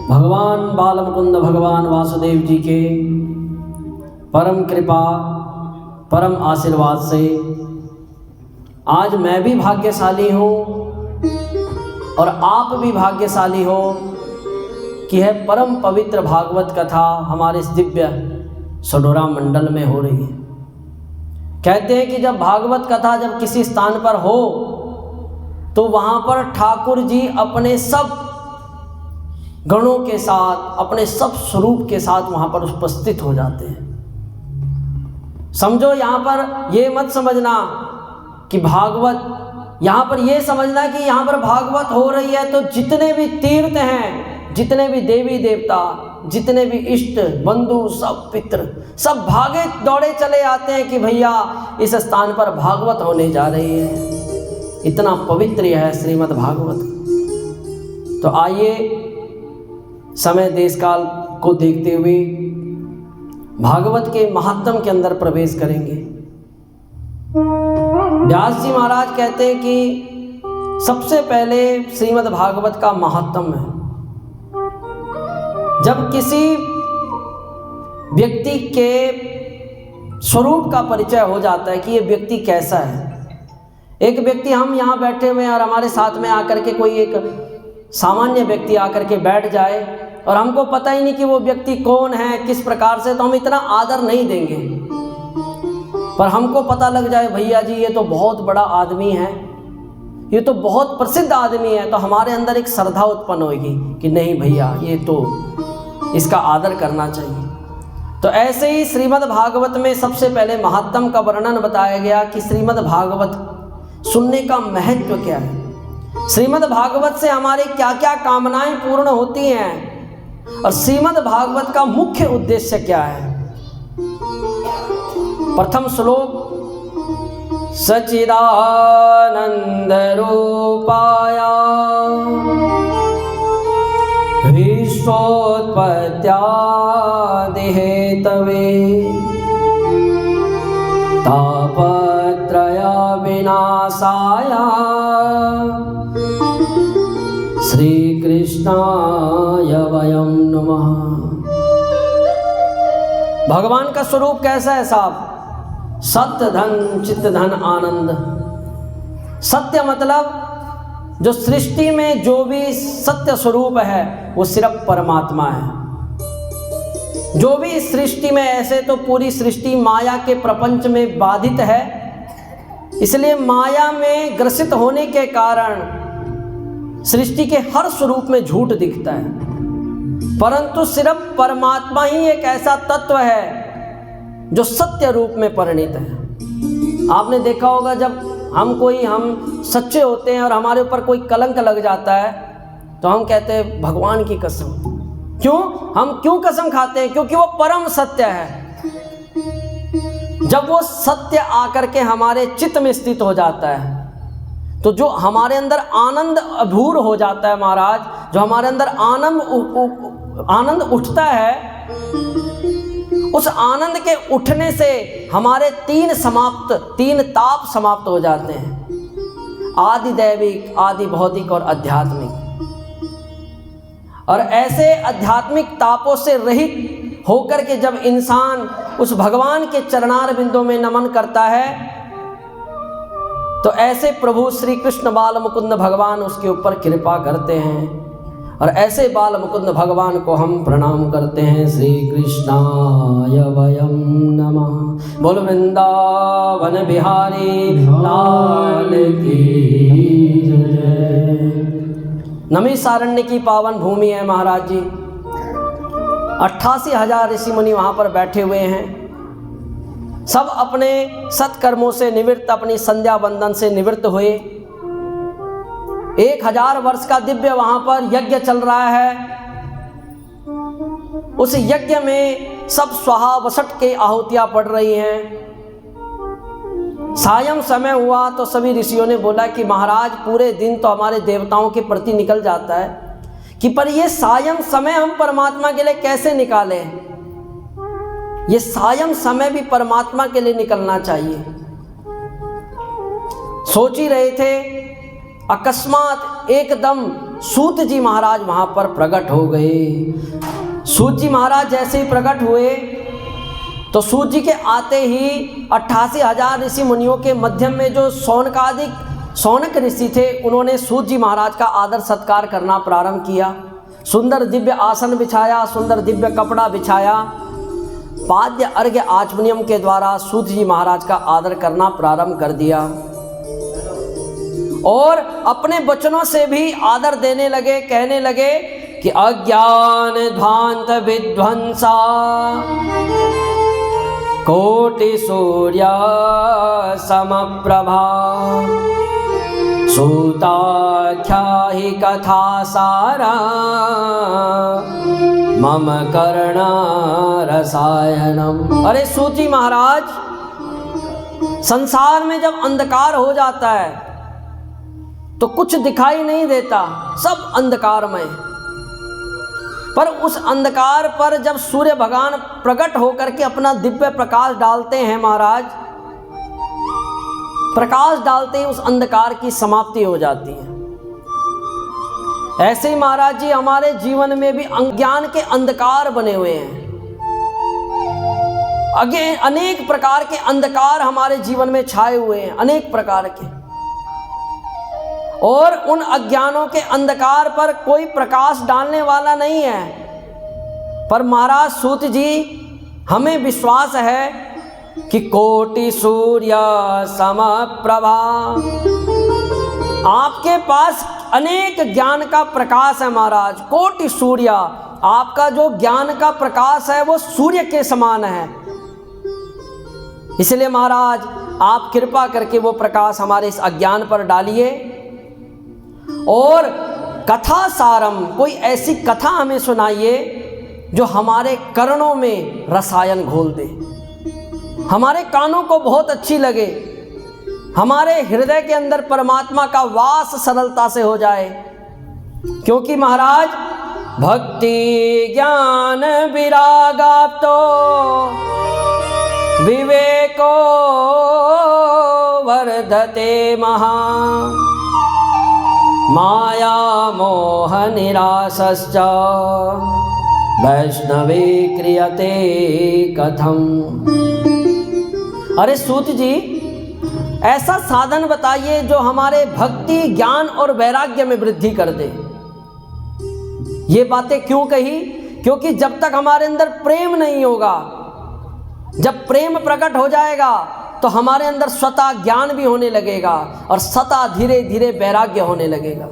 भगवान बाल मुकुंद भगवान वासुदेव जी के परम कृपा परम आशीर्वाद से आज मैं भी भाग्यशाली हूँ और आप भी भाग्यशाली हो कि है परम पवित्र भागवत कथा हमारे इस दिव्य सडोरा मंडल में हो रही है। कहते हैं कि जब भागवत कथा जब किसी स्थान पर हो तो वहाँ पर ठाकुर जी अपने सब गणों के साथ अपने सब स्वरूप के साथ वहाँ पर उपस्थित हो जाते हैं। समझो यहाँ पर ये मत समझना कि भागवत, यहाँ पर ये समझना कि यहाँ पर भागवत हो रही है तो जितने भी तीर्थ हैं, जितने भी देवी देवता, जितने भी इष्ट बंधु, सब पितृ सब भागे दौड़े चले आते हैं कि भैया इस स्थान पर भागवत होने जा रही है। इतना पवित्र है श्रीमद् भागवत। तो आइए समय देश काल को देखते हुए भागवत के महात्म के अंदर प्रवेश करेंगे। व्यास जी महाराज कहते हैं कि सबसे पहले श्रीमद् भागवत का महात्म है। जब किसी व्यक्ति के स्वरूप का परिचय हो जाता है कि ये व्यक्ति कैसा है। एक व्यक्ति, हम यहाँ बैठे हुए हैं और हमारे साथ में आकर के कोई एक सामान्य व्यक्ति आकर के बैठ जाए और हमको पता ही नहीं कि वो व्यक्ति कौन है, किस प्रकार से, तो हम इतना आदर नहीं देंगे। पर हमको पता लग जाए भैया जी ये तो बहुत बड़ा आदमी है, ये तो बहुत प्रसिद्ध आदमी है, तो हमारे अंदर एक श्रद्धा उत्पन्न होगी कि नहीं भैया ये तो इसका आदर करना चाहिए। तो ऐसे ही श्रीमद् भागवत में सबसे पहले महात्म का वर्णन बताया गया कि श्रीमद् भागवत सुनने का महत्व क्या है, श्रीमद् भागवत से हमारी क्या क्या कामनाएं पूर्ण होती हैं और श्रीमद् भागवत का मुख्य उद्देश्य क्या है। प्रथम श्लोक, सच्चिदानंद रूपाय विश्वोत्पत्त्यादि हेतवे तापत्रय विनाशाय श्री कृष्णाय वयं नमः। भगवान का स्वरूप कैसा है साहब? सत्य धन चित्त धन आनंद। सत्य मतलब जो सृष्टि में जो भी सत्य स्वरूप है वो सिर्फ परमात्मा है। जो भी सृष्टि में, ऐसे तो पूरी सृष्टि माया के प्रपंच में बाधित है, इसलिए माया में ग्रसित होने के कारण सृष्टि के हर स्वरूप में झूठ दिखता है, परंतु सिर्फ परमात्मा ही एक ऐसा तत्व है जो सत्य रूप में परिणित है। आपने देखा होगा जब हम सच्चे होते हैं और हमारे ऊपर कोई कलंक लग जाता है तो हम कहते हैं भगवान की कसम। क्यों? हम क्यों कसम खाते हैं? क्योंकि वो परम सत्य है। जब वो सत्य आकर के हमारे चित्त में स्थित हो जाता है तो जो हमारे अंदर आनंद अभूर हो जाता है महाराज, जो हमारे अंदर आनंद उठता है, उस आनंद के उठने से हमारे तीन ताप समाप्त हो जाते हैं, आदि दैविक, आदि भौतिक और आध्यात्मिक। और ऐसे आध्यात्मिक तापों से रहित होकर के जब इंसान उस भगवान के चरणार बिंदों में नमन करता है तो ऐसे प्रभु श्री कृष्ण बाल मुकुंद भगवान उसके ऊपर कृपा करते हैं और ऐसे बाल मुकुंद भगवान को हम प्रणाम करते हैं। श्री कृष्णाय वयं नमः। बोल वृंदावन बिहारी लाल की जय। नमिसारण्य की पावन भूमि है महाराज जी। 88,000 ऋषि मुनि वहाँ पर बैठे हुए हैं, सब अपने सत्कर्मों से निवृत्त, अपनी संध्या बंदन से निवृत्त हुए। 1000 वर्ष का दिव्य वहां पर यज्ञ चल रहा है। उस यज्ञ में सब स्वाहा वसट के आहुतियां पड़ रही हैं। सायं समय हुआ तो सभी ऋषियों ने बोला कि महाराज पूरे दिन तो हमारे देवताओं के प्रति निकल जाता है कि पर ये सायं समय हम परमात्मा के लिए कैसे निकालें? ये सायं समय भी परमात्मा के लिए निकलना चाहिए। सोच ही रहे थे, अकस्मात एकदम सूत जी महाराज वहाँ पर प्रकट हो गए। सूत जी महाराज जैसे ही प्रकट हुए तो सूत जी के आते ही 88,000 ऋषि मुनियों के मध्यम में जो शौनक ऋषि थे, उन्होंने सूत जी महाराज का आदर सत्कार करना प्रारंभ किया। सुंदर दिव्य आसन बिछाया, सुंदर दिव्य कपड़ा बिछाया। पाद्य अर्घ्य आचमनियम के द्वारा सूत जी महाराज का आदर करना प्रारंभ कर दिया और अपने वचनों से भी आदर देने लगे। कहने लगे कि अज्ञान ध्वांत विध्वंसा कोटि सूर्य समप्रभा सूताख्या ही कथा सारा मम कर्ण रसायनम। अरे सूत जी महाराज, संसार में जब अंधकार हो जाता है तो कुछ दिखाई नहीं देता, सब अंधकारमय। पर उस अंधकार पर जब सूर्य भगवान प्रकट होकर के अपना दिव्य प्रकाश डालते हैं महाराज, प्रकाश डालते ही उस अंधकार की समाप्ति हो जाती है। ऐसे ही महाराज जी हमारे जीवन में भी अज्ञान के अंधकार बने हुए हैं। अनेक प्रकार के अंधकार हमारे जीवन में छाए हुए हैं, अनेक प्रकार के। और उन अज्ञानों के अंधकार पर कोई प्रकाश डालने वाला नहीं है। पर महाराज सूत जी, हमें विश्वास है कि कोटि सूर्य समप्रभा, आपके पास अनेक ज्ञान का प्रकाश है महाराज। कोटि सूर्य, आपका जो ज्ञान का प्रकाश है वो सूर्य के समान है। इसलिए महाराज आप कृपा करके वो प्रकाश हमारे इस अज्ञान पर डालिए और कथा सारम, कोई ऐसी कथा हमें सुनाइए जो हमारे कर्णों में रसायन घोल दे, हमारे कानों को बहुत अच्छी लगे, हमारे हृदय के अंदर परमात्मा का वास सरलता से हो जाए। क्योंकि महाराज भक्ति ज्ञान विरागाप्तो विवेको वर्धते महा माया मोह निरासश्च वैष्णवे क्रियते कथम। अरे सूत जी, ऐसा साधन बताइए जो हमारे भक्ति ज्ञान और वैराग्य में वृद्धि कर दे। ये बातें क्यों कही? क्योंकि जब तक हमारे अंदर प्रेम नहीं होगा, जब प्रेम प्रकट हो जाएगा तो हमारे अंदर स्वतः ज्ञान भी होने लगेगा और स्वतः धीरे धीरे वैराग्य होने लगेगा।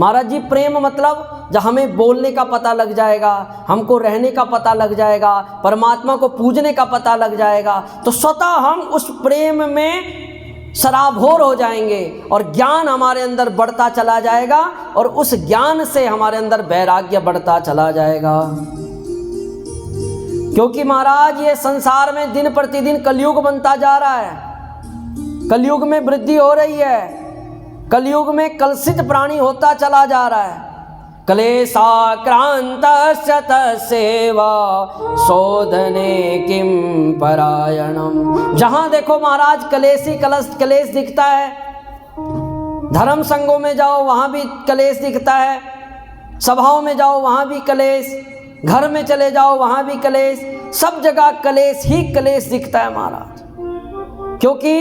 महाराज जी, प्रेम मतलब जब हमें बोलने का पता लग जाएगा, हमको रहने का पता लग जाएगा, परमात्मा को पूजने का पता लग जाएगा, तो स्वतः हम उस प्रेम में सराबोर हो जाएंगे और ज्ञान हमारे अंदर बढ़ता चला जाएगा और उस ज्ञान से हमारे अंदर वैराग्य बढ़ता चला जाएगा। क्योंकि महाराज ये संसार में दिन प्रतिदिन कलयुग बनता जा रहा है, कलयुग में वृद्धि हो रही है, कलयुग में कलुषित प्राणी होता चला जा रहा है। क्लेशाक्रांत सेवा शोधने किम परायणम। जहां देखो महाराज कलेश ही कलेश दिखता है। धर्म संघों में जाओ वहां भी कलेश दिखता है, सभाओं में जाओ वहां भी कलेश, घर में चले जाओ वहां भी कलेश, सब जगह कलेश ही कलेश दिखता है महाराज। क्योंकि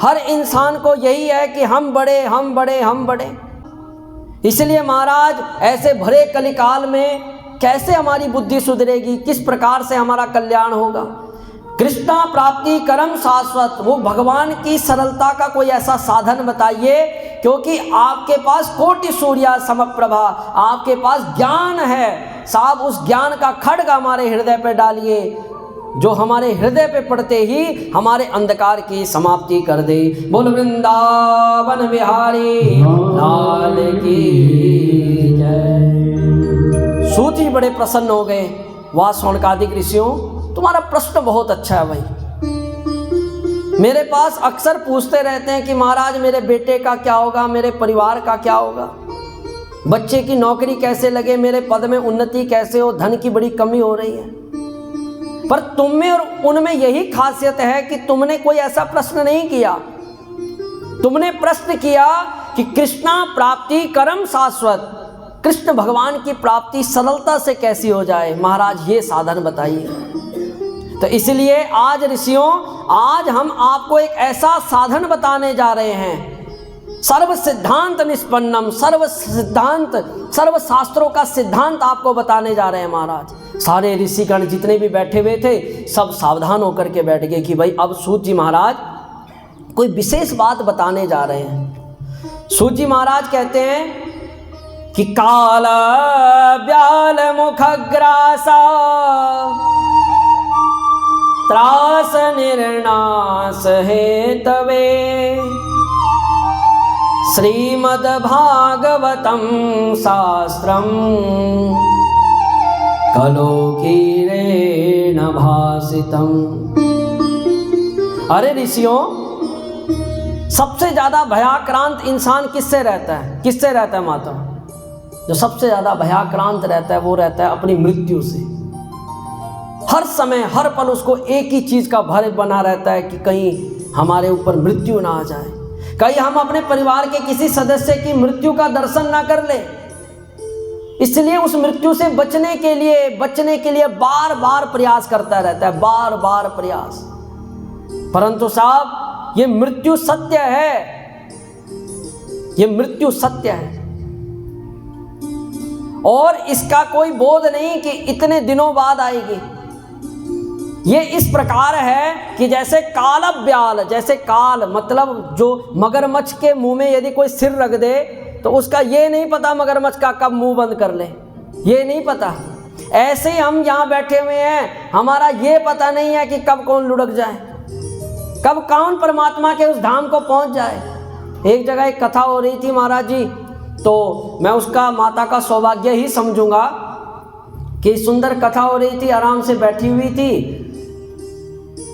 हर इंसान को यही है कि हम बड़े हम बड़े हम बड़े। इसलिए महाराज ऐसे भरे कलिकाल में कैसे हमारी बुद्धि सुधरेगी, किस प्रकार से हमारा कल्याण होगा? कृष्णा प्राप्ति कर्म शाश्वत, वो भगवान की सरलता का कोई ऐसा साधन बताइए। क्योंकि आपके पास कोटि सूर्य समप्रभा, आपके पास ज्ञान है साहब, उस ज्ञान का खड्ग हमारे हृदय पे डालिए जो हमारे हृदय पे पड़ते ही हमारे अंधकार की समाप्ति कर दे। बोल वृंदावन बिहारी लाल की जय। सूत जी बड़े प्रसन्न हो गए। वाह शौनकादिक ऋषियों, तुम्हारा प्रश्न बहुत अच्छा है भाई। मेरे पास अक्सर पूछते रहते हैं कि महाराज मेरे बेटे का क्या होगा, मेरे परिवार का क्या होगा, बच्चे की नौकरी कैसे लगे, मेरे पद में उन्नति कैसे हो, धन की बड़ी कमी हो रही है। पर तुम में और उनमें यही खासियत है कि तुमने कोई ऐसा प्रश्न नहीं किया। तुमने प्रश्न किया कि कृष्णा प्राप्ति कर्म शाश्वत, कृष्ण भगवान की प्राप्ति सरलता से कैसी हो जाए, महाराज ये साधन बताइए। तो इसलिए आज ऋषियों, आज हम आपको एक ऐसा साधन बताने जा रहे हैं, सर्व सिद्धांत निष्पन्नम, सर्व सिद्धांत, सर्व शास्त्रों का सिद्धांत आपको बताने जा रहे हैं महाराज। सारे ऋषिगण जितने भी बैठे हुए थे सब सावधान होकर के बैठ गए कि भाई अब सूत जी महाराज कोई विशेष बात बताने जा रहे हैं। सूत जी महाराज कहते हैं कि काल व्याल मुखग्रासा त्रास निर्नाश हेतवे श्रीमद्भागवतं शास्त्रं कलोकीरेण भासितम्। अरे ऋषियों, सबसे ज़्यादा भयाक्रांत इंसान किससे रहता है? किससे रहता है माता? जो सबसे ज़्यादा भयाक्रांत रहता है वो रहता है अपनी मृत्यु से। हर समय हर पल उसको एक ही चीज़ का भय बना रहता है कि कहीं हमारे ऊपर मृत्यु ना आ जाए, कहीं हम अपने परिवार के किसी सदस्य की मृत्यु का दर्शन ना कर ले। इसलिए उस मृत्यु से बचने के लिए बार बार प्रयास करता रहता है, बार बार प्रयास। परंतु साहब ये मृत्यु सत्य है, ये मृत्यु सत्य है और इसका कोई बोध नहीं कि इतने दिनों बाद आएगी। ये इस प्रकार है कि जैसे कालव्याल, जैसे काल मतलब जो मगरमच्छ के मुंह में यदि कोई सिर रख दे तो उसका ये नहीं पता मगरमच्छ का कब मुंह बंद कर ले, ये नहीं पता। ऐसे ही हम यहाँ बैठे हुए हैं, हमारा ये पता नहीं है कि कब कौन लुढ़क जाए, कब कौन परमात्मा के उस धाम को पहुँच जाए। एक जगह एक कथा हो रही थी महाराज जी, तो मैं उसका माता का सौभाग्य ही समझूंगा कि सुंदर कथा हो रही थी, आराम से बैठी हुई थी,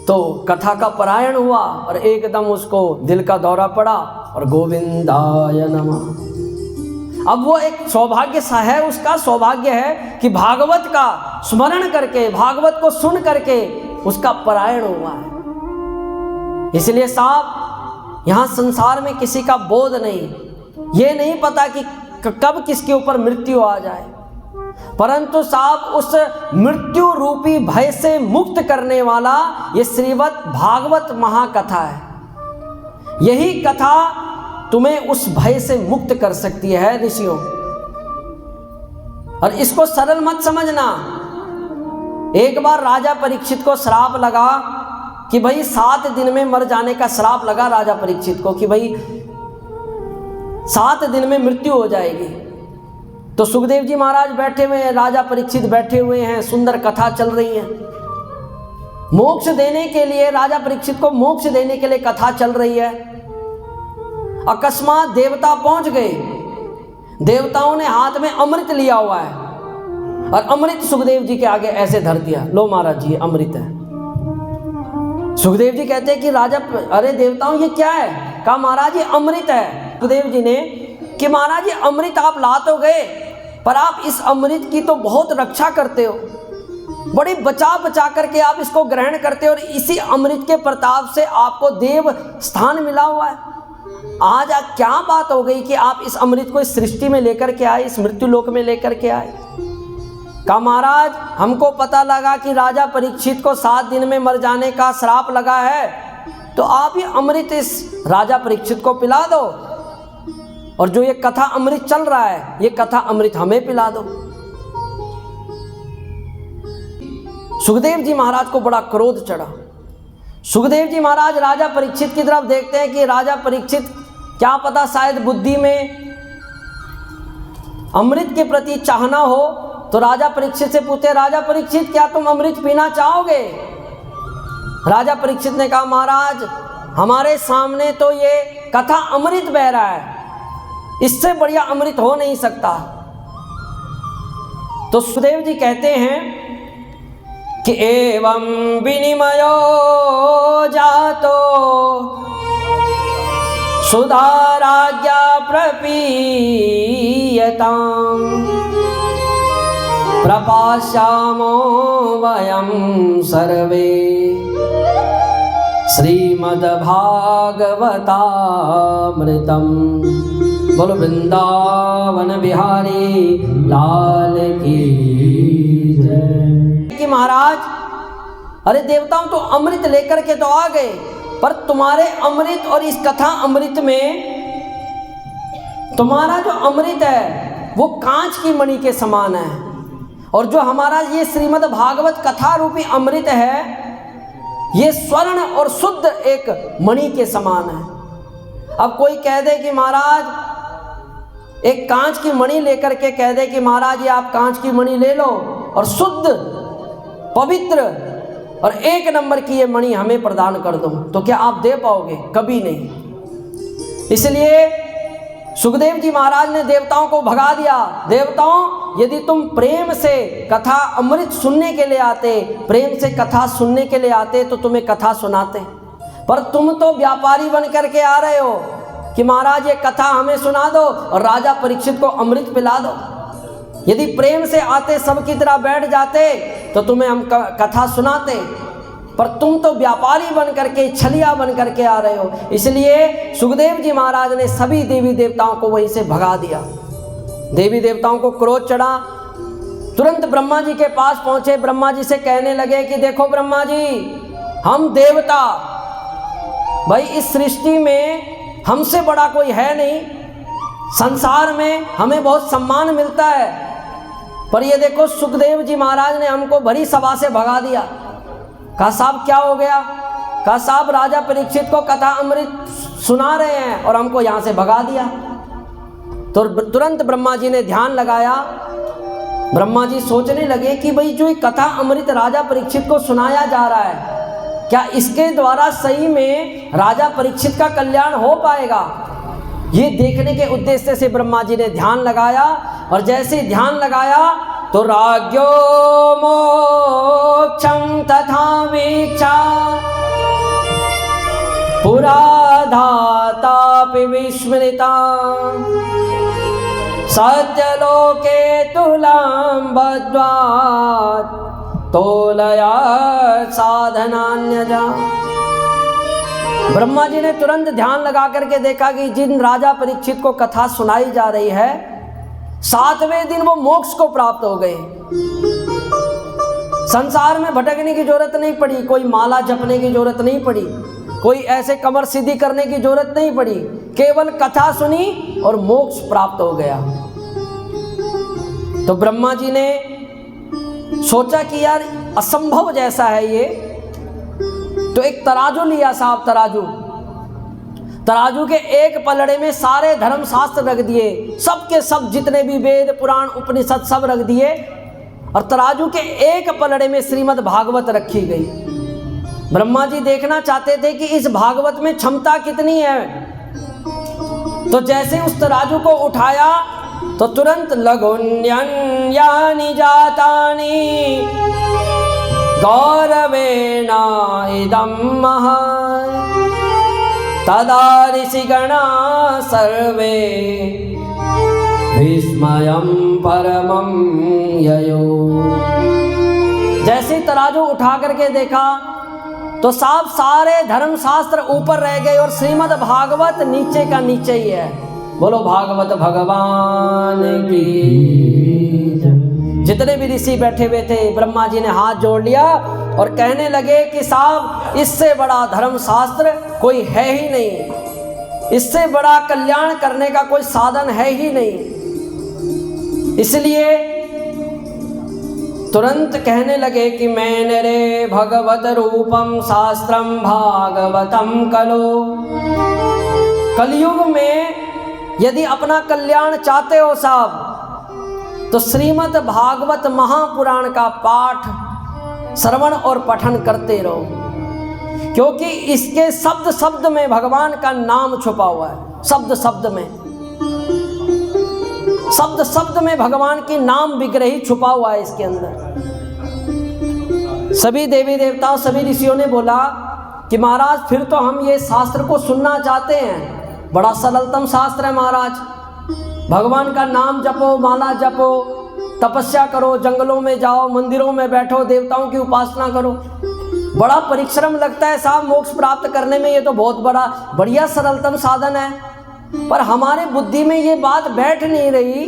तो कथा का पारायण हुआ और एकदम उसको दिल का दौरा पड़ा और गोविंदाय नमः। अब वो एक सौभाग्य सा है, उसका सौभाग्य है कि भागवत का स्मरण करके, भागवत को सुन करके उसका पारायण हुआ है। इसलिए साहब यहाँ संसार में किसी का बोध नहीं, ये नहीं पता कि कब किसके ऊपर मृत्यु आ जाए, परंतु साहब उस मृत्यु रूपी भय से मुक्त करने वाला ये श्रीमद् भागवत महाकथा है। यही कथा तुम्हें उस भय से मुक्त कर सकती है ऋषियों। और इसको सरल मत समझना। एक बार राजा परीक्षित को श्राप लगा कि भाई 7 दिन में मर जाने का श्राप लगा राजा परीक्षित को कि भाई 7 दिन में मृत्यु हो जाएगी। तो सुखदेव जी महाराज बैठे हुए हैं, राजा परीक्षित बैठे हुए हैं, सुंदर कथा चल रही है। मोक्ष देने के लिए, राजा परीक्षित को मोक्ष देने के लिए कथा चल रही है। अकस्मात देवता पहुंच गए, देवताओं ने हाथ में अमृत लिया हुआ है और अमृत सुखदेव जी के आगे ऐसे धर दिया, लो महाराज जी अमृत है। सुखदेव जी कहते हैं कि राजा, अरे देवताओं ये क्या है? कहा महाराज ये अमृत है। सुखदेव जी ने कि महाराज ये अमृत आप ला तो गए, पर आप इस अमृत की तो बहुत रक्षा करते हो, बड़ी बचा बचा करके आप इसको ग्रहण करते हो और इसी अमृत के प्रताप से आपको देव स्थान मिला हुआ है। आज क्या बात हो गई कि आप इस अमृत को इस सृष्टि में लेकर के आए, इस मृत्यु लोक में लेकर के आए? कहा महाराज हमको पता लगा कि राजा परीक्षित को 7 दिन में मर जाने का श्राप लगा है, तो आप ये अमृत इस राजा परीक्षित को पिला दो और जो ये कथा अमृत चल रहा है ये कथा अमृत हमें पिला दो। सुखदेव जी महाराज को बड़ा क्रोध चढ़ा। सुखदेव जी महाराज राजा परीक्षित की तरफ देखते हैं कि राजा परीक्षित क्या पता शायद बुद्धि में अमृत के प्रति चाहना हो, तो राजा परीक्षित से पूछते, राजा परीक्षित क्या तुम अमृत पीना चाहोगे? राजा परीक्षित ने कहा महाराज हमारे सामने तो ये कथा अमृत बह रहा है, इससे बढ़िया अमृत हो नहीं सकता। तो सुखदेव जी कहते हैं कि एवं विनिमयो जातो सुधाराज्ञा प्रपीयताम् प्रपास्यामो वयं सर्वे श्रीमद्भागवतामृतम् बोलो वृंदावन बिहारी लाल की जय। कि महाराज, अरे देवताओं तो अमृत लेकर के तो आ गए, पर तुम्हारे अमृत और इस कथा अमृत में तुम्हारा जो अमृत है वो कांच की मणि के समान है, और जो हमारा ये श्रीमद् भागवत कथा रूपी अमृत है ये स्वर्ण और शुद्ध एक मणि के समान है। अब कोई कह दे कि महाराज एक कांच की मणि लेकर के कह दे कि महाराज ये आप कांच की मणि ले लो और शुद्ध पवित्र और एक नंबर की ये मणि हमें प्रदान कर दो, तो क्या आप दे पाओगे? कभी नहीं। इसलिए सुखदेव जी महाराज ने देवताओं को भगा दिया। देवताओं, यदि तुम प्रेम से कथा अमृत सुनने के लिए आते, प्रेम से कथा सुनने के लिए आते तो तुम्हें कथा सुनाते, पर तुम तो व्यापारी बन करके आ रहे हो कि महाराज ये कथा हमें सुना दो और राजा परीक्षित को अमृत पिला दो। यदि प्रेम से आते, सब की तरह बैठ जाते तो तुम्हें हम कथा सुनाते, पर तुम तो व्यापारी बन करके, छलिया बन करके आ रहे हो। इसलिए सुखदेव जी महाराज ने सभी देवी देवताओं को वहीं से भगा दिया। देवी देवताओं को क्रोध चढ़ा, तुरंत ब्रह्मा जी के पास पहुंचे, ब्रह्मा जी से कहने लगे कि देखो ब्रह्मा जी, हम देवता, भाई इस सृष्टि में हमसे बड़ा कोई है नहीं, संसार में हमें बहुत सम्मान मिलता है, पर ये देखो सुखदेव जी महाराज ने हमको भरी सभा से भगा दिया। कहा साहब क्या हो गया? कहा साहब राजा परीक्षित को कथा अमृत सुना रहे हैं और हमको यहाँ से भगा दिया। तो तुरंत ब्रह्मा जी ने ध्यान लगाया। ब्रह्मा जी सोचने लगे कि भाई जो कथा अमृत राजा परीक्षित को सुनाया जा रहा है, क्या इसके द्वारा सही में राजा परीक्षित का कल्याण हो पाएगा? ये देखने के उद्देश्य से ब्रह्मा जी ने ध्यान लगाया, और जैसे ध्यान लगाया तो राज्ञो मोक्षं तथा वीक्षा पुरा धातापि विस्मृता सत्यलोके तुलां बद्ध्वात् तोलया साधनान्यजा। ब्रह्मा जी ने तुरंत ध्यान लगा करके देखा कि जिन राजा परीक्षित को कथा सुनाई जा रही है, 7वें दिन वो मोक्ष को प्राप्त हो गए। संसार में भटकने की जरूरत नहीं पड़ी, कोई माला जपने की जरूरत नहीं पड़ी, कोई ऐसे कमर सीधी करने की जरूरत नहीं पड़ी, केवल कथा सुनी और मोक्ष प्राप्त हो गया। तो ब्रह्मा जी ने सोचा कि यार असंभव जैसा है ये, तो एक तराजू लिया साहब, तराजू के एक पलड़े में सारे धर्म शास्त्र रख दिए, सबके सब जितने भी वेद पुराण उपनिषद सब रख दिए, और तराजू के एक पलड़े में श्रीमद् भागवत रखी गई। ब्रह्मा जी देखना चाहते थे कि इस भागवत में क्षमता कितनी है। तो जैसे उस तराजू को उठाया तो तुरंत लघुन्यन्यानि जातानि गौरवेना इदं महत् तदा ऋषिगणा सर्वे विस्मयं परमं ययो। जैसे तराजू उठा करके देखा तो साफ सारे धर्म शास्त्र ऊपर रह गए और श्रीमद् भागवत नीचे का नीचे ही है। बोलो भागवत भगवान की। जितने भी ऋषि बैठे हुए थे, ब्रह्मा जी ने हाथ जोड़ लिया और कहने लगे कि साहब इससे बड़ा धर्म शास्त्र कोई है ही नहीं, इससे बड़ा कल्याण करने का कोई साधन है ही नहीं। इसलिए तुरंत कहने लगे कि मैंने रे भगवत रूपम शास्त्रम भागवतम कलो। कलयुग में यदि अपना कल्याण चाहते हो साहब, तो श्रीमद् भागवत महापुराण का पाठ श्रवण और पठन करते रहो, क्योंकि इसके शब्द शब्द में भगवान का नाम छुपा हुआ है। शब्द शब्द में भगवान की नाम विग्रही छुपा हुआ है इसके अंदर। सभी देवी देवताओं, सभी ऋषियों ने बोला कि महाराज फिर तो हम ये शास्त्र को सुनना चाहते हैं, बड़ा सरलतम शास्त्र है महाराज। भगवान का नाम जपो, माला जपो, तपस्या करो, जंगलों में जाओ, मंदिरों में बैठो, देवताओं की उपासना करो। बड़ा परिश्रम लगता है साहब मोक्ष प्राप्त करने में, ये तो बहुत बढ़िया सरलतम साधन है। पर हमारे बुद्धि में ये बात बैठ नहीं रही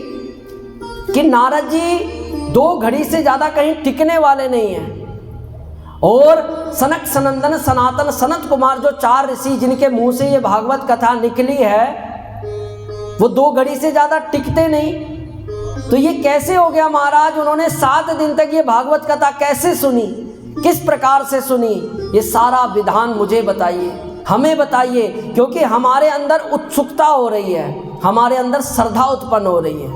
कि नारद जी 2 घड़ी से ज़्यादा कहीं टिकने वाले नहीं हैं। और सनक सनंदन सनातन सनत कुमार जो 4 ऋषि जिनके मुंह से ये भागवत कथा निकली है, वो 2 घड़ी से ज़्यादा टिकते नहीं। तो ये कैसे हो गया महाराज? उन्होंने 7 दिन तक ये भागवत कथा कैसे सुनी, किस प्रकार से सुनी? ये सारा विधान मुझे बताइए, हमें बताइए, क्योंकि हमारे अंदर उत्सुकता हो रही है, हमारे अंदर श्रद्धा उत्पन्न हो रही है।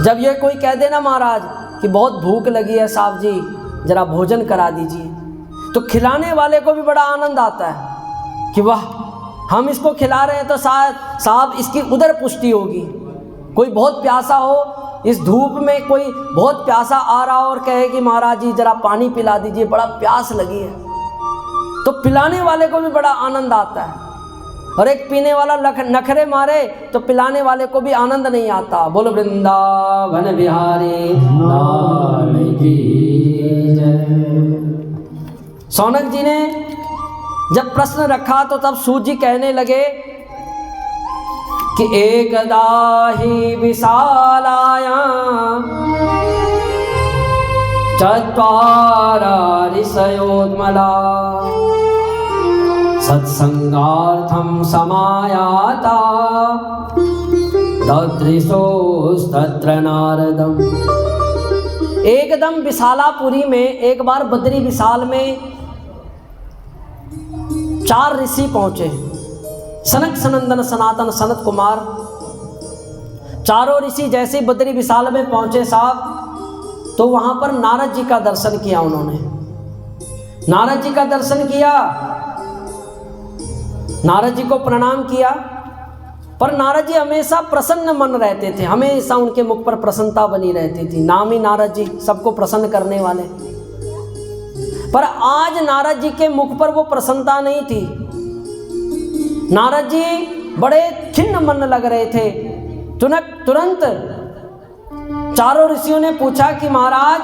जब ये कोई कह देना महाराज कि बहुत भूख लगी है साहब जी, जरा भोजन करा दीजिए, तो खिलाने वाले को भी बड़ा आनंद आता है कि वाह, हम इसको खिला रहे हैं तो शायद साहब इसकी उदर पुष्टि होगी। कोई बहुत प्यासा हो, इस धूप में कोई बहुत प्यासा आ रहा हो और कहे कि महाराज जी जरा पानी पिला दीजिए, बड़ा प्यास लगी है, तो पिलाने वाले को भी बड़ा आनंद आता है। और एक पीने वाला नखरे मारे तो पिलाने वाले को भी आनंद नहीं आता। बोलो वृंदावन बिहारी लाल की जय। सौनक जी ने जब प्रश्न रखा तो तब सूत जी कहने लगे कि एकदा ही विशालाया चत्वारा ऋषयोत्मला सत्संगार्थं समायाता तदृशोस्तत्र नारदम। एकदम विशालापुरी में एक बार बद्री विशाल में 4 ऋषि पहुंचे, सनक सनंदन सनातन सनत कुमार। चारों ऋषि जैसे बद्री विशाल में पहुंचे साहब, तो वहां पर नारद जी का दर्शन किया उन्होंने। नारद जी का दर्शन किया, नारद जी को प्रणाम किया, पर नारद जी हमेशा प्रसन्न मन रहते थे, हमेशा उनके मुख पर प्रसन्नता बनी रहती थी। नाम ही नारद जी, सबको प्रसन्न करने वाले। पर आज नारद जी के मुख पर वो प्रसन्नता नहीं थी। नारद जी बड़े खिन्न मन लग रहे थे। तुरंत चारों ऋषियों ने पूछा कि महाराज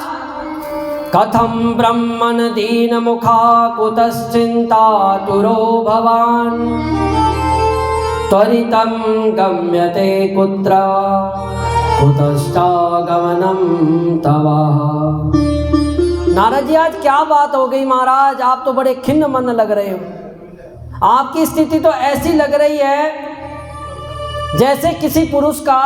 कथम ब्रह्मन दीन मुखा कुतश्चिंता तुरो भवान त्वरितं गम्यते कुत्र कुतश्चागमनं तव। नारद जी आज क्या बात हो गई महाराज, आप तो बड़े खिन्न मन लग रहे हो। आपकी स्थिति तो ऐसी लग रही है जैसे किसी पुरुष का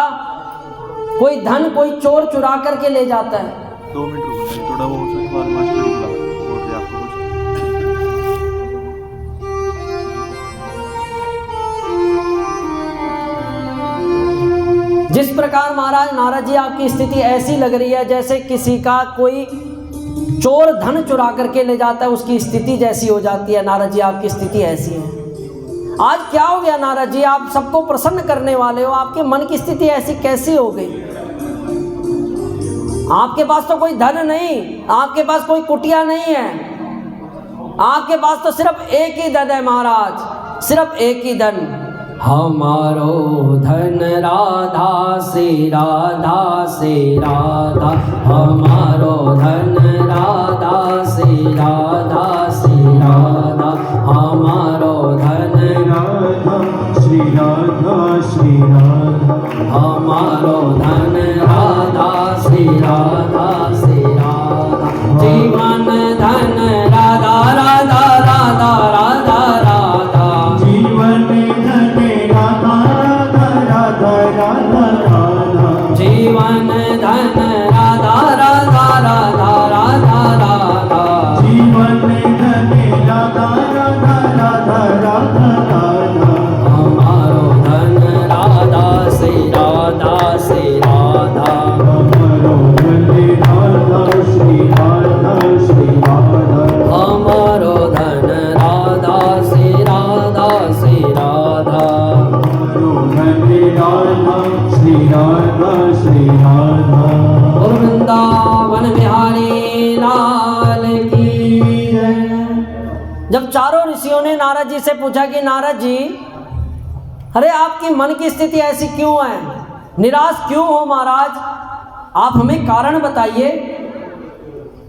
कोई धन कोई चोर चुरा करके ले जाता है। 2 मिनट रुको, थोड़ा वो हो सके मास्टर बुला बोल रहे आपको कुछ। जिस प्रकार महाराज नारद जी आपकी स्थिति ऐसी लग रही है जैसे किसी का कोई चोर धन चुरा करके ले जाता है, उसकी स्थिति जैसी हो जाती है। नारद जी आपकी स्थिति ऐसी है। आज क्या हो गया नारद जी, आप सबको प्रसन्न करने वाले हो, आपके मन की स्थिति ऐसी कैसी हो गई? आपके पास तो कोई धन नहीं, आपके पास कोई कुटिया नहीं है, आपके पास तो सिर्फ एक ही धन है महाराज, सिर्फ एक ही धन। हमारो धन राधा से राधा से राधा, हमारो धन राधा से राधा से राधा, हमारो धन राधा श्री राधा श्री राधा, हमारो धन राधा श्री राधा श्री राधा। जीवन धन राधा राधा राधा राधा राधा, जीवन धन राधा राधा राधा राधा, जीवन धन राधा राधा राधा राधा राधा, जीवन धन राधा राधा राधा राधा राधा। हमारो धन राधा से राधा से राधा, हमारो धन राधा श्री राधा श्री राधा, हमारो धन राधा से राधा से राधा, हमारो धन राधा श्री राधा श्री राधा। और वृंदावन बिहारी लाल की जय। जब चारों ऋषियों ने नारद जी से पूछा कि नारद जी, अरे आपकी मन की स्थिति ऐसी क्यों है, निराश क्यों हो महाराज, आप हमें कारण बताइए।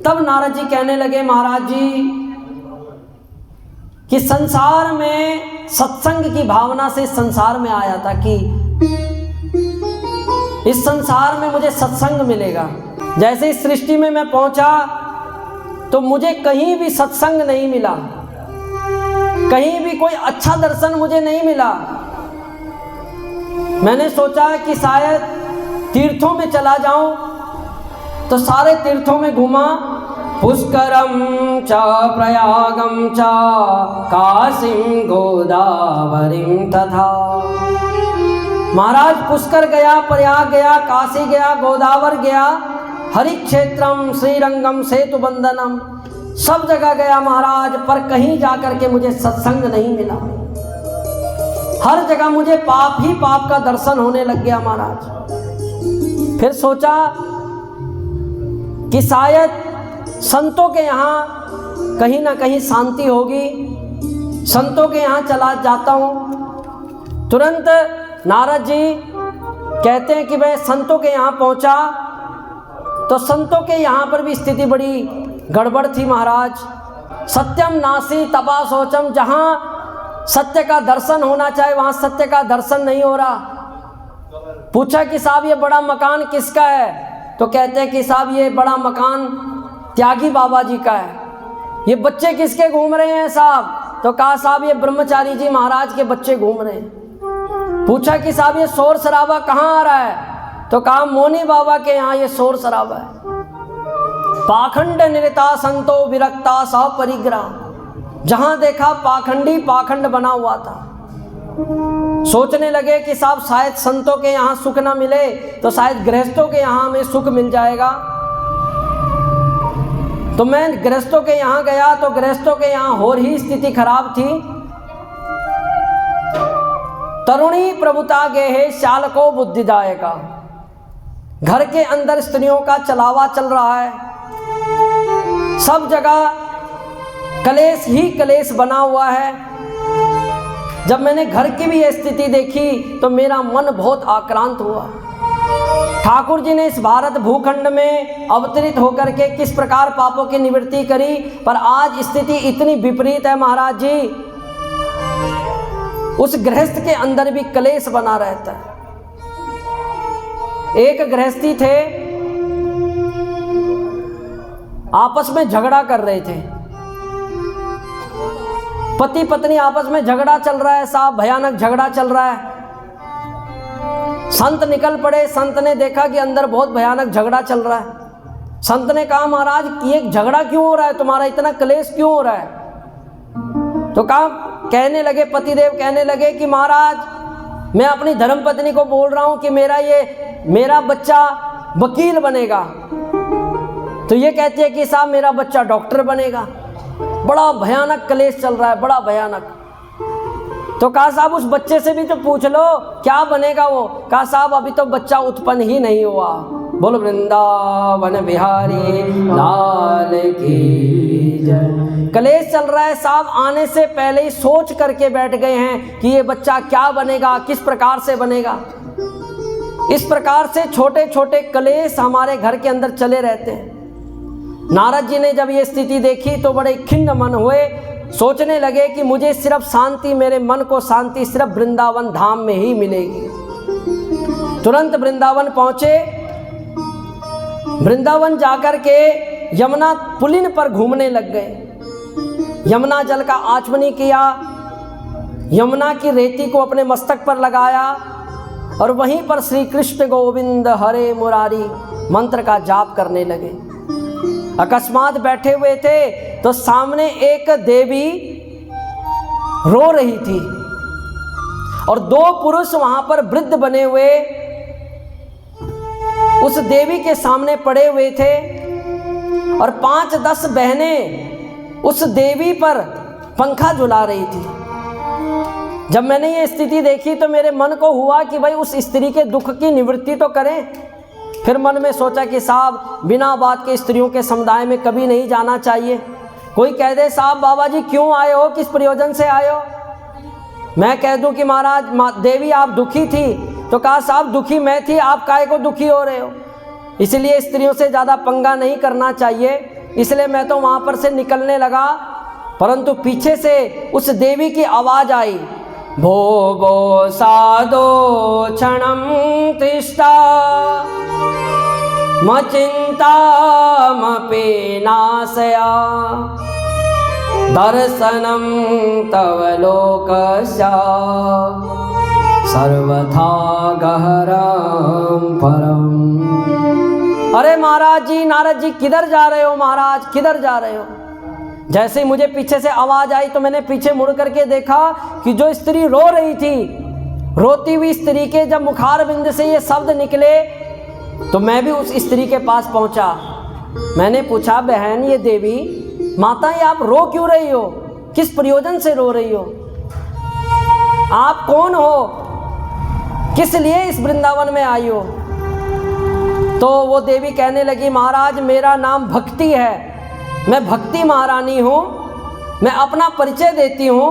तब नारद जी कहने लगे महाराज जी कि संसार में सत्संग की भावना से इस संसार में आया था कि इस संसार में मुझे सत्संग मिलेगा। जैसे इस सृष्टि में मैं पहुंचा तो मुझे कहीं भी सत्संग नहीं मिला, कहीं भी कोई अच्छा दर्शन मुझे नहीं मिला। मैंने सोचा कि शायद तीर्थों में चला जाऊं, तो सारे तीर्थों में घूमा, पुष्करम च प्रयागम च काशीं गोदावरीं तथा। महाराज पुष्कर गया, प्रयाग गया, काशी गया, गोदावर गया, हरि क्षेत्रम श्रीरंगम सेतु बंदनम, सब जगह गया महाराज, पर कहीं जाकर के मुझे सत्संग नहीं मिला। हर जगह मुझे पाप ही पाप का दर्शन होने लग गया महाराज। फिर सोचा कि शायद संतों के यहाँ कहीं ना कहीं शांति होगी, संतों के यहाँ चला जाता हूँ। तुरंत नारद जी कहते हैं कि मैं संतों के यहाँ पहुँचा तो संतों के यहाँ पर भी स्थिति बड़ी गड़बड़ थी महाराज। सत्यम नासी तपा शोचम, जहाँ सत्य का दर्शन होना चाहिए वहाँ सत्य का दर्शन नहीं हो रहा। पूछा कि साहब ये बड़ा मकान किसका है? तो कहते हैं कि साहब ये बड़ा मकान त्यागी बाबा जी का है। ये बच्चे किसके घूम रहे हैं साहब? तो कहा साहब ये ब्रह्मचारी जी महाराज के बच्चे घूम रहे हैं। पूछा कि साहब ये शोर शराबा कहाँ आ रहा है? तो कहा मोनी बाबा के यहाँ ये शोर शराबा है। पाखंड निरता संतो विरक्ता सह परिग्रह, जहाँ देखा पाखंडी पाखंड बना हुआ था। सोचने लगे कि साहब शायद संतों के यहाँ सुख ना मिले तो शायद गृहस्थों के यहाँ हमें सुख मिल जाएगा। तो मैं गृहस्थों के यहाँ गया तो गृहस्थों के यहाँ और ही स्थिति खराब थी। तरुणी प्रभुता गेहे शालको बुद्धिदायका, घर के अंदर स्त्रियों का चलावा चल रहा है, सब जगह कलेश ही कलेश बना हुआ है। जब मैंने घर की भी यह स्थिति देखी तो मेरा मन बहुत आक्रांत हुआ। ठाकुर जी ने इस भारत भूखंड में अवतरित होकर के किस प्रकार पापों की निवृत्ति करी, पर आज स्थिति इतनी विपरीत है महाराज जी, उस गृहस्थ के अंदर भी कलेश बना रहता है। एक गृहस्थी थे, आपस में झगड़ा कर रहे थे, पति पत्नी आपस में झगड़ा चल रहा है साहब, भयानक झगड़ा चल रहा है। संत निकल पड़े, संत ने देखा कि अंदर बहुत भयानक झगड़ा चल रहा है। संत ने कहा महाराज ये झगड़ा क्यों हो रहा है, तुम्हारा इतना क्लेश क्यों हो रहा है? तो कहा, कहने लगे पतिदेव कहने लगे कि महाराज मैं अपनी धर्मपत्नी को बोल रहा हूं कि मेरा बच्चा वकील बनेगा, तो ये कहती है कि साहब मेरा बच्चा डॉक्टर बनेगा। बड़ा भयानक क्लेश चल रहा है, बड़ा भयानक। तो कहा साहब उस बच्चे से भी तो पूछ लो क्या बनेगा वो। कहा साहब अभी तो बच्चा उत्पन्न ही नहीं हुआ। बोलो वृंदावन बिहारी लाल की जय। कलेश चल रहा है साहब, आने से पहले ही सोच करके बैठ गए हैं कि ये बच्चा क्या बनेगा, किस प्रकार से बनेगा। इस प्रकार से छोटे छोटे कलेश हमारे घर के अंदर चले रहते हैं। नारद जी ने जब ये स्थिति देखी तो बड़े खिन्न मन हुए, सोचने लगे कि मुझे सिर्फ शांति, मेरे मन को शांति सिर्फ वृंदावन धाम में ही मिलेगी। तुरंत वृंदावन पहुंचे। वृंदावन जाकर के यमुना पुलिन पर घूमने लग गए। यमुना जल का आचमनी किया, यमुना की रेती को अपने मस्तक पर लगाया और वहीं पर श्री कृष्ण गोविंद हरे मुरारी मंत्र का जाप करने लगे। अकस्मात बैठे हुए थे तो सामने एक देवी रो रही थी और दो पुरुष वहां पर वृद्ध बने हुए उस देवी के सामने पड़े हुए थे और 5-10 बहनें उस देवी पर पंखा झुला रही थी। जब मैंने ये स्थिति देखी तो मेरे मन को हुआ कि भाई उस स्त्री के दुख की निवृत्ति तो करें। फिर मन में सोचा कि साहब बिना बात के स्त्रियों के समुदाय में कभी नहीं जाना चाहिए। कोई कह दे साहब बाबा जी क्यों आए हो, किस प्रयोजन से आए हो, मैं कह दूं कि महाराज देवी आप दुखी थी, तो कहा साहब दुखी मैं थी, आप काहे को दुखी हो रहे हो, इसलिए स्त्रियों से ज़्यादा पंगा नहीं करना चाहिए। इसलिए मैं तो वहाँ पर से निकलने लगा परंतु पीछे से उस देवी की आवाज आई, भोगो साधो क्षणं तिष्ठा मचिन्तामपि नाशया दर्शनं तव लोकस्य सर्वथा गहरं परम। अरे महाराज जी, नारद जी किधर जा रहे हो महाराज, किधर जा रहे हो? जैसे ही मुझे पीछे से आवाज आई तो मैंने पीछे मुड़ करके देखा कि जो स्त्री रो रही थी, रोती हुई स्त्री के जब मुखार बिंद से ये शब्द निकले तो मैं भी उस स्त्री के पास पहुंचा। मैंने पूछा, बहन ये देवी माता, ये आप रो क्यों रही हो, किस प्रयोजन से रो रही हो, आप कौन हो, किस लिए इस वृंदावन में आई हो? तो वो देवी कहने लगी, महाराज मेरा नाम भक्ति है, मैं भक्ति महारानी हूँ, मैं अपना परिचय देती हूँ।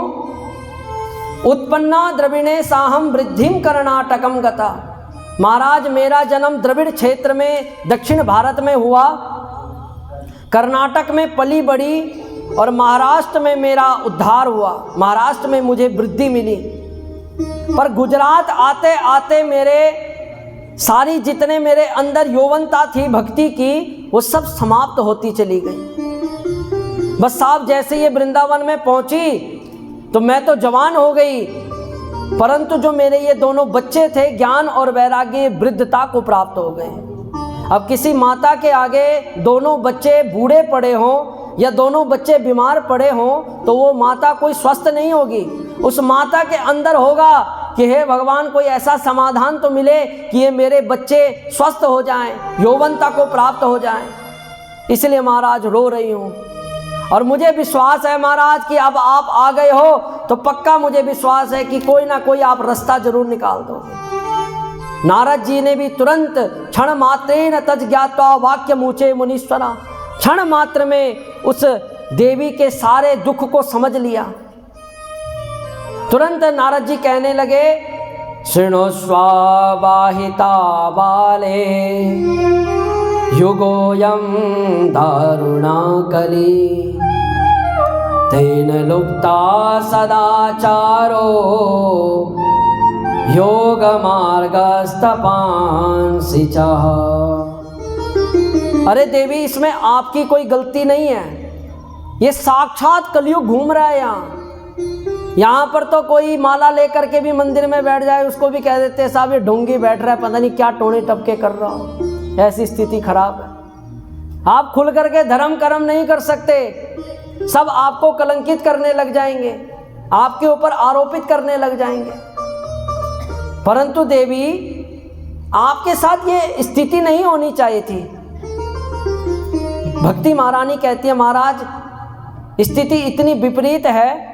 उत्पन्ना द्रविणे साहम वृद्धिम कर्नाटकम गता। महाराज मेरा जन्म द्रविड़ क्षेत्र में दक्षिण भारत में हुआ, कर्नाटक में पली बड़ी और महाराष्ट्र में मेरा उद्धार हुआ, महाराष्ट्र में मुझे वृद्धि मिली। पर गुजरात आते आते मेरे सारी जितने मेरे अंदर यौवनता थी भक्ति की, वो सब समाप्त होती चली गई। बस साहब जैसे ये वृंदावन में पहुंची तो मैं तो जवान हो गई, परंतु जो मेरे ये दोनों बच्चे थे ज्ञान और वैराग्य वृद्धता को प्राप्त हो गए। अब किसी माता के आगे दोनों बच्चे बूढ़े पड़े हों या दोनों बच्चे बीमार पड़े हों तो वो माता कोई स्वस्थ नहीं होगी। उस माता के अंदर होगा कि हे भगवान कोई ऐसा समाधान तो मिले कि ये मेरे बच्चे स्वस्थ हो जाएं, यौवनता को प्राप्त हो जाएं। इसलिए महाराज रो रही हूँ और मुझे विश्वास है महाराज कि अब आप आ गए हो तो पक्का मुझे विश्वास है कि कोई ना कोई आप रास्ता जरूर निकाल दोगे। नारद जी ने भी तुरंत क्षण मात्रेण तज ज्ञात्वा वाक्य मूचे मुनीश्वरा, क्षण मात्र में उस देवी के सारे दुख को समझ लिया। तुरंत नारद जी कहने लगे, शृणुष्वा वाहिता बाले युगोऽयं दारुणा कली तेन लुप्ता सदाचारो योग मार्गस्तपांसि च। अरे देवी इसमें आपकी कोई गलती नहीं है, ये साक्षात कलयुग घूम रहा है। यहाँ पर तो कोई माला लेकर के भी मंदिर में बैठ जाए उसको भी कह देते साहब ये ढोंगी बैठ रहा है, पता नहीं क्या टोने टपके कर रहा हो। ऐसी स्थिति खराब है। आप खुल करके धर्म कर्म नहीं कर सकते, सब आपको कलंकित करने लग जाएंगे, आपके ऊपर आरोपित करने लग जाएंगे। परंतु देवी आपके साथ ये स्थिति नहीं होनी चाहिए थी। भक्ति महारानी कहती है, महाराज स्थिति इतनी विपरीत है,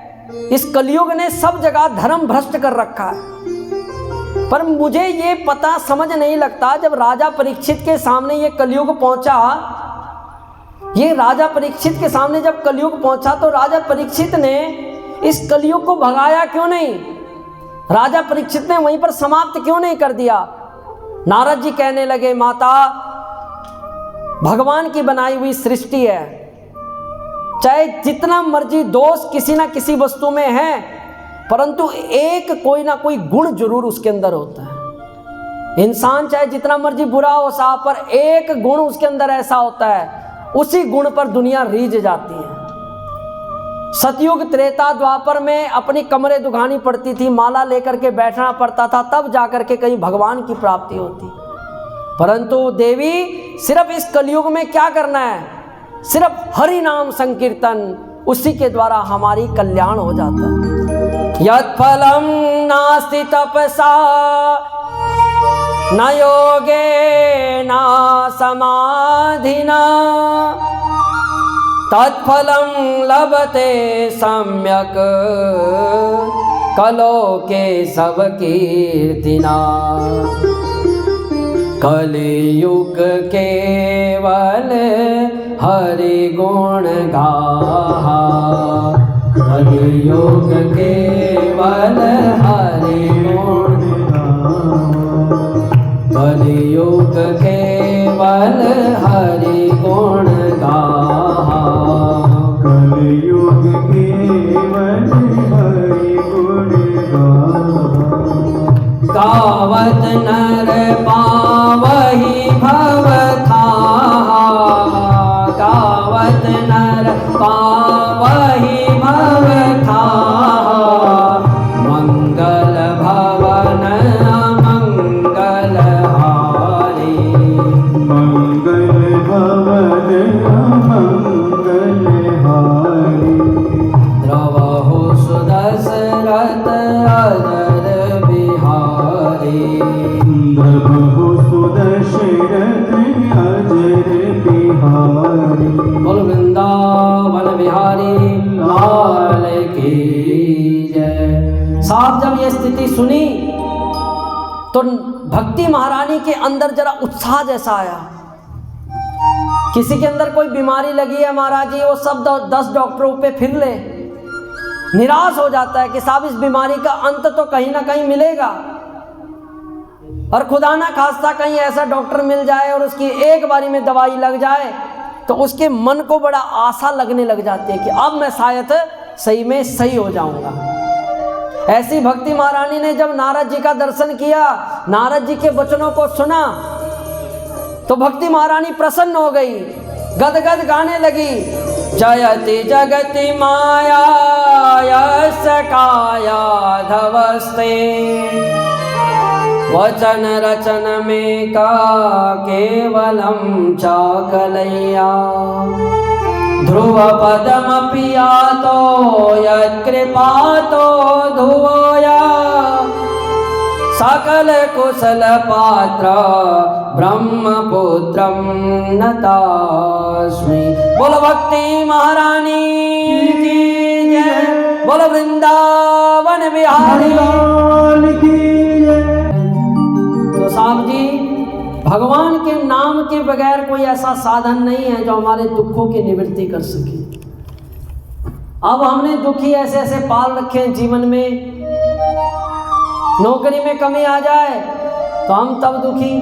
इस कलयुग ने सब जगह धर्म भ्रष्ट कर रखा है। पर मुझे ये पता समझ नहीं लगता, जब राजा परीक्षित के सामने ये कलयुग पहुंचा, ये राजा परीक्षित के सामने जब कलयुग पहुंचा तो राजा परीक्षित ने इस कलयुग को भगाया क्यों नहीं? राजा परीक्षित ने वहीं पर समाप्त क्यों नहीं कर दिया? नारद जी कहने लगे, माता भगवान की बनाई हुई सृष्टि है, चाहे जितना मर्जी दोष किसी ना किसी वस्तु में है, परंतु एक कोई ना कोई गुण जरूर उसके अंदर होता है। इंसान चाहे जितना मर्जी बुरा हो साहब, पर एक गुण उसके अंदर ऐसा होता है, उसी गुण पर दुनिया रीझ जाती है। सतयुग त्रेता द्वापर में अपनी कमरे दुखानी पड़ती थी, माला लेकर के बैठना पड़ता था, तब जाकर के कहीं भगवान की प्राप्ति होती। परंतु देवी सिर्फ इस कलयुग में क्या करना है? सिर्फ हरि नाम संकीर्तन, उसी के द्वारा हमारी कल्याण हो जाता है। यत् फलं नास्ति तपसा न योगेन समाधिना तत्फलं लभते सम्यक कलोके सब कीर्तिना। कलियुग केवल हरि गुण गाहा, कलियुग केवल हरि गुण गाहा, कलियुग केवल हरि गुण गाहा, कलियुग गावत नर पावहि भव थाहा, मंगल भवन मंगल हारे। मंगल भवन मंगल हारे। द्रवहु सुदशरथ अजर बिहारी। द्रवहु सुदशरथ अजर बिहारी। बोल वृंदावन बिहारी लाल की जय। साहब जब ये स्थिति सुनी तो भक्ति महारानी के अंदर जरा उत्साह जैसा आया। किसी के अंदर कोई बीमारी लगी है महाराज जी, वो सब 10 डॉक्टरों पे फिर ले, निराश हो जाता है कि साहब इस बीमारी का अंत तो कहीं ना कहीं मिलेगा, और खुदा ना खास्ता कहीं ऐसा डॉक्टर मिल जाए और उसकी एक बारी में दवाई लग जाए तो उसके मन को बड़ा आशा लगने लग जाती है कि अब मैं शायद सही में सही हो जाऊंगा। ऐसी भक्ति महारानी ने जब नारद जी का दर्शन किया, नारद जी के वचनों को सुना, तो भक्ति महारानी प्रसन्न हो गई, गदगद गाने लगी। जयति जगति माया यश काया धवस्ते, वचन रचन में का केवलम चाकलैया। ध्रुव पदमपि यातो यत्कृपातो धुवोया, सकल कुशल पात्र ब्रह्मपुत्रम नतास्मि। बोलो भक्ति महारानी की जय, बोलो वृंदावन बिहारी लाल की जय। तो साहब जी, भगवान के नाम के बगैर कोई ऐसा साधन नहीं है जो हमारे दुखों की निवृत्ति कर सके। अब हमने दुखी ऐसे ऐसे पाल रखे हैं जीवन में, नौकरी में कमी आ जाए तो हम तब दुखी,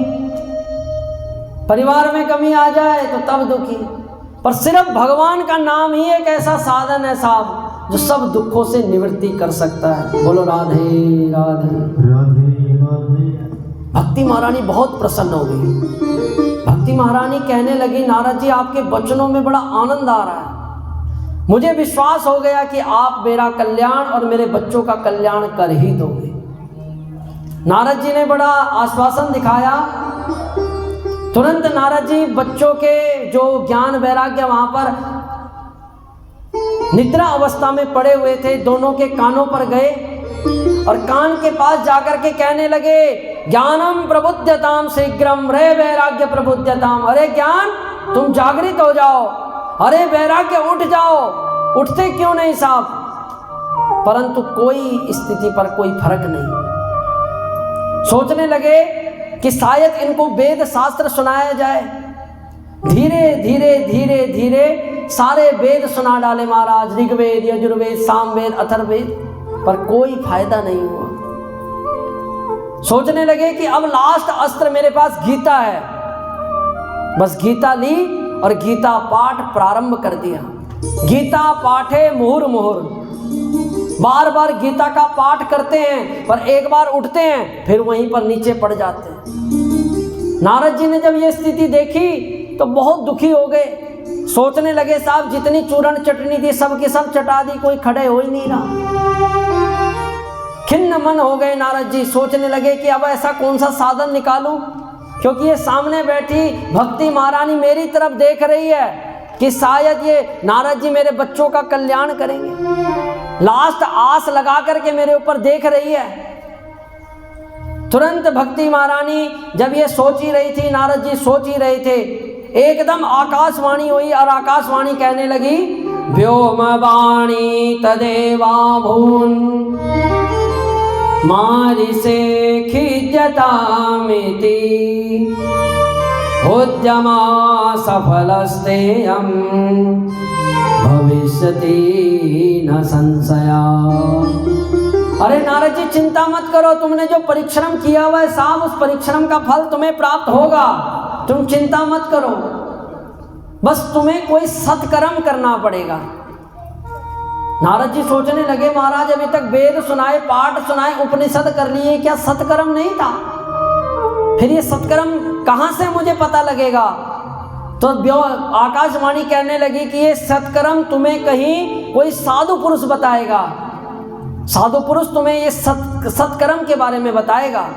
परिवार में कमी आ जाए तो तब दुखी, पर सिर्फ भगवान का नाम ही एक ऐसा साधन है साहब जो सब दुखों से निवृत्ति कर सकता है। बोलो राधे राधे राधे राधे। भक्ति महारानी बहुत प्रसन्न हो गई। भक्ति महारानी कहने लगी, नारद जी आपके वचनों में बड़ा आनंद आ रहा है, मुझे विश्वास हो गया कि आप मेरा कल्याण और मेरे बच्चों का कल्याण कर ही दोगे। नारद जी ने बड़ा आश्वासन दिखाया। तुरंत नारद जी बच्चों के जो ज्ञान वैराग्य वहां पर निद्रा अवस्था में पड़े हुए थे, दोनों के कानों पर गए और कान के पास जाकर के कहने लगे, ज्ञानम प्रबुद्धताम शीघ्रम रे वैराग्य प्रबुद्धताम। अरे ज्ञान तुम जागृत हो जाओ, अरे वैराग्य उठ जाओ। उठते क्यों नहीं साहब? परंतु कोई स्थिति पर कोई फर्क नहीं। सोचने लगे कि शायद इनको वेद शास्त्र सुनाया जाए। धीरे धीरे धीरे धीरे सारे वेद सुना डाले महाराज, ऋग्वेद यजुर्वेद सामवेद अथर्ववेद, पर कोई फायदा नहीं हुआ। सोचने लगे कि अब लास्ट अस्त्र मेरे पास गीता है, बस गीता ली और गीता पाठ प्रारंभ कर दिया। गीता पाठे मुहुर मुहुर, बार बार गीता का पाठ करते हैं, पर एक बार उठते हैं फिर वहीं पर नीचे पड़ जाते हैं। नारद जी ने जब ये स्थिति देखी तो बहुत दुखी हो गए। सोचने लगे साहब जितनी चूरण चटनी थी सब की सब चटा दी, कोई खड़े हो ही नहीं रहा। खिन्न मन हो गए नारद जी। सोचने लगे कि अब ऐसा कौन सा साधन निकालूं, क्योंकि ये सामने बैठी भक्ति महारानी मेरी तरफ देख रही है कि शायद ये नारद जी मेरे बच्चों का कल्याण करेंगे। लास्ट आस लगा करके मेरे ऊपर देख रही है। तुरंत भक्ति महारानी जब ये सोच ही रही थी, नारद जी सोच ही रहे थे, एकदम आकाशवाणी हुई और आकाशवाणी कहने लगी, व्योम वाणी तदेवा भून मारिसे खिज्जतामिति उद्यमा सफलस्तेयं भविष्यति न संशया। अरे नारद जी चिंता मत करो, तुमने जो परिश्रम किया हुआ है साहब उस परिश्रम का फल तुम्हें प्राप्त होगा, तुम चिंता मत करो, बस तुम्हें कोई सत्कर्म करना पड़ेगा। नारद जी सोचने लगे महाराज अभी तक वेद सुनाए, पाठ सुनाए, उपनिषद कर लिए, क्या सत्कर्म नहीं था? फिर ये सत्कर्म कहां से मुझे पता लगेगा? तो आकाशवाणी कहने लगी कि ये सत्कर्म तुम्हें कहीं कोई साधु पुरुष बताएगा, साधु पुरुष तुम्हें ये सत्कर्म के बारे में बताएगा।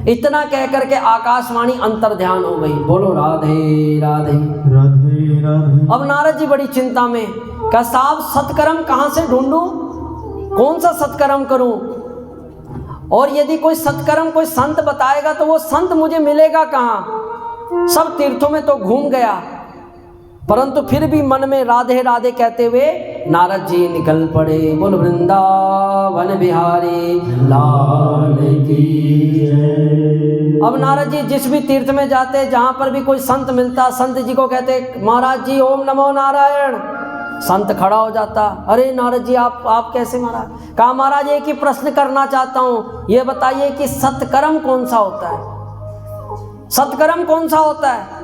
इतना कह करके आकाशवाणी अंतर ध्यान हो गई। बोलो राधे राधे राधे राधे। अब नारद जी बड़ी चिंता में, कहा साहब सत्कर्म कहाँ से ढूंढूं, कौन सा सत्कर्म करूं, और यदि कोई सत्कर्म कोई संत बताएगा तो वो संत मुझे मिलेगा कहाँ। सब तीर्थों में तो घूम गया, परंतु फिर भी मन में राधे राधे कहते हुए नारद जी निकल पड़े। बोल वृंदावन बिहारी लाल की जय। अब नारद जी जिस भी तीर्थ में जाते, जहाँ पर भी कोई संत मिलता, संत जी को कहते महाराज जी ओम नमो नारायण। संत खड़ा हो जाता, अरे नारद जी आप कैसे महाराज। कहा महाराज एक ही प्रश्न करना चाहता हूँ, ये बताइए कि सत्कर्म कौन सा होता है, सत्कर्म कौन सा होता है।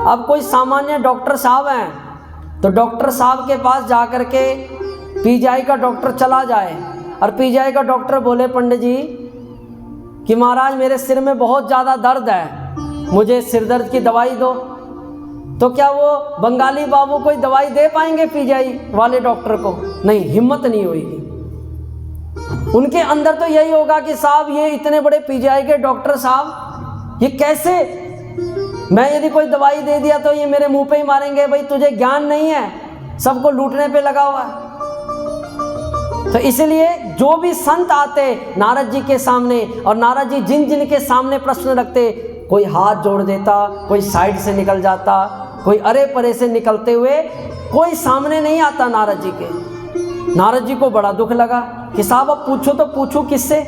अब कोई सामान्य डॉक्टर साहब हैं तो डॉक्टर साहब के पास जाकर के पीजीआई का डॉक्टर चला जाए और पीजीआई का डॉक्टर बोले पंडित जी कि महाराज मेरे सिर में बहुत ज़्यादा दर्द है, मुझे सिर दर्द की दवाई दो, तो क्या वो बंगाली बाबू कोई दवाई दे पाएंगे पीजीआई वाले डॉक्टर को? नहीं, हिम्मत नहीं होगी। उनके अंदर तो यही होगा कि साहब ये इतने बड़े पीजीआई के डॉक्टर साहब ये कैसे, मैं यदि कोई दवाई दे दिया तो ये मेरे मुंह पे ही मारेंगे, भाई तुझे ज्ञान नहीं है, सबको लूटने पे लगा हुआ है। तो इसलिए जो भी संत आते नारद जी के सामने, और नारद जी जिन जिन के सामने प्रश्न रखते, कोई हाथ जोड़ देता, कोई साइड से निकल जाता, कोई अरे परे से निकलते हुए, कोई सामने नहीं आता नारद जी के। नारद जी को बड़ा दुख लगा कि साहब अब पूछो तो पूछूं किससे।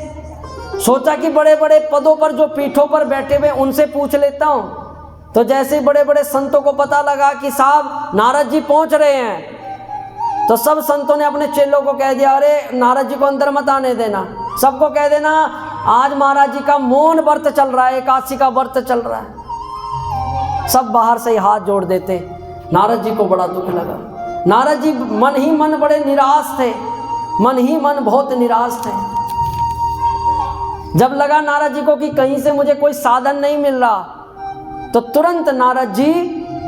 सोचा कि बड़े बड़े पदों पर जो पीठों पर बैठे हुए उनसे पूछ लेता हूँ। तो जैसे बड़े बड़े संतों को पता लगा कि साहब नारद जी पहुंच रहे हैं, तो सब संतों ने अपने चेलों को कह दिया अरे नारद जी को अंदर मत आने देना, सबको कह देना आज महाराज जी का मौन व्रत चल रहा है, एकादशी का व्रत चल रहा है। सब बाहर से ही हाथ जोड़ देते। नारद जी को बड़ा दुख लगा। नारद जी मन ही मन बड़े निराश थे, मन ही मन बहुत निराश थे। जब लगा नारद जी को कि कहीं से मुझे कोई साधन नहीं मिल रहा, तो तुरंत नारद जी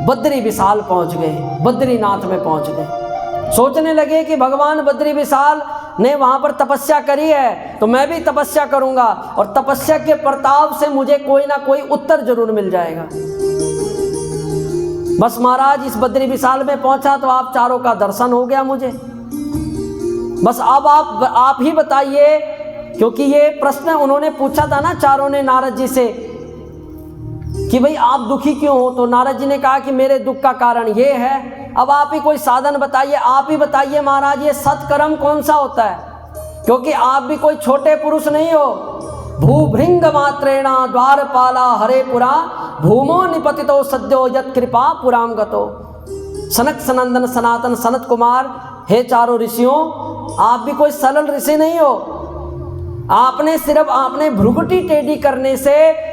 बद्री विशाल पहुंच गए, बद्रीनाथ में पहुंच गए। सोचने लगे कि भगवान बद्री विशाल ने वहां पर तपस्या करी है तो मैं भी तपस्या करूंगा, और तपस्या के प्रताप से मुझे कोई ना कोई उत्तर जरूर मिल जाएगा। बस महाराज इस बद्री विशाल में पहुंचा तो आप चारों का दर्शन हो गया मुझे। बस अब आप ही बताइए, क्योंकि ये प्रश्न उन्होंने पूछा था ना चारों ने नारद जी से कि भाई आप दुखी क्यों हो, तो नारद जी ने कहा कि मेरे दुख का कारण ये है। अब आप ही कोई साधन बताइए, आप ही बताइए महाराज ये सत्कर्म कौन सा होता है, क्योंकि आप भी कोई छोटे पुरुष नहीं हो। भूभृंग मात्रेणा द्वारपाला हरे पुरा भूमो निपतितो सद्यो यत् कृपा पुराम गतो। सनक सनंदन सनातन सनत कुमार, हे चारों ऋषियों आप भी कोई सरल ऋषि नहीं हो। आपने सिर्फ आपने भ्रुकुटी टेढ़ी करने से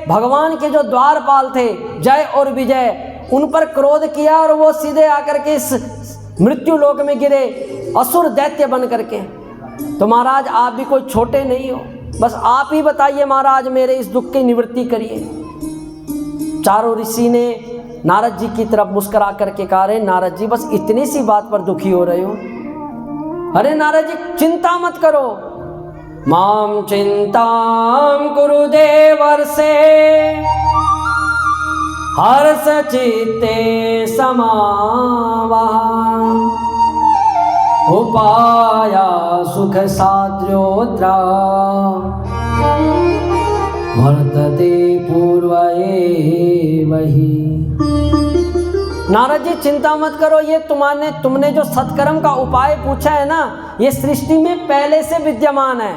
भगवान के जो द्वारपाल थे जय और विजय, उन पर क्रोध किया और वो सीधे आकर के इस मृत्यु लोक में गिरे असुर दैत्य बन करके। तो महाराज आप भी कोई छोटे नहीं हो, बस आप ही बताइए महाराज मेरे इस दुख की निवृत्ति करिए। चारों ऋषि ने नारद जी की तरफ मुस्कुरा करके कहा, अरे नारद जी बस इतनी सी बात पर दुखी हो रहे हो। अरे नारद जी चिंता मत करो, माम चिंताम कुरु देवर्षे हर्ष चित्ते समावः उपाया सुख साद्योद्रा वर्तते पूर्व वही। नारद जी चिंता मत करो, ये तुमने जो सत्कर्म का उपाय पूछा है ना, ये सृष्टि में पहले से विद्यमान है,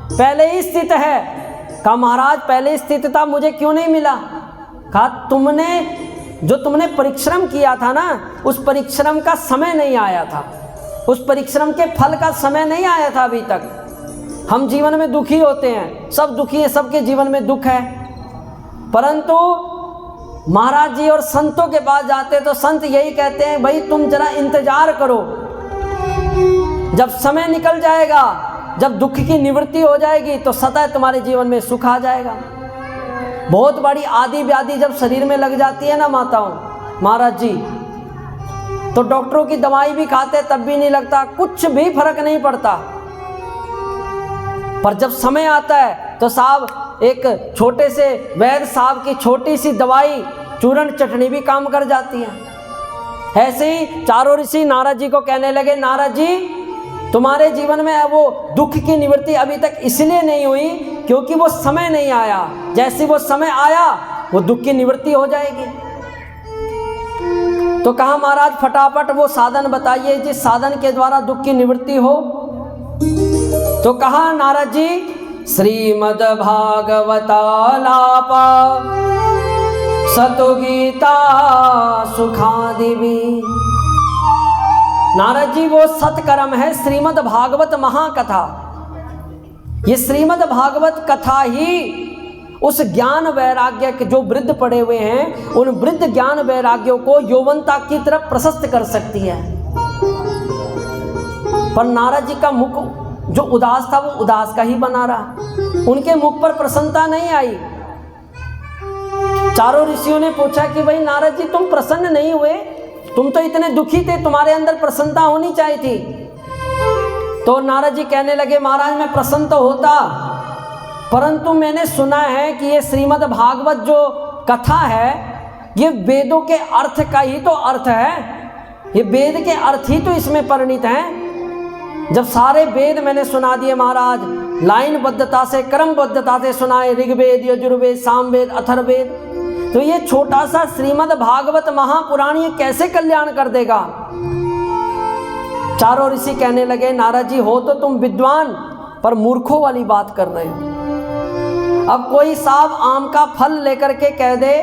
पहले ही स्थित है। कहा महाराज पहले स्थित था, मुझे क्यों नहीं मिला? कहा तुमने परिश्रम किया था ना, उस परिश्रम का समय नहीं आया था, उस परिश्रम के फल का समय नहीं आया था अभी तक। हम जीवन में दुखी होते हैं, सब दुखी हैं, सबके जीवन में दुख है, परंतु महाराज जी और संतों के पास जाते तो संत यही कहते हैं, भाई तुम जरा इंतजार करो, जब समय निकल जाएगा, जब दुख की निवृत्ति हो जाएगी तो सदा तुम्हारे जीवन में सुख आ जाएगा। बहुत बड़ी आदि व्याधि जब शरीर में लग जाती है ना माताओं, महाराज जी, तो डॉक्टरों की दवाई भी खाते तब भी नहीं लगता, कुछ भी फर्क नहीं पड़ता। पर जब समय आता है तो साहब एक छोटे से वैद्य साहब की छोटी सी दवाई चूरन चटनी भी काम कर जाती है। ऐसे ही चारों ऋषि नारद जी को कहने लगे, नारद जी तुम्हारे जीवन में वो दुख की निवृत्ति अभी तक इसलिए नहीं हुई क्योंकि वो समय नहीं आया। जैसे वो समय आया वो दुख की निवृत्ति हो जाएगी। तो कहा महाराज फटाफट वो साधन बताइए जिस साधन के द्वारा दुख की निवृत्ति हो। तो कहा नारद जी श्रीमद् भागवतालाप सतु गीता सुखादिवी। नारद जी वो सत्कर्म है श्रीमद् भागवत महाकथा। ये श्रीमद् भागवत कथा ही उस ज्ञान वैराग्य के जो वृद्ध पड़े हुए हैं उन वृद्ध ज्ञान वैराग्यों को यौवनता की तरफ प्रशस्त कर सकती है। पर नारद जी का मुख जो उदास था वो उदास का ही बना रहा, उनके मुख पर प्रसन्नता नहीं आई। चारों ऋषियों ने पूछा कि भाई नारद जी तुम प्रसन्न नहीं हुए, तुम तो इतने दुखी थे, तुम्हारे अंदर प्रसन्नता होनी चाहिए थी। तो नारद जी कहने लगे महाराज मैं प्रसन्न तो होता, परंतु मैंने सुना है कि ये श्रीमद् भागवत जो कथा है ये वेदों के अर्थ का ही तो अर्थ है, ये वेद के अर्थ ही तो इसमें परिणित हैं। जब सारे वेद मैंने सुना दिए महाराज, लाइनबद्धता से क्रमबद्धता से सुनाए, ऋग्वेद यजुर्वेद सामवेद अथर्ववेद, तो ये छोटा सा श्रीमद् भागवत महापुराण ये कैसे कल्याण कर देगा। चारों ऋषि कहने लगे नारद जी हो तो तुम विद्वान पर मूर्खों वाली बात कर रहे हो। अब कोई साहब आम का फल लेकर के कह दे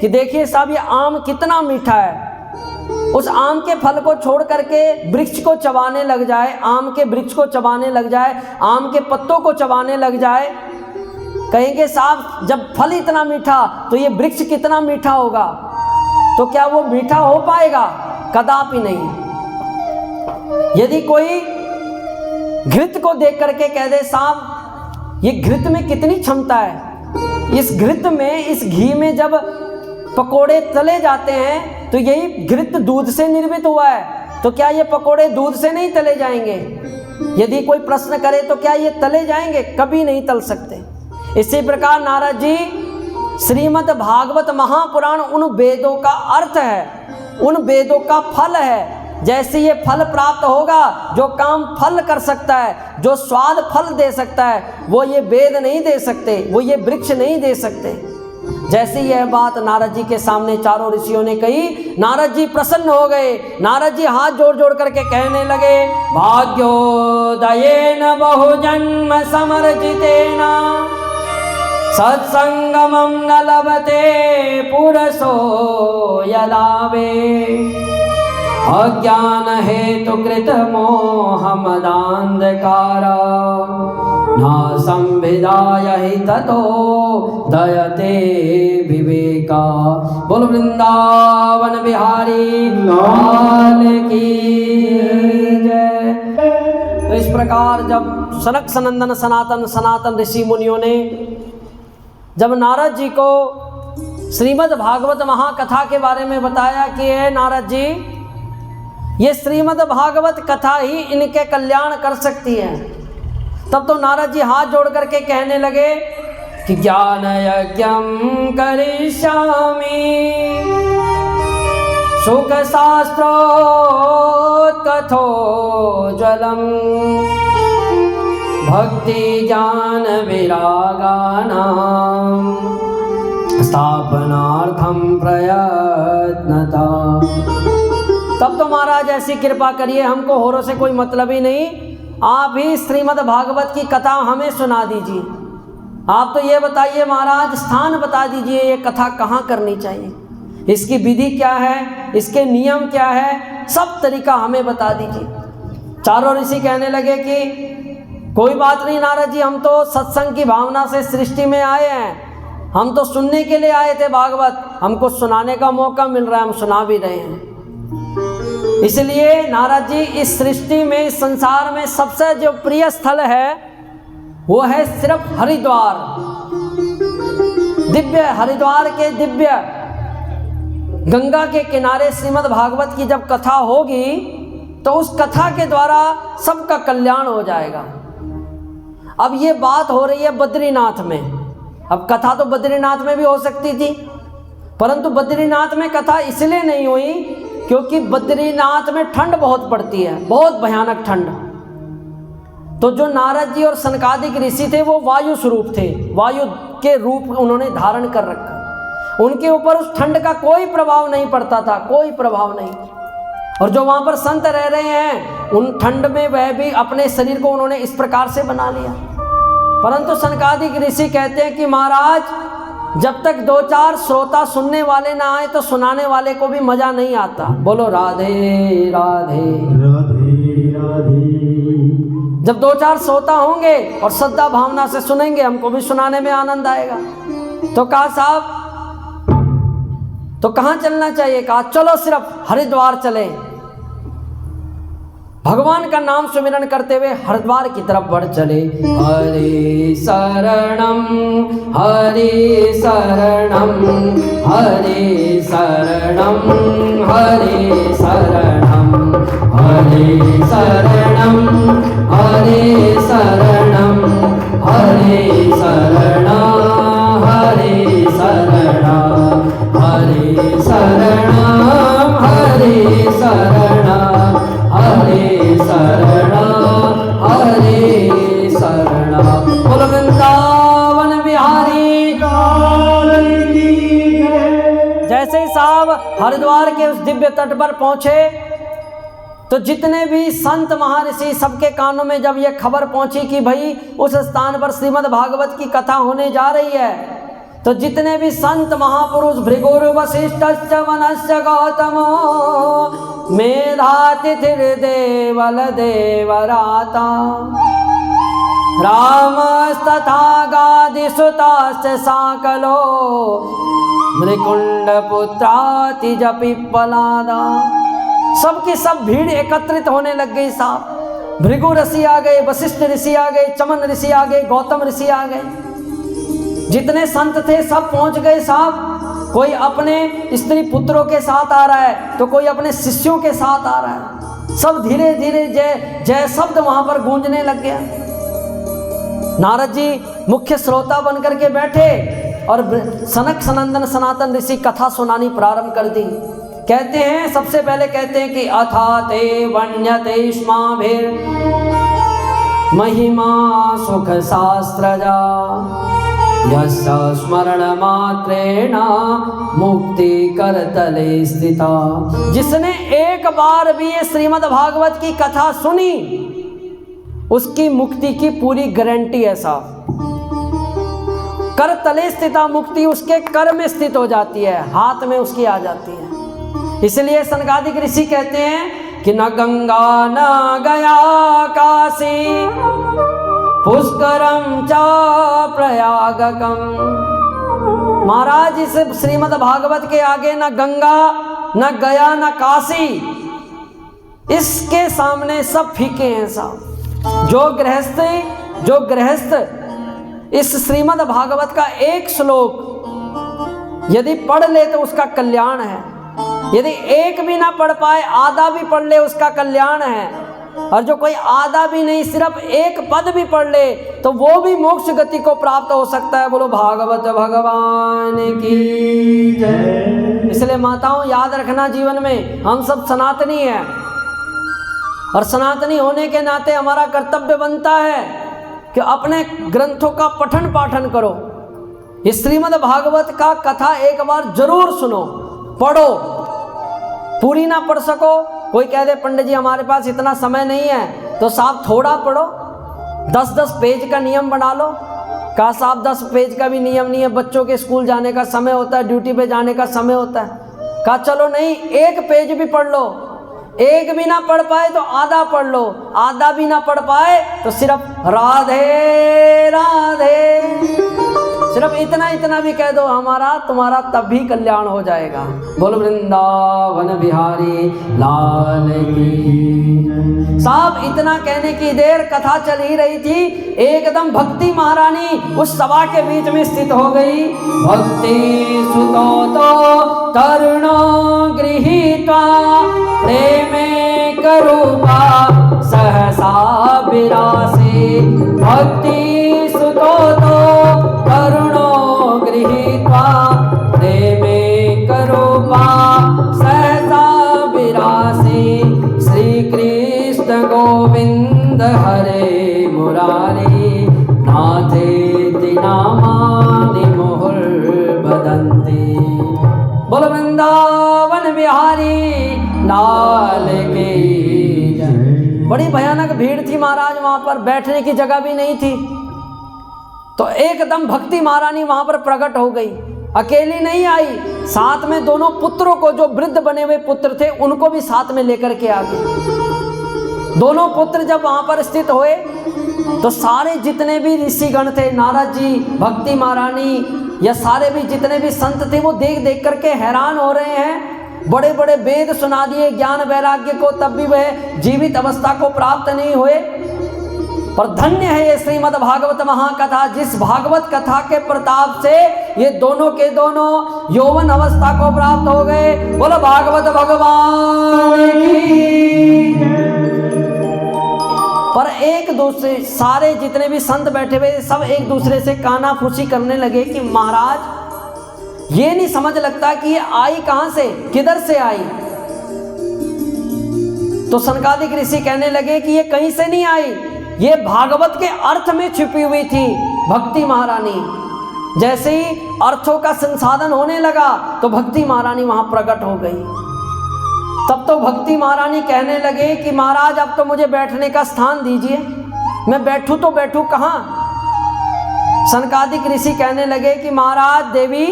कि देखिए साहब ये आम कितना मीठा है, उस आम के फल को छोड़ करके वृक्ष को चबाने लग जाए, आम के वृक्ष को चबाने लग जाए, आम के पत्तों को चबाने लग जाए, कहेंगे साहब जब फल इतना मीठा तो ये वृक्ष कितना मीठा होगा। तो क्या वो मीठा हो पाएगा? कदापि नहीं। यदि कोई घृत को देख करके कह दे साहब ये घृत में कितनी क्षमता है, इस घृत में इस घी में जब पकोड़े तले जाते हैं तो यही घृत दूध से निर्मित हुआ है, तो क्या ये पकोड़े दूध से नहीं तले जाएंगे? यदि कोई प्रश्न करे तो क्या ये तले जाएंगे? कभी नहीं तल सकते। इसी प्रकार नारद जी श्रीमद् भागवत महापुराण उन वेदों का अर्थ है, उन वेदों का फल है। जैसे ये फल प्राप्त होगा जो काम फल कर सकता है, जो स्वाद फल दे सकता है, वो ये वेद नहीं दे सकते, वो ये वृक्ष नहीं दे सकते। जैसे यह बात नारद जी के सामने चारों ऋषियों ने कही, नारद जी प्रसन्न हो गए। नारद जी हाथ जोड़ जोड़ करके कहने लगे भाग्योदयेन बहुजन्म समर्जितेन सत्संगमं न लभते पुरसो यदावे अज्ञान हेतु कृत मोहमदान्धकार न संविदाय हि ततो दयते विवेका। बोल वृंदावन बिहारी लाल की जय। तो इस प्रकार जब सनक सनंदन सनातन ऋषि मुनियों ने जब नारद जी को श्रीमद् भागवत महाकथा के बारे में बताया कि हे नारद जी ये श्रीमद् भागवत कथा ही इनके कल्याण कर सकती है, तब तो नारद जी हाथ जोड़ करके कहने लगे कि ज्ञान यज्ञं करिष्यामि सुख शास्त्रोत्कथो ज्वलम् भक्ति ज्ञान विरागानां स्थापनार्थं प्रयत्नता। तब तो महाराज ऐसी कृपा करिए, हमको होरों से कोई मतलब ही नहीं, आप ही श्रीमद् भागवत की कथा हमें सुना दीजिए। आप तो ये बताइए महाराज, स्थान बता दीजिए ये कथा कहाँ करनी चाहिए, इसकी विधि क्या है, इसके नियम क्या है, सब तरीका हमें बता दीजिए। चारों ऋषि कहने लगे कि कोई बात नहीं नारद जी, हम तो सत्संग की भावना से सृष्टि में आए हैं, हम तो सुनने के लिए आए थे भागवत, हमको सुनाने का मौका मिल रहा है, हम सुना भी रहे हैं। इसलिए नारद जी इस सृष्टि में, इस संसार में सबसे जो प्रिय स्थल है वो है सिर्फ हरिद्वार। दिव्य हरिद्वार के दिव्य गंगा के किनारे श्रीमद् भागवत की जब कथा होगी तो उस कथा के द्वारा सबका कल्याण हो जाएगा। अब ये बात हो रही है बद्रीनाथ में। अब कथा तो बद्रीनाथ में भी हो सकती थी, परंतु बद्रीनाथ में कथा इसलिए नहीं हुई क्योंकि बद्रीनाथ में ठंड बहुत पड़ती है, बहुत भयानक ठंड। तो जो नारद जी और सनकादिक ऋषि थे वो वायु स्वरूप थे, वायु के रूप उन्होंने धारण कर रखा। उनके ऊपर उस ठंड का कोई प्रभाव नहीं पड़ता था, कोई प्रभाव नहीं। और जो वहाँ पर संत रह रहे हैं उन ठंड में वह भी अपने शरीर को उन्होंने इस प्रकार से बना लिया। परंतु सनकादिक ऋषि कहते हैं कि महाराज जब तक 2-4 श्रोता सुनने वाले ना आए तो सुनाने वाले को भी मजा नहीं आता। बोलो राधे राधे राधे राधे। जब 2-4 श्रोता होंगे और श्रद्धा भावना से सुनेंगे हमको भी सुनाने में आनंद आएगा। तो कहा साहब तो कहाँ चलना चाहिए? कहा चलो सिर्फ हरिद्वार चले। भगवान का नाम सुमिरन करते हुए हरिद्वार की तरफ बढ़ चले। हरे शरणम हरे शरणम हरे शरणम हरे शरणम हरे शरणम हरे शरणम हरे शरणम हरे शरणम हरे शरणम हरे शरणम हरे शरणम हरे शरणम। बोलो वृंदावन बिहारी जैसे ही साहब हरिद्वार के उस दिव्य तट पर पहुंचे तो जितने भी संत महर्षि सबके कानों में जब यह खबर पहुंची कि भाई उस स्थान पर श्रीमद् भागवत की कथा होने जा रही है, तो जितने भी संत महापुरुष भृगुर वशिष्ठ वनस्य गौतमो मेधातिथिर्देवल देवराता रामस्तथा गादिसुताश्च साकलो मृकुंड पुत्राति पिप्पलादा। सबकी सब भीड़ एकत्रित होने लग गई साहब। भृगु ऋषि आ गए, वशिष्ठ ऋषि आ गए, चमन ऋषि आ गए, गौतम ऋषि आ गए। जितने संत थे सब पहुंच गए साहब। कोई अपने स्त्री पुत्रों के साथ आ रहा है तो कोई अपने शिष्यों के साथ आ रहा है। सब धीरे धीरे जय जय शब्द वहां पर गूंजने लग गया। नारद जी मुख्य श्रोता बनकर के बैठे और सनक सनंदन सनातन ऋषि कथा सुनानी प्रारंभ कर दी। कहते हैं सबसे पहले कहते हैं कि अथाते वण्यते स्माभिर महिमा सुख शास्त्रजा यस्य स्मरण मात्रेण मुक्ति करतले स्थिता। जिसने एक बार भी ये श्रीमद् भागवत की कथा सुनी उसकी मुक्ति की पूरी गारंटी है साहब। कर तले स्थिता, मुक्ति उसके कर में स्थित हो जाती है, हाथ में उसकी आ जाती है। इसलिए सनकादिक ऋषि कहते हैं कि न गंगा न गया काशी पुष्करम च प्रयागकम। महाराज इस श्रीमद् भागवत के आगे न गंगा न गया न काशी, इसके सामने सब फीके हैं साहब। जो गृहस्थ इस श्रीमद् भागवत का एक श्लोक यदि पढ़ ले तो उसका कल्याण है। यदि एक भी ना पढ़ पाए, आधा भी पढ़ ले उसका कल्याण है। और जो कोई आधा भी नहीं सिर्फ एक पद भी पढ़ ले तो वो भी मोक्ष गति को प्राप्त हो सकता है। बोलो भागवत भगवान की जय। इसलिए माताओं याद रखना, जीवन में हम सब सनातनी हैं और सनातनी होने के नाते हमारा कर्तव्य बनता है कि अपने ग्रंथों का पठन पाठन करो। इस श्रीमद् भागवत का कथा एक बार जरूर सुनो, पढ़ो। पूरी ना पढ़ सको, कोई कह दे पंडित जी हमारे पास इतना समय नहीं है, तो साहब थोड़ा पढ़ो, 10-10 पेज का नियम बना लो। कहा साहब 10 पेज का भी नियम नहीं है, बच्चों के स्कूल जाने का समय होता है, ड्यूटी पे जाने का समय होता है। कहा चलो नहीं, 1 पेज भी पढ़ लो। एक भी ना पढ़ पाए तो आधा पढ़ लो, आधा भी ना पढ़ पाए तो सिर्फ राधे राधे सिर्फ इतना इतना भी कह दो हमारा तुम्हारा, तब भी कल्याण हो जाएगा। बोलो वृंदावन बिहारी लाल की। साहब इतना कहने की देर कथा चल ही रही थी, एकदम भक्ति महारानी उस सभा के बीच में स्थित हो गई। भक्ति सुतो तो तरुणो गृहीत्वा प्रेमे करूपा सहसा विरासी। भक्ति सुतो तो तरुणो गृहीत्वा प्रेमे करूपा सहसा विरासी। श्री कृष्ण गोविंद हरे मुरारी नाथेति नामानि मुहुर्वदन्ति। बोलो वृंदावन बिहारी लाल की जय। बड़ी भयानक भीड़ थी महाराज, वहां पर बैठने की जगह भी नहीं थी। तो एकदम भक्ति महारानी वहां पर प्रकट हो गई। अकेली नहीं आई, साथ में दोनों पुत्रों को, जो वृद्ध बने हुए पुत्र थे उनको भी साथ में लेकर के आ गई। दोनों पुत्र जब वहां पर स्थित हुए तो सारे जितने भी ऋषिगण थे, नारद जी, भक्ति महारानी, या सारे भी जितने भी संत थे, वो देख देख करके हैरान हो रहे हैं। बड़े बड़े वेद सुना दिए ज्ञान वैराग्य को, तब भी वह जीवित अवस्था को प्राप्त नहीं हुए। पर धन्य है ये श्रीमद् भागवत महाकथा, जिस भागवत कथा के प्रताप से ये दोनों के दोनों यौवन अवस्था को प्राप्त हो गए। बोलो भागवत भगवान की। पर एक दूसरे, सारे जितने भी संत बैठे हुए सब एक दूसरे से कानाफूसी करने लगे कि महाराज ये नहीं समझ लगता कि ये आई कहां से, किधर से आई। तो सनकादिक ऋषि कहने लगे कि ये कहीं से नहीं आई, ये भागवत के अर्थ में छिपी हुई थी भक्ति महारानी। जैसे ही अर्थों का संसाधन होने लगा तो भक्ति महारानी वहां प्रकट हो गई। तब तो भक्ति महारानी कहने लगे कि महाराज अब तो मुझे बैठने का स्थान दीजिए, मैं बैठूं तो बैठूं कहां। सनकादिक ऋषि कहने लगे कि महाराज देवी,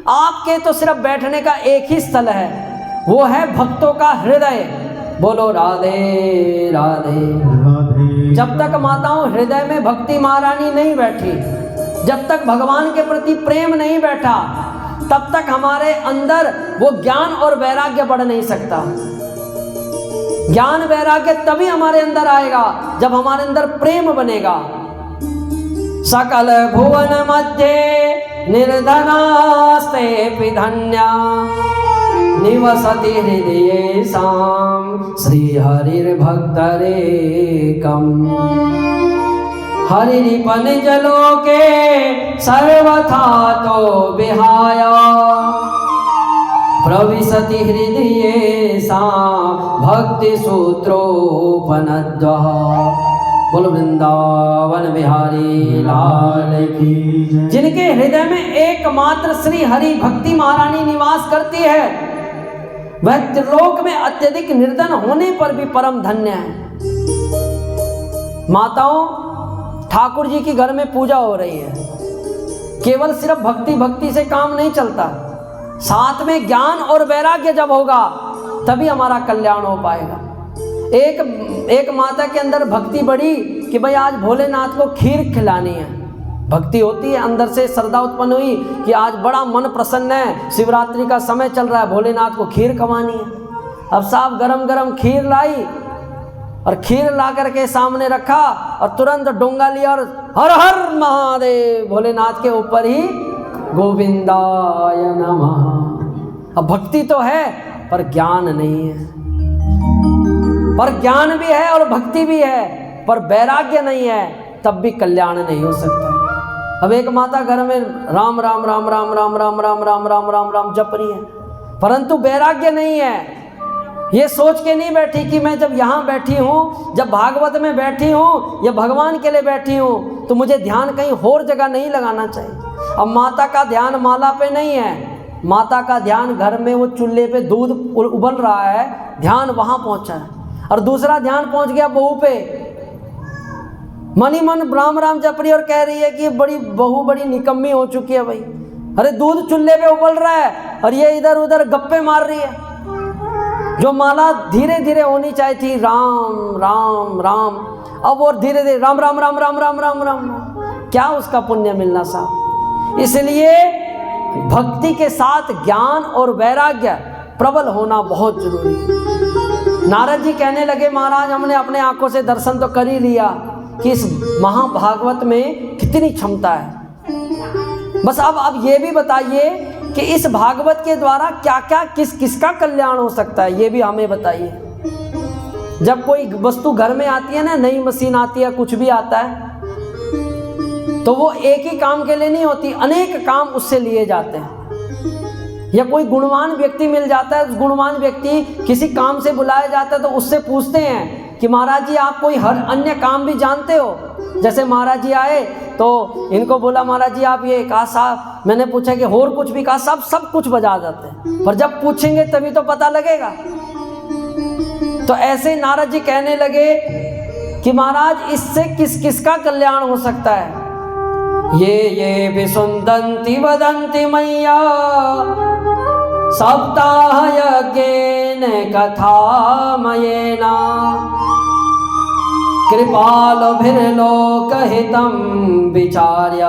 आपके तो सिर्फ बैठने का एक ही स्थल है, वो है भक्तों का हृदय। बोलो राधे राधे राधे। जब तक माताओं हृदय में भक्ति महारानी नहीं बैठी, जब तक भगवान के प्रति प्रेम नहीं बैठा, तब तक हमारे अंदर वो ज्ञान और वैराग्य बढ़ नहीं सकता। ज्ञान वैराग्य तभी हमारे अंदर आएगा जब हमारे अंदर प्रेम बनेगा। सकल भुवन मध्य निर्धनास्ते धन्या निवसति हृदयेषां श्री हरिर्भक्तरेकम्। हरिरिपन जलोके सर्वथा तो विहाय प्रविशति हृदयेषां भक्ति सूत्रोपनद्वः। बोल वृंदावन बिहारी लाल की। जिनके हृदय में एकमात्र श्री हरि भक्ति महारानी निवास करती है, वह त्रिलोक में अत्यधिक निर्धन होने पर भी परम धन्य है। माताओं, ठाकुर जी की घर में पूजा हो रही है, केवल सिर्फ भक्ति भक्ति से काम नहीं चलता, साथ में ज्ञान और वैराग्य जब होगा तभी हमारा कल्याण हो पाएगा। एक माता के अंदर भक्ति बढ़ी कि भाई आज भोलेनाथ को खीर खिलानी है, भक्ति होती है, अंदर से श्रद्धा उत्पन्न हुई कि आज बड़ा मन प्रसन्न है, शिवरात्रि का समय चल रहा है, भोलेनाथ को खीर खवानी है। अब साहब गरम गरम खीर लाई और खीर ला करके सामने रखा और तुरंत डोंगा लिया और हर हर महादेव भोलेनाथ के ऊपर ही गोविंदाय नमः। अब भक्ति तो है पर ज्ञान नहीं है, पर ज्ञान भी है और भक्ति भी है पर वैराग्य नहीं है, तब भी कल्याण नहीं हो सकता। अब एक माता घर में राम राम राम राम राम राम राम राम राम राम राम जप रही है, परंतु वैराग्य नहीं है। ये सोच के नहीं बैठी कि मैं जब यहाँ बैठी हूँ, जब भागवत में बैठी हूँ या भगवान के लिए बैठी हूँ, तो मुझे ध्यान कहीं और जगह नहीं लगाना चाहिए। अब माता का ध्यान माला पे नहीं है, माता का ध्यान घर में वो चूल्हे पे दूध उबल रहा है, ध्यान वहाँ पहुँचा है। और दूसरा ध्यान पहुँच गया बहू पे, मनी मन राम राम जप रही और कह रही है कि बड़ी बहू बड़ी निकम्मी हो चुकी है भाई। अरे दूध चूल्हे पे उबल रहा है और ये इधर उधर गप्पे मार रही है। जो माला धीरे धीरे होनी चाहिए थी राम राम राम, अब वो धीरे धीरे राम राम राम राम राम राम राम, क्या उसका पुण्य मिलना साहब। इसलिए भक्ति के साथ ज्ञान और वैराग्य प्रबल होना बहुत जरूरी है। नारद जी कहने लगे, महाराज हमने अपने आंखों से दर्शन तो कर ही लिया कि इस महाभागवत में कितनी क्षमता है, बस अब ये भी बताइए कि इस भागवत के द्वारा क्या क्या किसका कल्याण हो सकता है, ये भी हमें बताइए। जब कोई वस्तु घर में आती है ना, नई मशीन आती है, कुछ भी आता है, तो वो एक ही काम के लिए नहीं होती, अनेक काम उससे लिए जाते हैं। या कोई गुणवान व्यक्ति मिल जाता है, उस गुणवान व्यक्ति किसी काम से बुलाया जाता है तो उससे पूछते हैं कि महाराज जी आप कोई हर अन्य काम भी जानते हो। जैसे महाराज जी आए तो इनको बोला, महाराज जी आप ये कहा साहब, मैंने पूछा कि और कुछ भी कहा, सब कुछ बजा जाते हैं, पर जब पूछेंगे तभी तो पता लगेगा। तो ऐसे नारद जी कहने लगे कि महाराज इससे किसका कल्याण हो सकता है। ये विसुन्दन्ति वदन्ति मय्या सप्ताह यज्ञेन कथामयेन कृपालभिर्लोकहितं विचार्य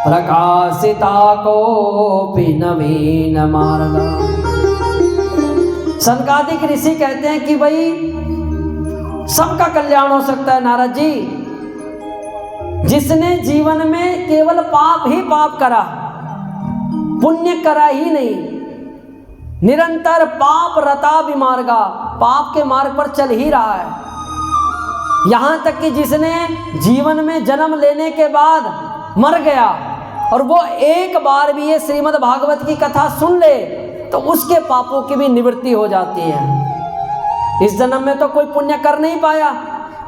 प्रकाशिता कोऽपि नवीन मार्ग। सनकादिक ऋषि कहते हैं कि भाई सबका कल्याण हो सकता है नारद जी, जिसने जीवन में केवल पाप ही पाप करा, पुण्य करा ही नहीं, निरंतर पाप रता विमार्गा, पाप के मार्ग पर चल ही रहा है। यहां तक कि जिसने जीवन में जन्म लेने के बाद मर गया और वो एक बार भी ये श्रीमद् भागवत की कथा सुन ले तो उसके पापों की भी निवृत्ति हो जाती है। इस जन्म में तो कोई पुण्य कर नहीं पाया,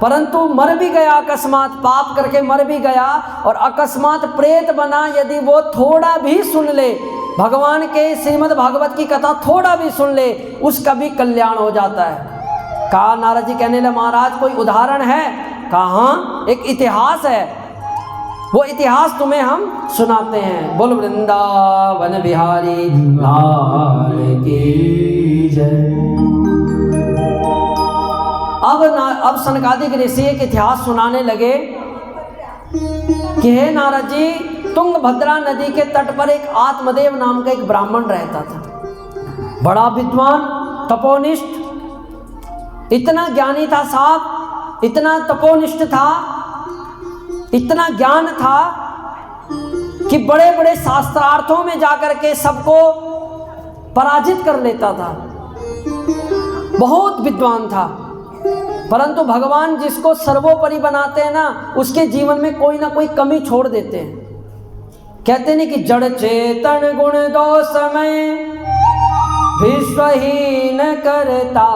परंतु मर भी गया, अकस्मात पाप करके मर भी गया और अकस्मात प्रेत बना, यदि वो थोड़ा भी सुन ले, भगवान के श्रीमद् भागवत की कथा थोड़ा भी सुन ले, उसका भी कल्याण हो जाता है। कहा नारद जी कहने लगे, महाराज कोई उदाहरण है? कहा हाँ, एक इतिहास है, वो इतिहास तुम्हें हम सुनाते हैं। बोल वृंदावन बिहारी लाल की जय। अब सनकादिक ऋषि एक इतिहास सुनाने लगे कि हे नारद जी, तुंगभद्रा नदी के तट पर एक आत्मदेव नाम का एक ब्राह्मण रहता था, बड़ा विद्वान, तपोनिष्ठ, इतना ज्ञानी था साहब, इतना तपोनिष्ठ था, इतना ज्ञान था कि बड़े बड़े शास्त्रार्थों में जाकर के सबको पराजित कर लेता था, बहुत विद्वान था। परंतु भगवान जिसको सर्वोपरि बनाते हैं ना, उसके जीवन में कोई ना कोई कमी छोड़ देते हैं। कहते नहीं कि जड़ चेतन गुण दोष में विश्वहीन करता।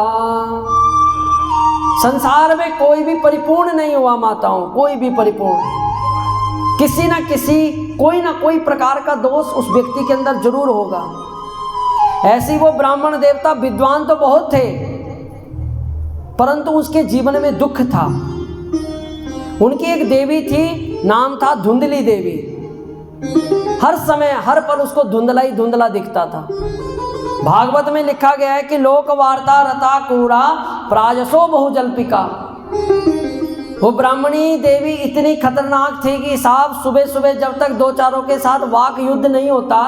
संसार में कोई भी परिपूर्ण नहीं हुआ माताओं, कोई भी परिपूर्ण, किसी ना किसी कोई ना कोई प्रकार का दोष उस व्यक्ति के अंदर जरूर होगा। ऐसी वो ब्राह्मण देवता विद्वान तो बहुत थे, परंतु उसके जीवन में दुख था। उनकी एक देवी थी, नाम था धुंधली देवी। हर समय हर पल उसको धुंधला ही धुंधला दिखता था। भागवत में लिखा गया है कि लोक वार्ता रता कूड़ा प्राजसो बहुजल्पिका। वो ब्राह्मणी देवी इतनी खतरनाक थी कि साहब सुबह सुबह जब तक दो चारों के साथ वाक युद्ध नहीं होता,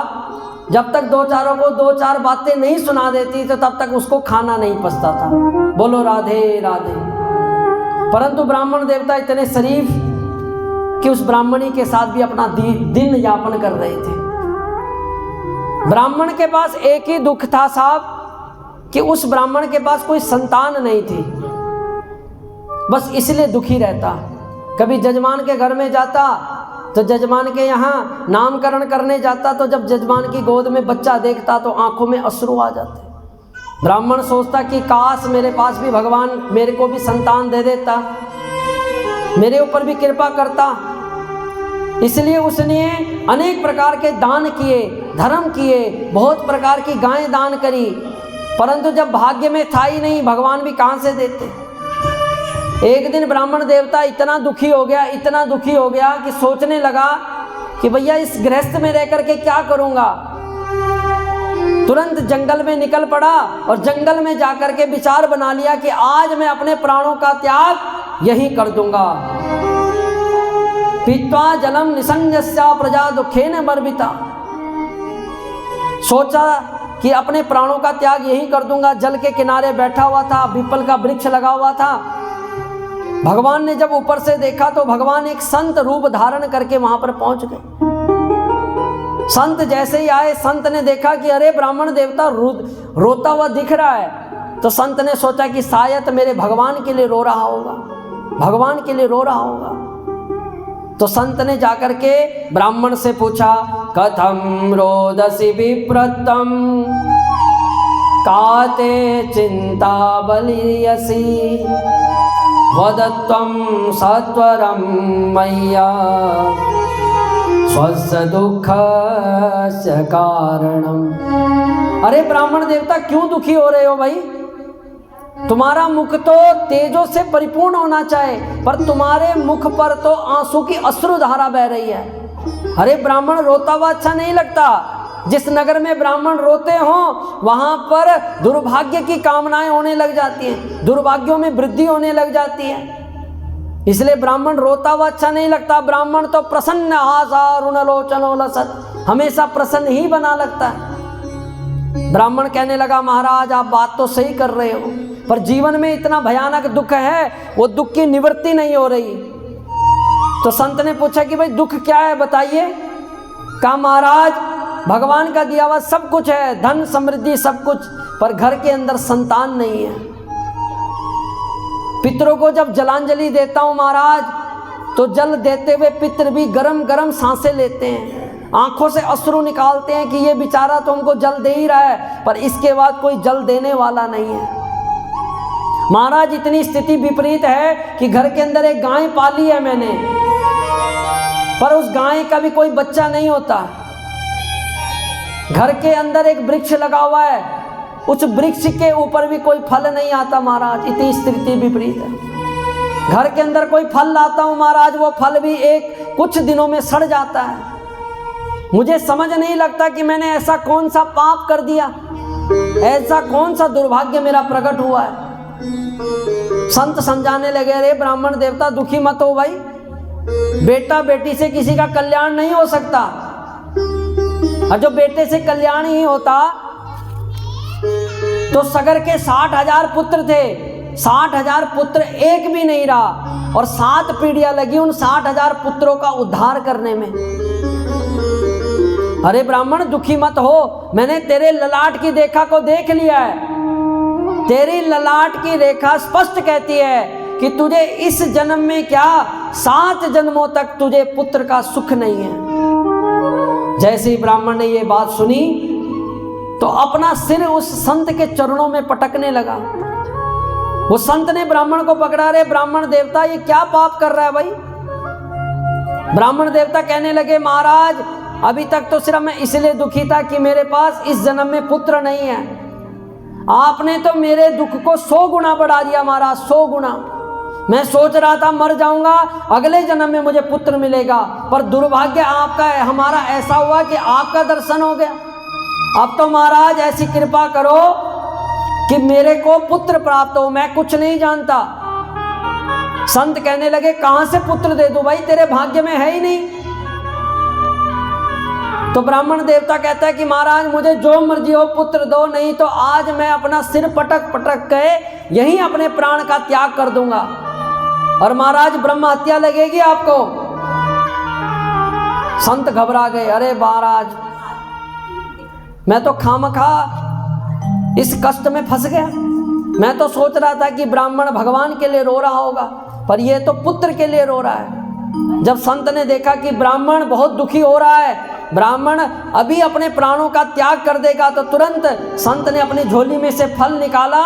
जब तक दो चारों को दो चार बातें नहीं सुना देती, तो तब तक उसको खाना नहीं पचता था। बोलो राधे राधे। परंतु ब्राह्मण देवता इतने शरीफ कि उस ब्राह्मणी के साथ भी अपना दिन यापन कर रहे थे। ब्राह्मण के पास एक ही दुख था साहब कि उस ब्राह्मण के पास कोई संतान नहीं थी, बस इसलिए दुखी रहता। कभी जजमान के घर में जाता तो जजमान के यहाँ नामकरण करने जाता, तो जब जजमान की गोद में बच्चा देखता तो आंखों में अश्रु आ जाते। ब्राह्मण सोचता कि काश मेरे पास भी भगवान मेरे को भी संतान दे देता, मेरे ऊपर भी कृपा करता। इसलिए उसने अनेक प्रकार के दान किए, धर्म किए, बहुत प्रकार की गायें दान करी, परंतु जब भाग्य में था ही नहीं, भगवान भी कहाँ से देते। एक दिन ब्राह्मण देवता इतना दुखी हो गया, इतना दुखी हो गया कि सोचने लगा कि भैया इस गृहस्थ में रह करके क्या करूँगा। तुरंत जंगल में निकल पड़ा और जंगल में जाकर के विचार बना लिया कि आज मैं अपने प्राणों का त्याग यही कर दूंगा। पीत्वा जलम निसंजस्या प्रजा दुखेन बर्विता। सोचा कि अपने प्राणों का त्याग यही कर दूंगा। जल के किनारे बैठा हुआ था, पीपल का वृक्ष लगा हुआ था। भगवान ने जब ऊपर से देखा तो भगवान एक संत रूप धारण करके वहां पर पहुंच गए। संत जैसे ही आए, संत ने देखा कि अरे ब्राह्मण देवता रोता हुआ दिख रहा है। तो संत ने सोचा कि शायद मेरे भगवान के लिए रो रहा होगा, भगवान के लिए रो रहा होगा। तो संत ने जाकर के ब्राह्मण से पूछा, कथम रोदसी विप्रतम काते चिंता बलियसी वदत्वं सत्वरं मय्या स्वस्य दुःखस्य कारणम। अरे ब्राह्मण देवता क्यों दुखी हो रहे हो भाई? तुम्हारा मुख तो तेजों से परिपूर्ण होना चाहिए, पर तुम्हारे मुख पर तो आंसू की अश्रुधारा बह रही है। अरे ब्राह्मण रोता हुआ अच्छा नहीं लगता। जिस नगर में ब्राह्मण रोते हों वहां पर दुर्भाग्य की कामनाएं होने लग जाती हैं, दुर्भाग्यों में वृद्धि होने लग जाती है। इसलिए ब्राह्मण रोता हुआ अच्छा नहीं लगता। ब्राह्मण तो प्रसन्न आसारुणलोचनो लसत, हमेशा प्रसन्न ही बना लगता है। ब्राह्मण कहने लगा, महाराज आप बात तो सही कर रहे हो, पर जीवन में इतना भयानक दुख है, वो दुख की निवृत्ति नहीं हो रही। तो संत ने पूछा कि भाई दुख क्या है बताइए। कहा महाराज भगवान का दिया हुआ सब कुछ है, धन समृद्धि सब कुछ, पर घर के अंदर संतान नहीं है। पितरों को जब जलांजलि देता हूं महाराज, तो जल देते हुए पितर भी गरम गरम सांसें लेते हैं, आंखों से अश्रु निकालते हैं कि ये बेचारा तो हमको जल दे ही रहा है, पर इसके बाद कोई जल देने वाला नहीं है। महाराज इतनी स्थिति विपरीत है कि घर के अंदर एक गाय पाली है मैंने, पर उस गाय का भी कोई बच्चा नहीं होता। घर के अंदर एक वृक्ष लगा हुआ है, उस वृक्ष के ऊपर भी कोई फल नहीं आता महाराज, इतनी स्थिति विपरीत है। घर के अंदर कोई फल लाता हूं महाराज, वो फल भी कुछ दिनों में सड़ जाता है। मुझे समझ नहीं लगता कि मैंने ऐसा कौन सा पाप कर दिया, ऐसा कौन सा दुर्भाग्य मेरा प्रकट हुआ है। संत समझाने लगे, अरे ब्राह्मण देवता दुखी मत हो भाई, बेटा बेटी से किसी का कल्याण नहीं हो सकता, और जो बेटे से कल्याण ही होता तो सगर के 60,000 पुत्र थे, 60,000 पुत्र एक भी नहीं रहा, और 7 पीढ़ियां लगी उन 60,000 पुत्रों का उद्धार करने में। अरे ब्राह्मण दुखी मत हो, मैंने तेरे ललाट की रेखा को देख लिया है। तेरी ललाट की रेखा स्पष्ट कहती है कि तुझे इस जन्म में क्या 7 जन्मों तक तुझे पुत्र का सुख नहीं है। जैसे ही ब्राह्मण ने ये बात सुनी तो अपना सिर उस संत के चरणों में पटकने लगा। वो संत ने ब्राह्मण को पकड़ा, रे ब्राह्मण देवता ये क्या पाप कर रहा है भाई? ब्राह्मण देवता कहने लगे, महाराज अभी तक तो सिर्फ मैं इसलिए दुखी था कि मेरे पास इस जन्म में पुत्र नहीं है। आपने तो मेरे दुख को 100 गुना बढ़ा दिया महाराज, 100 गुना। मैं सोच रहा था मर जाऊंगा, अगले जन्म में मुझे पुत्र मिलेगा, पर दुर्भाग्य आपका है, हमारा ऐसा हुआ कि आपका दर्शन हो गया। अब तो महाराज ऐसी कृपा करो कि मेरे को पुत्र प्राप्त हो, मैं कुछ नहीं जानता। संत कहने लगे, कहां से पुत्र दे दूं भाई, तेरे भाग्य में है ही नहीं। तो ब्राह्मण देवता कहता है कि महाराज मुझे जो मर्जी हो पुत्र दो, नहीं तो आज मैं अपना सिर पटक पटक के यहीं अपने प्राण का त्याग कर दूंगा, और महाराज ब्रह्म हत्या लगेगी आपको। संत घबरा गए, अरे महाराज मैं तो खामखा इस कष्ट में फंस गया। मैं तो सोच रहा था कि ब्राह्मण भगवान के लिए रो रहा होगा, पर यह तो पुत्र के लिए रो रहा है। जब संत ने देखा कि ब्राह्मण बहुत दुखी हो रहा है, ब्राह्मण अभी अपने प्राणों का त्याग कर देगा, तो तुरंत संत ने अपनी झोली में से फल निकाला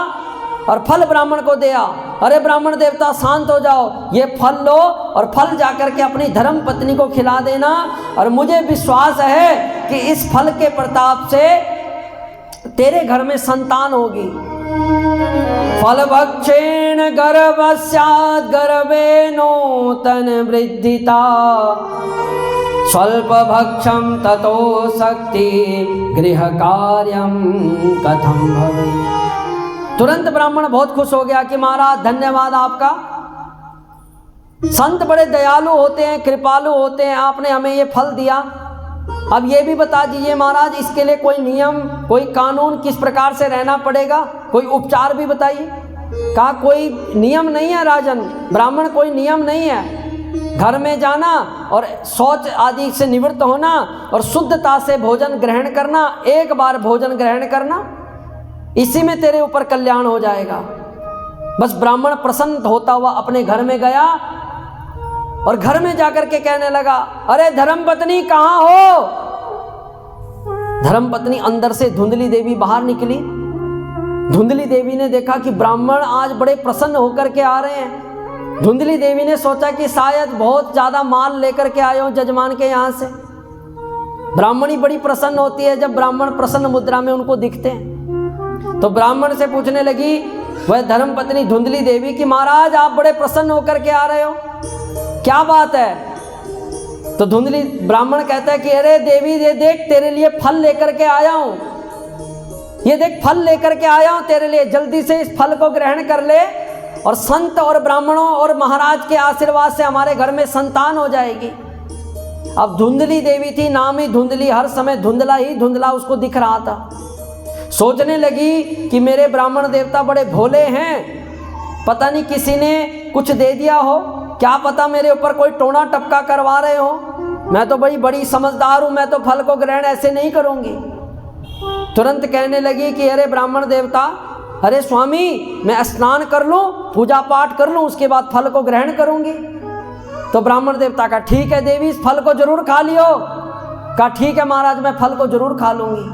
और फल ब्राह्मण को दिया। अरे ब्राह्मण देवता शांत हो जाओ, ये फल लो और फल जाकर के अपनी धर्म पत्नी को खिला देना, और मुझे विश्वास है कि इस फल के प्रताप से तेरे घर में संतान होगी। फल भक्षेण गर्भस्यात् गर्भे नूतन वृद्धिता स्वल्प भक्षम ततो शक्ति गृह कार्यम कथम भवे। तुरंत ब्राह्मण बहुत खुश हो गया कि महाराज धन्यवाद आपका, संत बड़े दयालु होते हैं, कृपालु होते हैं, आपने हमें ये फल दिया, अब ये भी बता दीजिए महाराज इसके लिए कोई नियम, कोई कानून, किस प्रकार से रहना पड़ेगा, कोई उपचार भी बताइए। कहा कोई नियम नहीं है राजन, ब्राह्मण कोई नियम नहीं है। घर में जाना और शौच आदि से निवृत्त होना और शुद्धता से भोजन ग्रहण करना, एक बार भोजन ग्रहण करना, इसी में तेरे ऊपर कल्याण हो जाएगा। बस ब्राह्मण प्रसन्न होता हुआ अपने घर में गया और घर में जाकर के कहने लगा, अरे धर्मपत्नी कहाँ हो? धर्मपत्नी अंदर से धुंधली देवी बाहर निकली। धुंधली देवी ने देखा कि ब्राह्मण आज बड़े प्रसन्न होकर के आ रहे हैं। धुंधली देवी ने सोचा कि शायद बहुत ज्यादा माल लेकर के आए हो जजमान के यहाँ से। ब्राह्मणी बड़ी प्रसन्न होती है जब ब्राह्मण प्रसन्न मुद्रा में उनको दिखते हैं। तो ब्राह्मण से पूछने लगी वह धर्मपत्नी धुंधली देवी कि महाराज आप बड़े प्रसन्न होकर के आ रहे हो, क्या बात है? तो धुंधली ब्राह्मण कहता है कि अरे देवी ये देख तेरे लिए फल लेकर के आया हूं, ये देख फल लेकर के आया हूं तेरे लिए, जल्दी से इस फल को ग्रहण कर ले और संत और ब्राह्मणों और महाराज के आशीर्वाद से हमारे घर में संतान हो जाएगी। अब धुंधली देवी थी, नाम ही धुंधली, हर समय धुंधला ही धुंधला उसको दिख रहा था। सोचने लगी कि मेरे ब्राह्मण देवता बड़े भोले हैं, पता नहीं किसी ने कुछ दे दिया हो, क्या पता मेरे ऊपर कोई टोना टपका करवा रहे हो। मैं तो बड़ी समझदार हूं, मैं तो फल को ग्रहण ऐसे नहीं करूंगी। तुरंत कहने लगी कि अरे ब्राह्मण देवता, अरे स्वामी मैं स्नान कर लूं, पूजा पाठ कर लूं, उसके बाद फल को ग्रहण करूंगी। तो ब्राह्मण देवता का ठीक है देवी इस फल को जरूर खा लियो। कहा ठीक है महाराज मैं फल को जरूर खा लूंगी।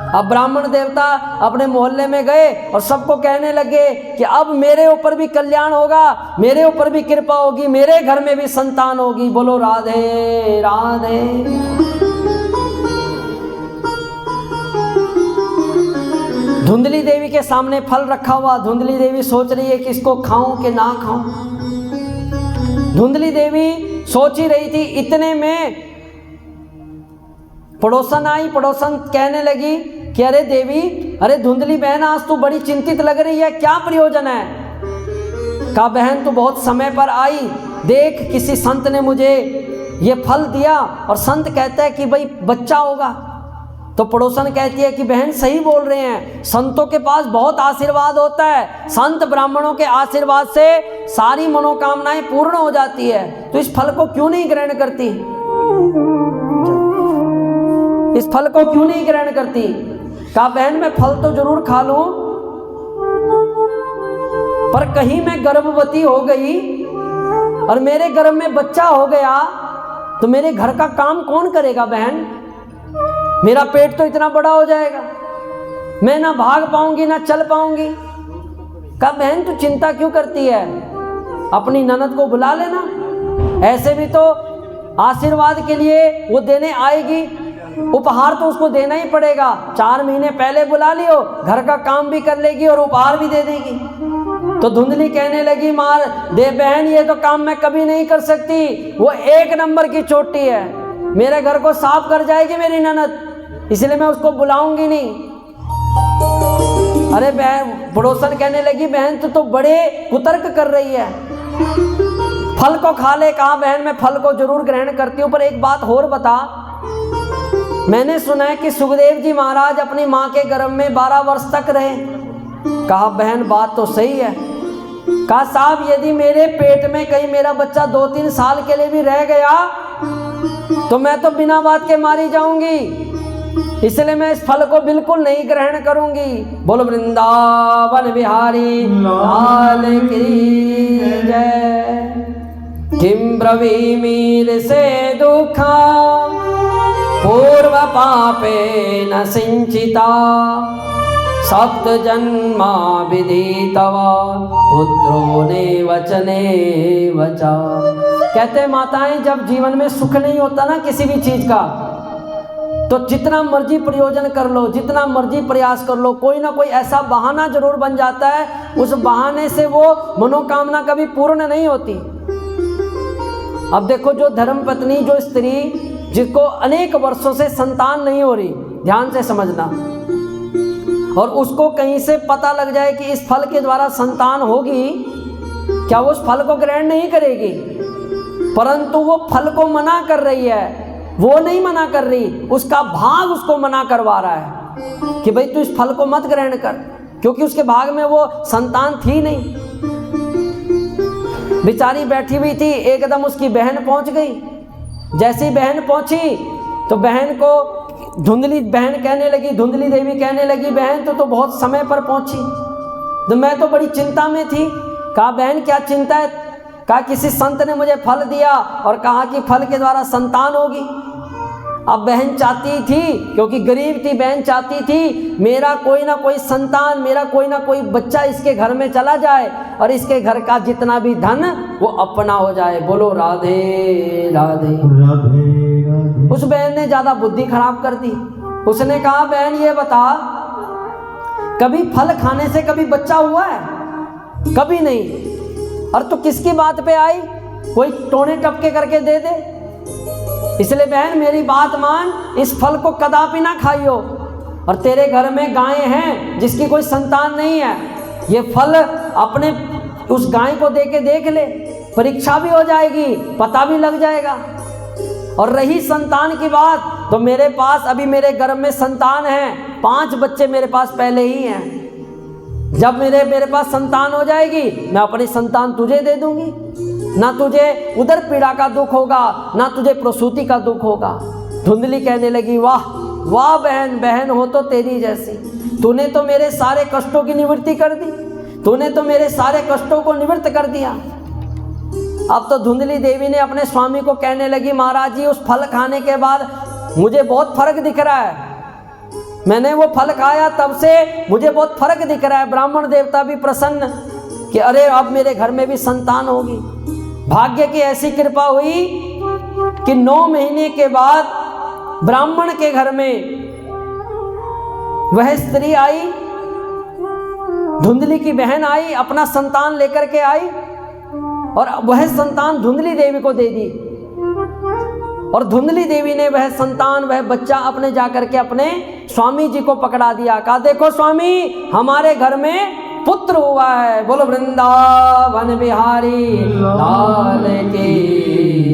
अब ब्राह्मण देवता अपने मोहल्ले में गए और सबको कहने लगे कि अब मेरे ऊपर भी कल्याण होगा, मेरे ऊपर भी कृपा होगी, मेरे घर में भी संतान होगी। बोलो राधे राधे। धुंधली देवी के सामने फल रखा हुआ, धुंधली देवी सोच रही है कि इसको खाऊं कि ना खाऊं। धुंधली देवी सोच ही रही थी, इतने में पड़ोसन आई। पड़ोसन कहने लगी कि अरे देवी, अरे धुंधली बहन आज तू बड़ी चिंतित लग रही है, क्या प्रयोजन है? कहा बहन तू बहुत समय पर आई, देख किसी संत ने मुझे ये फल दिया और संत कहता है कि भाई बच्चा होगा। तो पड़ोसन कहती है कि बहन सही बोल रहे हैं, संतों के पास बहुत आशीर्वाद होता है, संत ब्राह्मणों के आशीर्वाद से सारी मनोकामनाएं पूर्ण हो जाती है, तो इस फल को क्यों नहीं ग्रहण करती? इस फल को क्यों नहीं ग्रहण करती? कहा बहन मैं फल तो जरूर खा लूं, पर कहीं मैं गर्भवती हो गई और मेरे गर्भ में बच्चा हो गया तो मेरे घर का काम कौन करेगा बहन? मेरा पेट तो इतना बड़ा हो जाएगा, मैं ना भाग पाऊंगी ना चल पाऊंगी। कहा बहन तू चिंता क्यों करती है, अपनी ननद को बुला लेना, ऐसे भी तो आशीर्वाद के लिए वो देने आएगी, उपहार तो उसको देना ही पड़ेगा। 4 महीने पहले बुला लियो, घर का काम भी कर लेगी और उपहार भी दे देगी। तो धुंधली कहने लगी मार दे बहन, ये तो काम मैं कभी नहीं कर सकती, वो 1 नंबर की चोटी है, मेरे घर को साफ कर जाएगी मेरी ननद, इसलिए मैं उसको बुलाऊंगी नहीं। अरे बहन, पड़ोसन कहने लगी बहन तू तो बड़े कुतर्क कर रही है, फल को खा ले। कहा बहन मैं फल को जरूर ग्रहण करती हूँ, पर एक बात और बता, मैंने सुना है कि सुखदेव जी महाराज अपनी माँ के गर्भ में 12 वर्ष तक रहे। कहा बहन बात तो सही है। कहा साहब यदि मेरे पेट में कहीं मेरा बच्चा 2-3 साल के लिए भी रह गया तो मैं तो बिना बात के मारी जाऊंगी, इसलिए मैं इस फल को बिल्कुल नहीं ग्रहण करूंगी। बोलो वृंदावन बिहारी लाल की जय। किम ब्रवीमीर से दुखा पूर्व पापे न सिंचिता, सप्त जन्मा विदितवा पुत्रो ने वचने वचा। कहते हैं माताएं जब जीवन में सुख नहीं होता ना किसी भी चीज का, तो जितना मर्जी प्रयोजन कर लो, जितना मर्जी प्रयास कर लो, कोई ना कोई ऐसा बहाना जरूर बन जाता है, उस बहाने से वो मनोकामना कभी पूर्ण नहीं होती। अब देखो जो धर्मपत्नी, जो स्त्री जिसको अनेक वर्षों से संतान नहीं हो रही, ध्यान से समझना, और उसको कहीं से पता लग जाए कि इस फल के द्वारा संतान होगी, क्या वो उस फल को ग्रहण नहीं करेगी? परंतु वो फल को मना कर रही है। वो नहीं मना कर रही, उसका भाग उसको मना करवा रहा है कि भाई तू इस फल को मत ग्रहण कर, क्योंकि उसके भाग में वो संतान थी नहीं। बेचारी बैठी हुई थी, एकदम उसकी बहन पहुंच गई। जैसी बहन पहुंची तो बहन को धुंधली बहन कहने लगी, धुंधली देवी कहने लगी, बहन तो बहुत समय पर पहुंची, तो मैं तो बड़ी चिंता में थी। कहा बहन क्या चिंता है? कहा किसी संत ने मुझे फल दिया और कहा कि फल के द्वारा संतान होगी। अब बहन चाहती थी, क्योंकि गरीब थी, बहन चाहती थी मेरा कोई ना कोई संतान, मेरा कोई ना कोई बच्चा इसके घर में चला जाए और इसके घर का जितना भी धन वो अपना हो जाए। बोलो राधे राधे राधे राधे। उस बहन ने ज़्यादा बुद्धि खराब कर दी। उसने कहा बहन ये बता, कभी फल खाने से कभी बच्चा हुआ है? कभी नहीं। और तू किसकी बात पे आई? कोई टोने टपके करके दे दे। इसलिए बहन मेरी बात मान, इस फल को कदापि ना खाइयो। और तेरे घर में गाय हैं जिसकी कोई संतान नहीं है, ये फल अपने उस गाय को दे के देख ले, परीक्षा भी हो जाएगी, पता भी लग जाएगा। और रही संतान की बात, तो मेरे पास अभी मेरे गर्भ में संतान है, 5 बच्चे मेरे पास पहले ही हैं। जब मेरे पास संतान हो जाएगी, मैं अपनी संतान तुझे दे दूंगी। ना तुझे उदर पीड़ा का दुख होगा, ना तुझे प्रसूति का दुख होगा। धुंधली कहने लगी वाह वाह बहन, बहन हो तो तेरी जैसी। तूने तो मेरे सारे कष्टों की निवृत्ति कर दी, तूने तो मेरे सारे कष्टों को निवृत्त कर दिया। अब तो धुंधली देवी ने अपने स्वामी को कहने लगी, महाराज जी उस फल खाने के बाद मुझे बहुत फर्क दिख रहा है। मैंने वो फल खाया तब से मुझे बहुत फर्क दिख रहा है। ब्राह्मण देवता भी प्रसन्न कि अरे अब मेरे घर में भी संतान होगी। भाग्य की ऐसी कृपा हुई कि 9 महीने के बाद ब्राह्मण के घर में वह स्त्री आई, धुंधली की बहन आई, अपना संतान लेकर के आई और वह संतान धुंधली देवी को दे दी। और धुंधली देवी ने वह संतान, वह बच्चा अपने जाकर के अपने स्वामी जी को पकड़ा दिया। कहा देखो स्वामी, हमारे घर में पुत्र हुआ है। बोलो वृंदावन बिहारी लाल की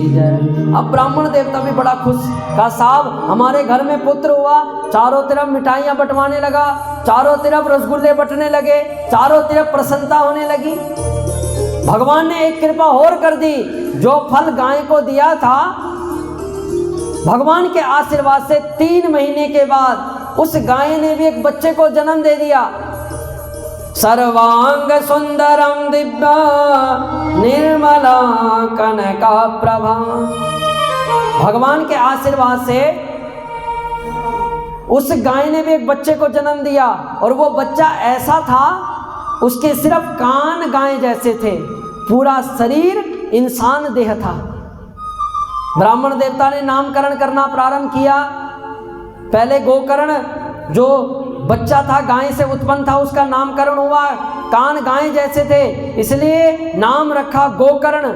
जय। अब ब्राह्मण देवता भी बड़ा खुश। कहा साहब हमारे घर में पुत्र हुआ। चारों तरफ मिठाइयाँ बंटवाने लगा, चारों तरफ रसगुल्ले बंटने लगे, चारों तरफ प्रसन्नता होने लगी। भगवान ने एक कृपा और कर दी, जो फल गाय को दिया था, भगवान के आशीर्वाद से 3 महीने के बाद उस गाय ने भी एक बच्चे को जन्म दे दिया। सर्वांग सुंदरम दिव्या निर्मला कनका प्रभा। भगवान के आशीर्वाद से उस गाय ने भी एक बच्चे को जन्म दिया और वो बच्चा ऐसा था, उसके सिर्फ कान गाय जैसे थे, पूरा शरीर इंसान देह था। ब्राह्मण देवता ने नामकरण करना प्रारंभ किया। पहले गोकर्ण जो बच्चा था गाय से उत्पन्न था, उसका नामकरण हुआ। कान गाय जैसे थे इसलिए नाम रखा गोकर्ण।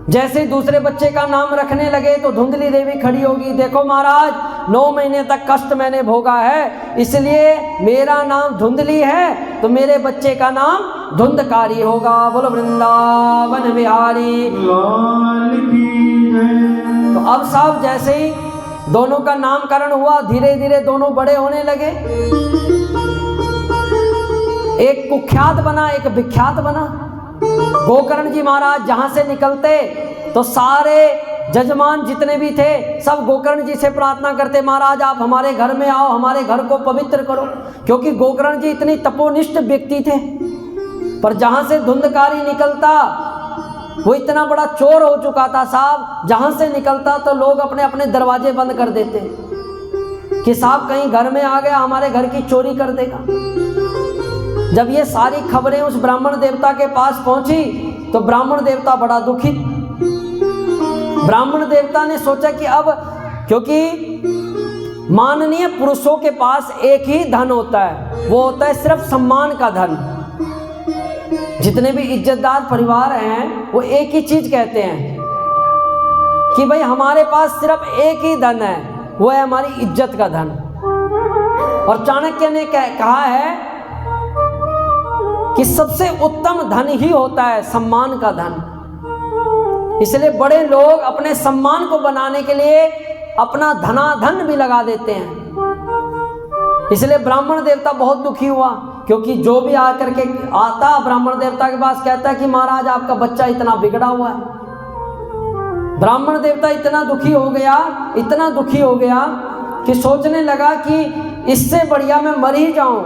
जैसे दूसरे बच्चे का नाम रखने लगे तो धुंधली देवी खड़ी होगी, देखो महाराज 9 महीने तक कष्ट मैंने भोगा है, इसलिए मेरा नाम धुंधली है, तो मेरे बच्चे का नाम धुंधकारी होगा। बोलो वृंदावन बिहारी लाल की जय। तो अब साहब जैसे ही दोनों का नामकरण हुआ, धीरे धीरे दोनों बड़े होने लगे। एक कुख्यात बना, एक विख्यात बना। गोकर्ण जी महाराज जहां से निकलते तो सारे जजमान जितने भी थे सब गोकर्ण जी से प्रार्थना करते, महाराज आप हमारे घर में आओ, हमारे घर को पवित्र करो, क्योंकि गोकर्ण जी इतनी तपोनिष्ठ व्यक्ति थे। पर जहां से धुंधकारी निकलता, वो इतना बड़ा चोर हो चुका था साहब, जहां से निकलता तो लोग अपने अपने दरवाजे बंद कर देते कि साहब कहीं घर में आ गया, हमारे घर की चोरी कर देगा। जब ये सारी खबरें उस ब्राह्मण देवता के पास पहुंची तो ब्राह्मण देवता बड़ा दुखित। ब्राह्मण देवता ने सोचा कि अब, क्योंकि माननीय पुरुषों के पास एक ही धन होता है, वो होता है सिर्फ सम्मान का धन। जितने भी इज्जतदार परिवार हैं वो एक ही चीज कहते हैं कि भाई हमारे पास सिर्फ एक ही धन है, वो है हमारी इज्जत का धन। और चाणक्य ने कहा है कि सबसे उत्तम धन ही होता है सम्मान का धन। इसलिए बड़े लोग अपने सम्मान को बनाने के लिए अपना धनाधन भी लगा देते हैं। इसलिए ब्राह्मण देवता बहुत दुखी हुआ, क्योंकि जो भी आकर के आता ब्राह्मण देवता के पास कहता है कि महाराज आपका बच्चा इतना बिगड़ा हुआ है। ब्राह्मण देवता इतना दुखी हो गया कि सोचने लगा कि इससे बढ़िया मैं मर ही जाऊं।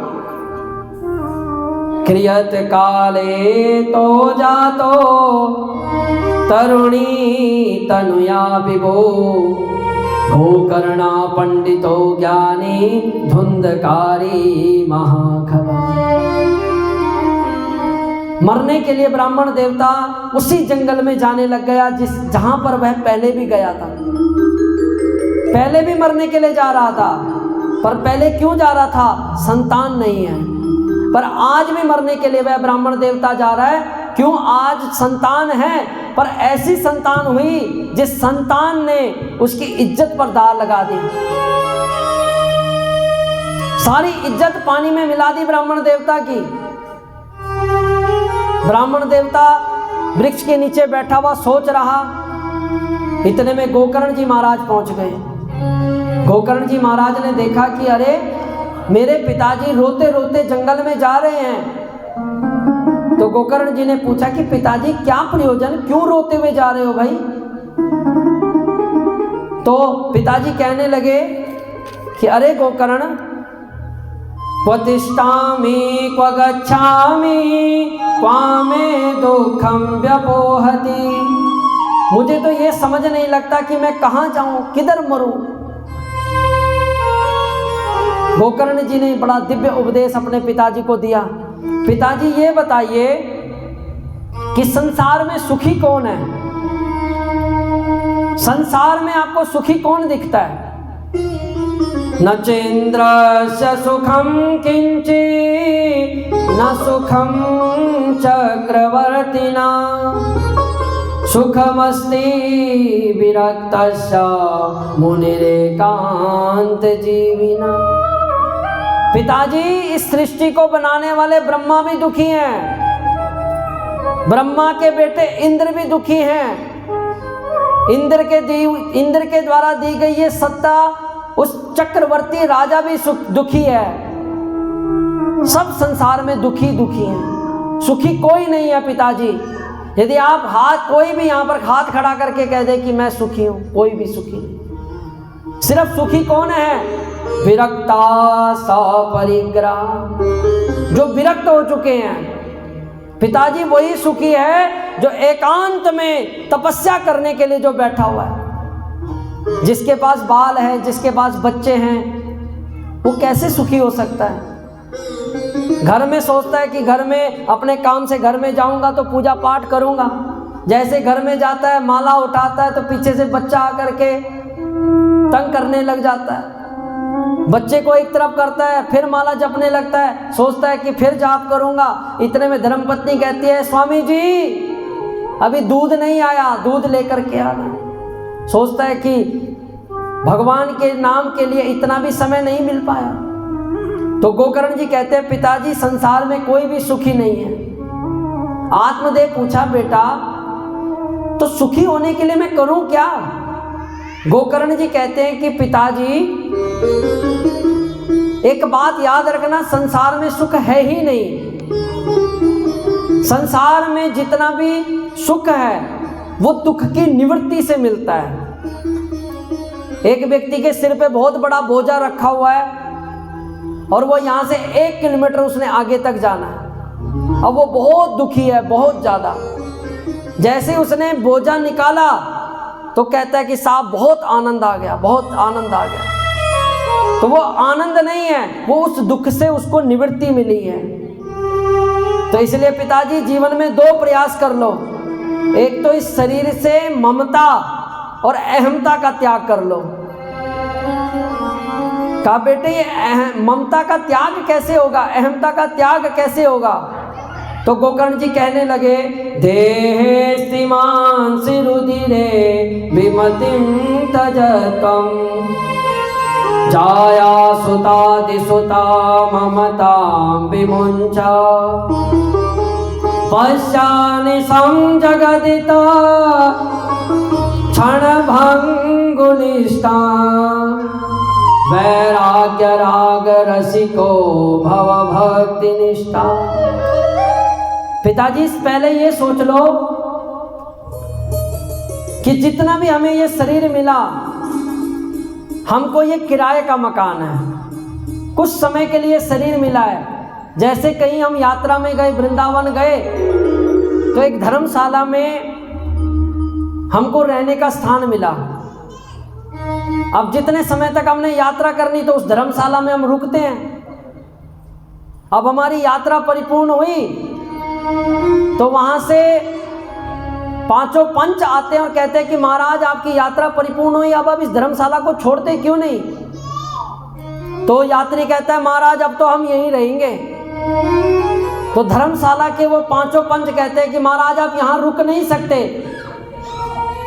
क्रियत काले तो जातो तरुणी तनुया विभो गोकर्णा पंडितो ज्ञानी धुंधकारी महाखला। मरने के लिए ब्राह्मण देवता उसी जंगल में जाने लग गया जहां पर वह पहले भी गया था। पहले भी मरने के लिए जा रहा था, पर पहले क्यों जा रहा था? संतान नहीं है। पर आज भी मरने के लिए वह ब्राह्मण देवता जा रहा है। क्यों? आज संतान है, पर ऐसी संतान हुई जिस संतान ने उसकी इज्जत पर दाग लगा दी। सारी इज्जत पानी में मिला दी ब्राह्मण देवता की। ब्राह्मण देवता वृक्ष के नीचे बैठा हुआ सोच रहा। इतने में गोकर्ण जी महाराज पहुंच गए। गोकर्ण जी महाराज ने देखा कि अरे मेरे पिताजी रोते रोते जंगल में जा रहे हैं। तो गोकर्ण जी ने पूछा कि पिताजी क्या प्रयोजन, क्यों रोते हुए जा रहे हो भाई? तो पिताजी कहने लगे कि अरे गोकर्ण, क्व तिष्ठामि क्व गच्छामि क्वामे दुखम व्यपोहति। मुझे तो ये समझ नहीं लगता कि मैं कहाँ जाऊं, किधर मरूं। गोकर्ण जी ने बड़ा दिव्य उपदेश अपने पिताजी को दिया। पिताजी ये बताइए कि संसार में सुखी कौन है? संसार में आपको सुखी कौन दिखता है? न चेन्द्रस्य सुखम किंचित् न सुखम चक्रवर्तिना सुखमस्ति विरक्तस्य मुनिरेकांत जीविना। पिताजी, इस सृष्टि को बनाने वाले ब्रह्मा भी दुखी हैं। ब्रह्मा के बेटे इंद्र भी दुखी हैं। इंद्र के द्वारा दी गई ये सत्ता, उस चक्रवर्ती राजा भी दुखी है। सब संसार में दुखी हैं, सुखी कोई नहीं है पिताजी। यदि आप कोई भी यहाँ पर हाथ खड़ा करके कह दे कि मैं सुखी हूं, कोई भी सुखी नहीं। सिर्फ सुखी कौन है? विरक्ता सा परिग्रह, जो विरक्त हो चुके हैं। पिताजी वही सुखी है जो एकांत में तपस्या करने के लिए जो बैठा हुआ है। जिसके पास बाल है, जिसके पास बच्चे हैं, वो कैसे सुखी हो सकता है? घर में सोचता है कि घर में अपने काम से घर में जाऊंगा तो पूजा पाठ करूंगा। जैसे घर में जाता है, माला उठाता है तो पीछे से बच्चा आकर के तंग करने लग जाता है। बच्चे को एक तरफ करता है, फिर माला जपने लगता है, सोचता है कि फिर जाप करूंगा। इतने में धर्मपत्नी कहती है, स्वामी जी अभी दूध नहीं आया, दूध लेकर के आना। सोचता है कि भगवान के नाम के लिए इतना भी समय नहीं मिल पाया। तो गोकर्ण जी कहते हैं, पिताजी संसार में कोई भी सुखी नहीं है। आत्मदेव पूछा, बेटा तो सुखी होने के लिए मैं करूं क्या? गोकर्ण जी कहते हैं कि पिताजी एक बात याद रखना, संसार में सुख है ही नहीं। संसार में जितना भी सुख है वो दुख की निवृत्ति से मिलता है। एक व्यक्ति के सिर पे बहुत बड़ा बोझा रखा हुआ है और वो यहाँ से 1 किलोमीटर उसने आगे तक जाना है। अब वो बहुत दुखी है, बहुत ज्यादा। जैसे उसने बोझा निकाला तो कहता है कि साहब बहुत आनंद आ गया, बहुत आनंद आ गया। तो वो आनंद नहीं है, वो उस दुख से उसको निवृत्ति मिली है। तो इसलिए पिताजी जीवन में 2 प्रयास कर लो। एक तो इस शरीर से ममता और अहमता का त्याग कर लो। कहा बेटे ये ममता का त्याग कैसे होगा, अहमता का त्याग कैसे होगा? तो गोकर्ण जी कहने लगे, देहे स्तिमान सिरुदिरे विमतिम तजतम जाया सुतादि सुता ममतां विमुञ्चा पश्यानि संजगदिता क्षण भंगुनिष्ठा वैराग्य राग रसिको भव भक्ति निष्ठा। पिताजी पहले ये सोच लो कि जितना भी हमें ये शरीर मिला, हमको ये किराए का मकान है, कुछ समय के लिए शरीर मिला है। जैसे कहीं हम यात्रा में गए, वृंदावन गए, तो एक धर्मशाला में हमको रहने का स्थान मिला। अब जितने समय तक हमने यात्रा करनी तो उस धर्मशाला में हम रुकते हैं। अब हमारी यात्रा परिपूर्ण हुई तो वहां से पांचों पंच आते हैं और कहते हैं कि महाराज आपकी यात्रा परिपूर्ण हुई, अब आप इस धर्मशाला को छोड़ते क्यों नहीं? तो यात्री कहता है महाराज अब तो हम यहीं रहेंगे। तो धर्मशाला के वो पांचों पंच कहते हैं कि महाराज आप यहाँ रुक नहीं सकते,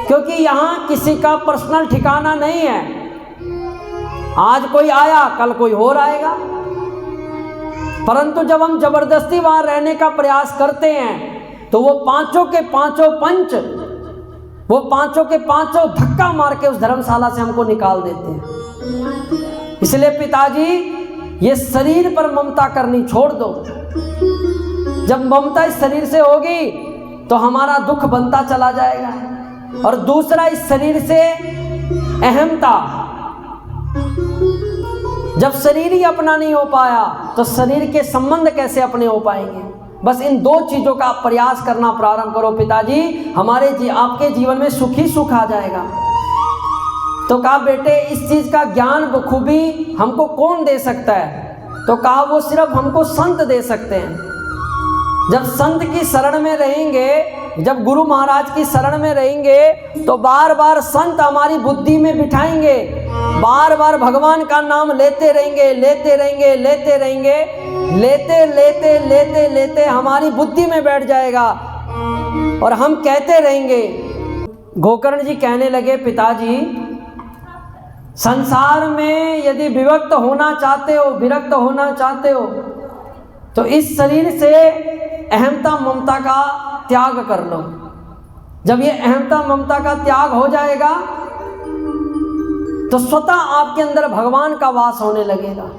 क्योंकि यहाँ किसी का पर्सनल ठिकाना नहीं है। आज कोई आया, कल कोई और आएगा। परंतु जब हम जबरदस्ती वहां रहने का प्रयास करते हैं तो वो पांचों के पांचों पंच, वो पांचों के पांचों धक्का मार के उस धर्मशाला से हमको निकाल देते हैं। इसलिए पिताजी ये शरीर पर ममता करनी छोड़ दो। जब ममता इस शरीर से होगी तो हमारा दुख बनता चला जाएगा। और दूसरा, इस शरीर से अहमता, जब शरीर ही अपना नहीं हो पाया तो शरीर के संबंध कैसे अपने हो पाएंगे? बस इन दो चीजों का प्रयास करना प्रारंभ करो पिताजी, आपके जीवन में सुख ही सुख आ जाएगा। तो कहा बेटे इस चीज का ज्ञान बखूबी हमको कौन दे सकता है? तो कहा वो सिर्फ हमको संत दे सकते हैं। जब संत की शरण में रहेंगे, जब गुरु महाराज की शरण में रहेंगे तो बार बार संत हमारी बुद्धि में बिठाएंगे, बार बार भगवान का नाम लेते रहेंगे, लेते रहेंगे, लेते रहेंगे, लेते लेते लेते लेते हमारी बुद्धि में बैठ जाएगा और हम कहते रहेंगे। गोकर्ण जी कहने लगे पिताजी संसार में यदि विभक्त होना चाहते हो, विरक्त होना चाहते हो तो इस शरीर से अहमता ममता का त्याग कर लो। जब ये अहमता ममता का त्याग हो जाएगा तो स्वतः आपके अंदर भगवान का वास होने लगेगा।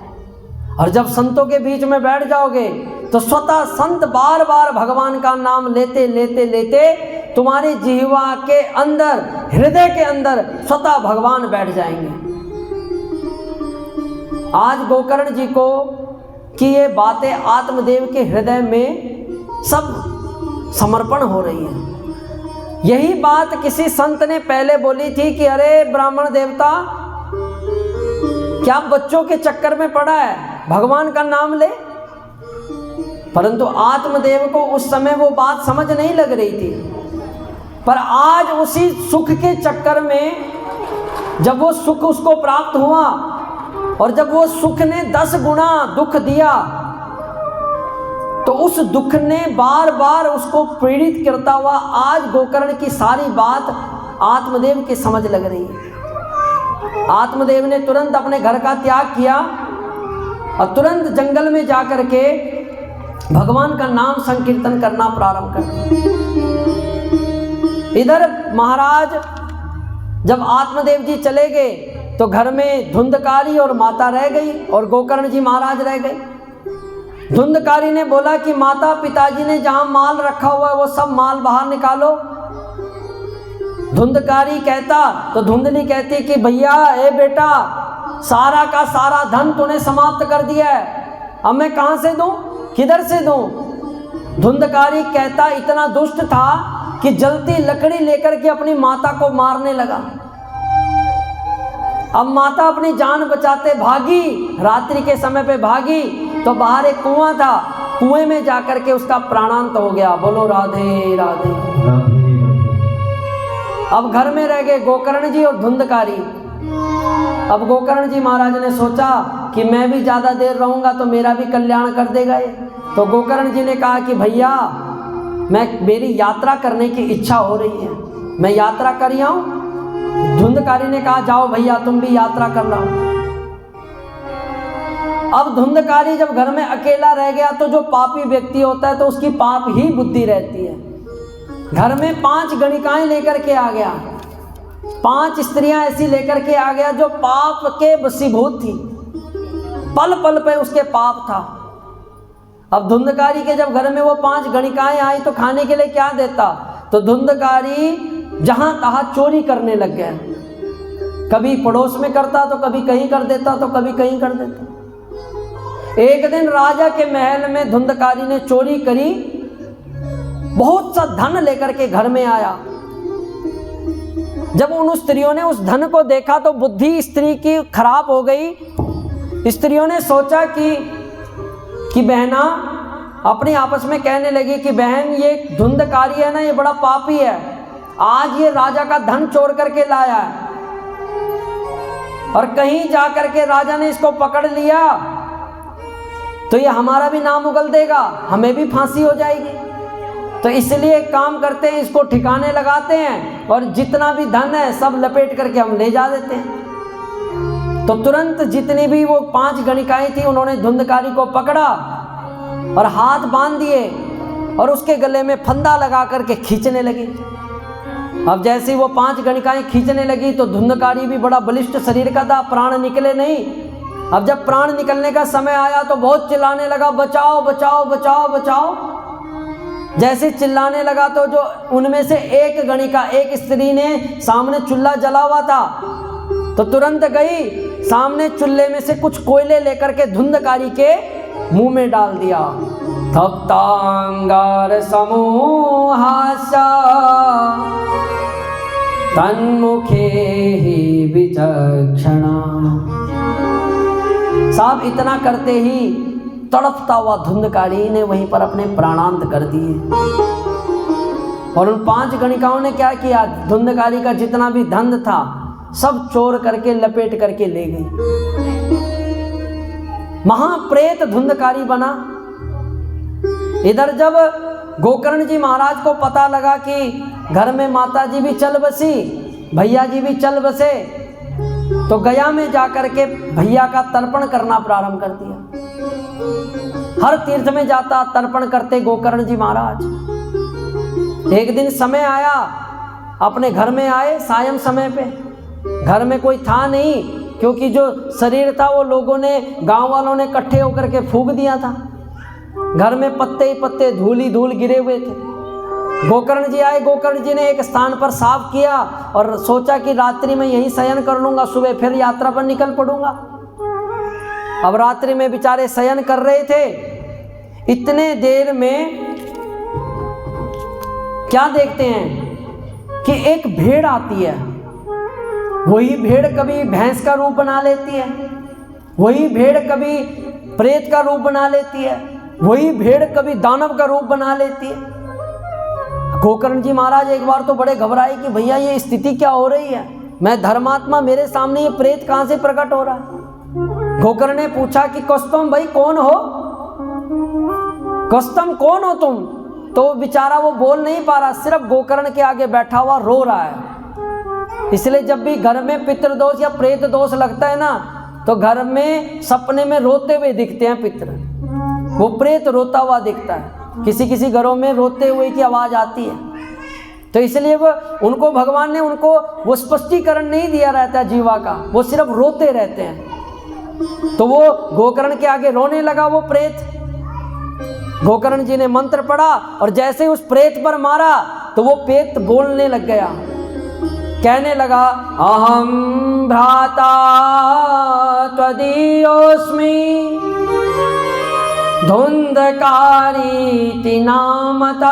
और जब संतों के बीच में बैठ जाओगे तो स्वतः संत बार बार भगवान का नाम लेते लेते लेते तुम्हारी जिह्वा के अंदर, हृदय के अंदर स्वतः भगवान बैठ जाएंगे। आज गोकर्ण जी को कि ये बातें आत्मदेव के हृदय में सब समर्पण हो रही है। यही बात किसी संत ने पहले बोली थी कि अरे ब्राह्मण देवता क्या बच्चों के चक्कर में पड़ा है, भगवान का नाम ले। परंतु आत्मदेव को उस समय वो बात समझ नहीं लग रही थी। पर आज उसी सुख के चक्कर में जब वो सुख उसको प्राप्त हुआ और जब वो सुख ने 10 गुना दुख दिया तो उस दुख ने बार बार उसको पीड़ित करता हुआ आज गोकर्ण की सारी बात आत्मदेव की समझ लग रही है। आत्मदेव ने तुरंत अपने घर का त्याग किया और तुरंत जंगल में जाकर के भगवान का नाम संकीर्तन करना प्रारंभ कर दिया। इधर महाराज जब आत्मदेव जी चले गए तो घर में धुंधकारी और माता रह गई और गोकर्ण जी महाराज रह गए। धुंधकारी ने बोला कि माता पिताजी ने जहां माल रखा हुआ है वो सब माल बाहर निकालो। धुंधकारी कहता तो धुंधली कहती कि भैया ए बेटा सारा का सारा धन तूने समाप्त कर दिया है, अब मैं कहां से दूं, किधर से दूं। धुंधकारी कहता इतना दुष्ट था कि जलती लकड़ी लेकर के अपनी माता को मारने लगा। अब माता अपनी जान बचाते भागी, रात्रि के समय पे भागी तो बाहर एक कुआं था, कुएं में जाकर के उसका प्राणांत हो गया। बोलो राधे राधे। अब घर में रह गए गोकर्ण जी और धुंधकारी। अब गोकर्ण जी महाराज ने सोचा कि मैं भी ज़्यादा देर रहूँगा तो मेरा भी कल्याण कर देगा ये। तो गोकर्ण जी ने कहा कि भैया मेरी यात्रा करने की इच्छा हो रही है, मैं यात्रा कर आऊँ। धुंधकारी ने कहा जाओ भैया तुम भी यात्रा कर लो। अब धुंधकारी जब घर में अकेला रह गया तो जो पापी व्यक्ति होता है तो उसकी पाप ही बुद्धि रहती है। घर में 5 गणिकाएं लेकर के आ गया 5 स्त्रियां ऐसी लेकर के आ गया जो पाप के वशीभूत थी, पल पल पे उसके पाप था। अब धुंधकारी के जब घर में वो 5 गणिकाएं आई तो खाने के लिए क्या देता, तो धुंधकारी जहां तहां चोरी करने लग गया। कभी पड़ोस में करता तो कभी कहीं कर देता तो कभी कहीं कर देता। एक दिन राजा के महल में धुंधकारी ने चोरी करी, बहुत सा धन लेकर के घर में आया। जब उन स्त्रियों ने उस धन को देखा तो बुद्धि स्त्री की खराब हो गई। स्त्रियों ने सोचा कि बहना, अपनी आपस में कहने लगी कि बहन ये धुंधकारी है ना, ये बड़ा पापी है, आज ये राजा का धन चोर करके लाया है और कहीं जा करके राजा ने इसको पकड़ लिया तो ये हमारा भी नाम उगल देगा, हमें भी फांसी हो जाएगी। तो इसलिए एक काम करते हैं, इसको ठिकाने लगाते हैं और जितना भी धन है सब लपेट करके हम ले जा देते हैं। तो तुरंत जितनी भी वो 5 गणिकाएं थी उन्होंने धुंधकारी को पकड़ा और हाथ बांध दिए और उसके गले में फंदा लगा करके खींचने लगी। अब जैसे ही वो 5 गणिकाएं खींचने लगी तो धुंधकारी भी बड़ा बलिष्ठ शरीर का था, प्राण निकले नहीं। अब जब प्राण निकलने का समय आया तो बहुत चिल्लाने लगा, बचाओ बचाओ बचाओ बचाओ। जैसे चिल्लाने लगा तो जो उनमें से एक गणिका, एक स्त्री ने सामने चूल्हा जला हुआ था तो तुरंत गई, सामने चूल्हे में से कुछ कोयले लेकर के धुंधकारी के मुंह में डाल दिया। तप्तांगार समूहासा तन्मुखे ही विचक्षणा। साहब इतना करते ही तड़पता हुआ धुंधकारी ने वहीं पर अपने प्राणांत कर दिए। और उन 5 गणिकाओं ने क्या किया, धुंधकारी का जितना भी धन था सब चोर करके लपेट करके ले गई। महाप्रेत धुंधकारी बना। इधर जब गोकर्ण जी महाराज को पता लगा कि घर में माता जी भी चल बसी, भैया जी भी चल बसे, तो गया में जाकर के भैया का तर्पण करना प्रारंभ कर दिया। हर तीर्थ में जाता, तर्पण करते गोकर्ण जी महाराज। एक दिन समय आया, अपने घर में आए सायं समय पे, घर में कोई था नहीं क्योंकि जो शरीर था वो लोगों ने, गांव वालों ने इकट्ठे होकर के फूंक दिया था। घर में पत्ते ही पत्ते, धूल ही धूल गिरे हुए थे। गोकर्ण जी आए, गोकर्ण जी ने एक स्थान पर साफ किया और सोचा कि रात्रि में यहीं शयन कर लूंगा, सुबह फिर यात्रा पर निकल पड़ूंगा। अब रात्रि में बेचारे शयन कर रहे थे। इतने देर में क्या देखते हैं कि एक भेड़ आती है। वही भेड़ कभी भैंस का रूप बना लेती है, वही भेड़ कभी प्रेत का रूप बना लेती है, वही भेड़ कभी दानव का रूप बना लेती है। गोकर्ण जी महाराज एक बार तो बड़े घबराए कि भैया ये स्थिति क्या हो रही है, मैं धर्मात्मा, मेरे सामने ये प्रेत कहां से प्रकट हो रहा है। गोकर्ण ने पूछा कि कौस्तम भाई कौन हो, कौस्तम कौन हो तुम? तो बेचारा वो बोल नहीं पा रहा, सिर्फ गोकर्ण के आगे बैठा हुआ रो रहा है। इसलिए जब भी घर में पितृदोष या प्रेत दोष लगता है ना तो घर में सपने में रोते हुए दिखते हैं पितृ, वो प्रेत रोता हुआ दिखता है। किसी किसी घरों में रोते हुए की आवाज आती है। तो इसलिए वो उनको भगवान ने उनको वो स्पष्टीकरण नहीं दिया रहता जीवा का, वो सिर्फ रोते रहते हैं। तो वो गोकर्ण के आगे रोने लगा वो प्रेत। गोकर्ण जी ने मंत्र पढ़ा और जैसे उस प्रेत पर मारा तो वो प्रेत बोलने लग गया, कहने लगा, अहम भ्राता त्वदीयोऽस्मि धुंधकारीति नामता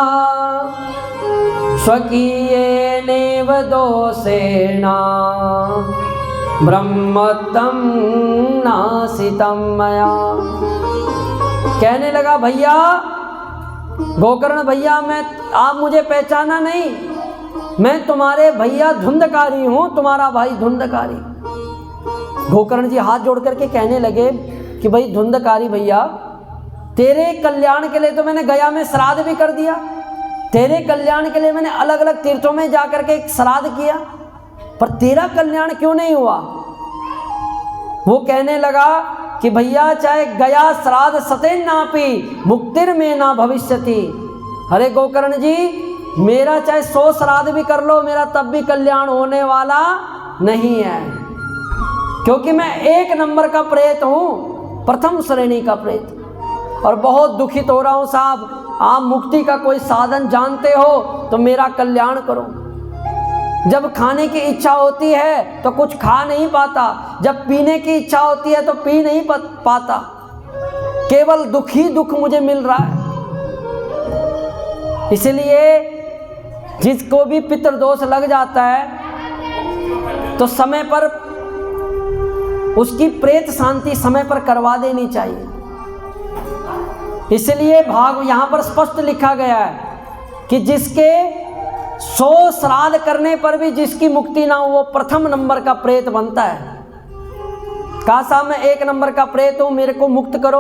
स्वकीयेनेव दोषेण ब्रह्मत्वं नासितं मया। कहने लगा, भैया गोकर्ण भैया, आप मुझे पहचाना नहीं, मैं तुम्हारे भैया धुंधकारी हूं, तुम्हारा भाई धुंधकारी। गोकर्ण जी हाथ जोड़ करके कहने लगे कि भाई धुंधकारी भैया, तेरे कल्याण के लिए तो मैंने गया में श्राद्ध भी कर दिया, तेरे कल्याण के लिए मैंने अलग अलग तीर्थों में जाकर के एक श्राद्ध किया, पर तेरा कल्याण क्यों नहीं हुआ? वो कहने लगा कि भैया चाहे गया श्राद्ध सतेन नापि मुक्तिर में ना भविष्यति। अरे गोकर्ण जी, मेरा चाहे 100 श्राद्ध भी कर लो, मेरा तब भी कल्याण होने वाला नहीं है, क्योंकि मैं 1 नंबर का प्रेत हूँ, प्रथम श्रेणी का प्रेत। और बहुत दुखित हो रहा हूँ साहब, आप मुक्ति का कोई साधन जानते हो तो मेरा कल्याण करो। जब खाने की इच्छा होती है तो कुछ खा नहीं पाता, जब पीने की इच्छा होती है तो पी नहीं पाता, केवल दुख ही दुख मुझे मिल रहा है। इसलिए जिसको भी पितृदोष लग जाता है तो समय पर उसकी प्रेत शांति समय पर करवा देनी चाहिए। इसलिए यहाँ पर स्पष्ट लिखा गया है कि जिसके 100 श्राद्ध करने पर भी जिसकी मुक्ति ना हो, वो प्रथम नंबर का प्रेत बनता है। कहा साहब मैं 1 नंबर का प्रेत हूँ, मेरे को मुक्त करो।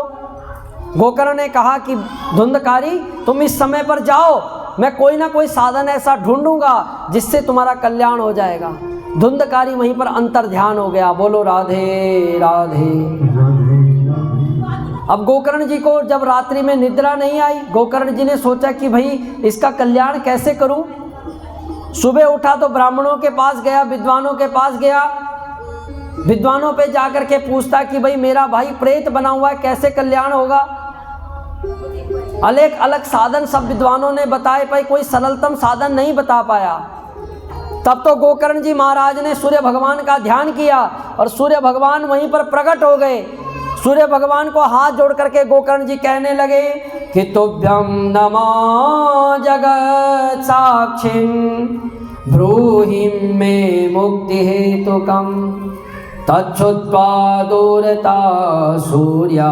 गोकर्ण ने कहा कि धुंधकारी तुम इस समय पर जाओ, मैं कोई ना कोई साधन ऐसा ढूंढूंगा जिससे तुम्हारा कल्याण हो जाएगा। धुंधकारी वहीं पर अंतर ध्यान हो गया। बोलो राधे राधे। अब गोकर्ण जी को जब रात्रि में निद्रा नहीं आई, गोकर्ण जी ने सोचा कि भाई इसका कल्याण कैसे करूं। सुबह उठा तो ब्राह्मणों के पास गया, विद्वानों के पास गया, विद्वानों पे जाकर के पूछता कि भाई मेरा भाई प्रेत बना हुआ है, कैसे कल्याण होगा। अलग अलग साधन सब विद्वानों ने बताए, पर कोई सरलतम साधन नहीं बता पाया। तब तो गोकर्ण जी महाराज ने सूर्य भगवान का ध्यान किया और सूर्य भगवान वहीं पर प्रकट हो गए। सूर्य भगवान को हाथ जोड़ करके गोकर्ण जी कहने लगे कि तुभ्यं नमो जगत साक्षिं ब्रूहि मे मुक्ति हेतुकम् तच्छ्रुत्वा दूरता सूर्य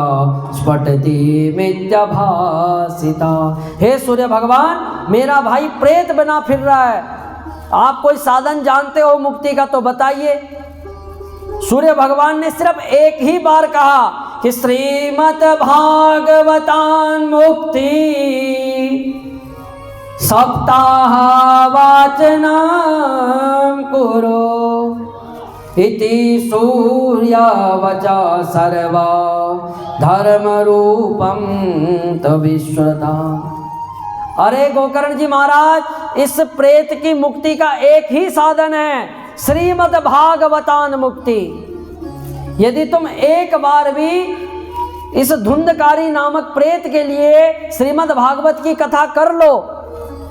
स्फुटति मिथ्याभासिता। हे सूर्य भगवान, मेरा भाई प्रेत बना फिर रहा है, आप कोई साधन जानते हो मुक्ति का तो बताइए। सूर्य भगवान ने सिर्फ एक ही बार कहा कि श्रीमद् भागवतान मुक्ति सप्ताह वाचनम कुरु इति सूर्य वचा सर्वा धर्म रूपम तविश्वता। अरे गोकर्ण जी महाराज, इस प्रेत की मुक्ति का एक ही साधन है, श्रीमद् भागवतान मुक्ति। यदि तुम एक बार भी इस धुंधकारी नामक प्रेत के लिए श्रीमद् भागवत की कथा कर लो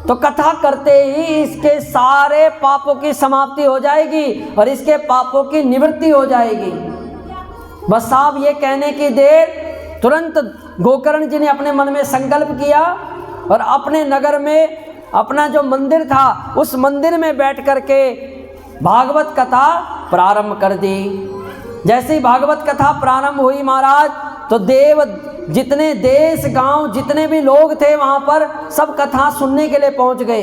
तो कथा करते ही इसके सारे पापों की समाप्ति हो जाएगी और इसके पापों की निवृत्ति हो जाएगी। बस साहब ये कहने की देर, तुरंत गोकर्ण जी ने अपने मन में संकल्प किया और अपने नगर में अपना जो मंदिर था उस मंदिर में बैठ करके भागवत कथा प्रारंभ कर दी। जैसे ही भागवत कथा प्रारंभ हुई महाराज, तो देव जितने देश गांव जितने भी लोग थे वहां पर सब कथा सुनने के लिए पहुंच गए।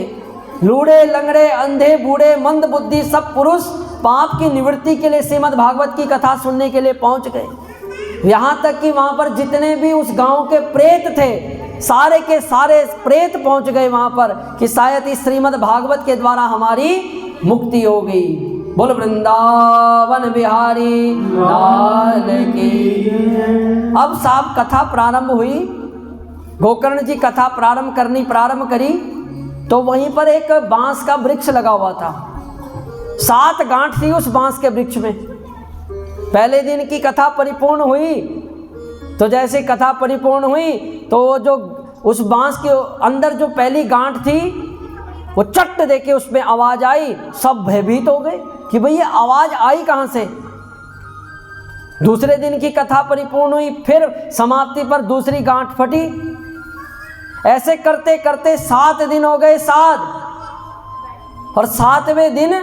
लूढ़े लंगड़े अंधे बूढ़े मंद बुद्धि सब पुरुष पाप की निवृत्ति के लिए श्रीमद् भागवत की कथा सुनने के लिए पहुंच गए। यहाँ तक कि वहाँ पर जितने भी उस गांव के प्रेत थे सारे के सारे प्रेत पहुंच गए वहाँ पर कि शायद इस श्रीमद् भागवत के द्वारा हमारी मुक्ति हो गई। बोल वृंदावन बिहारी लाल की। अब साहब कथा प्रारंभ हुई, गोकर्ण जी कथा प्रारंभ करी तो वहीं पर एक बांस का वृक्ष लगा हुआ था। 7 गांठ थी उस बांस के वृक्ष में। पहले दिन की कथा परिपूर्ण हुई तो जैसे कथा परिपूर्ण हुई तो जो उस बांस के अंदर जो पहली गांठ थी वो चट देके उसमें आवाज आई। सब भयभीत हो गए कि भाई ये आवाज आई कहां से। दूसरे दिन की कथा परिपूर्ण हुई, फिर समाप्ति पर दूसरी गांठ फटी। ऐसे करते करते 7 दिन हो गए। 7 और 7वें दिन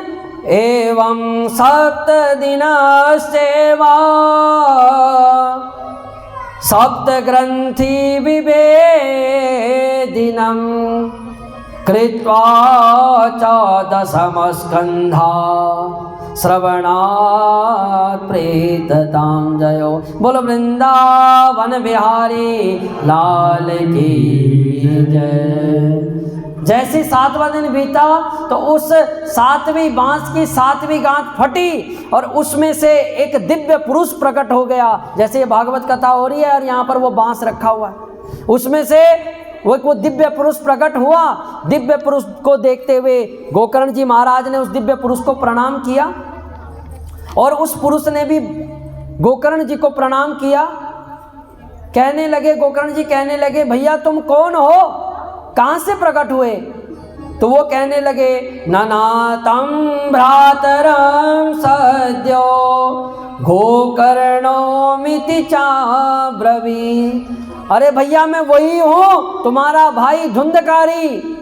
एवं 7 दिनस्येवा सप्त ग्रंथि विभेदिनम् कृत्वा च 10 स्कंधा श्रवणात् प्रेततां जयो। बोलो वृंदावन बिहारी लाल की जय। जैसे 7वां दिन बीता तो उस 7वीं बांस की 7वीं गांठ फटी और उसमें से एक दिव्य पुरुष प्रकट हो गया। जैसे ये भागवत कथा हो रही है और यहाँ पर वो बांस रखा हुआ है, उसमें से वो दिव्य पुरुष प्रकट हुआ। दिव्य पुरुष को देखते हुए गोकर्ण जी महाराज ने उस दिव्य पुरुष को प्रणाम किया और उस पुरुष ने भी गोकर्ण जी को प्रणाम किया। कहने लगे, गोकर्ण जी कहने लगे, भैया तुम कौन हो, कहाँ से प्रकट हुए? तो वो कहने लगे, ननातं भ्रातरं सद्यो गोकर्णोमिति चाब्रवीत्। अरे भैया मैं वही हूँ, तुम्हारा भाई धुंधकारी,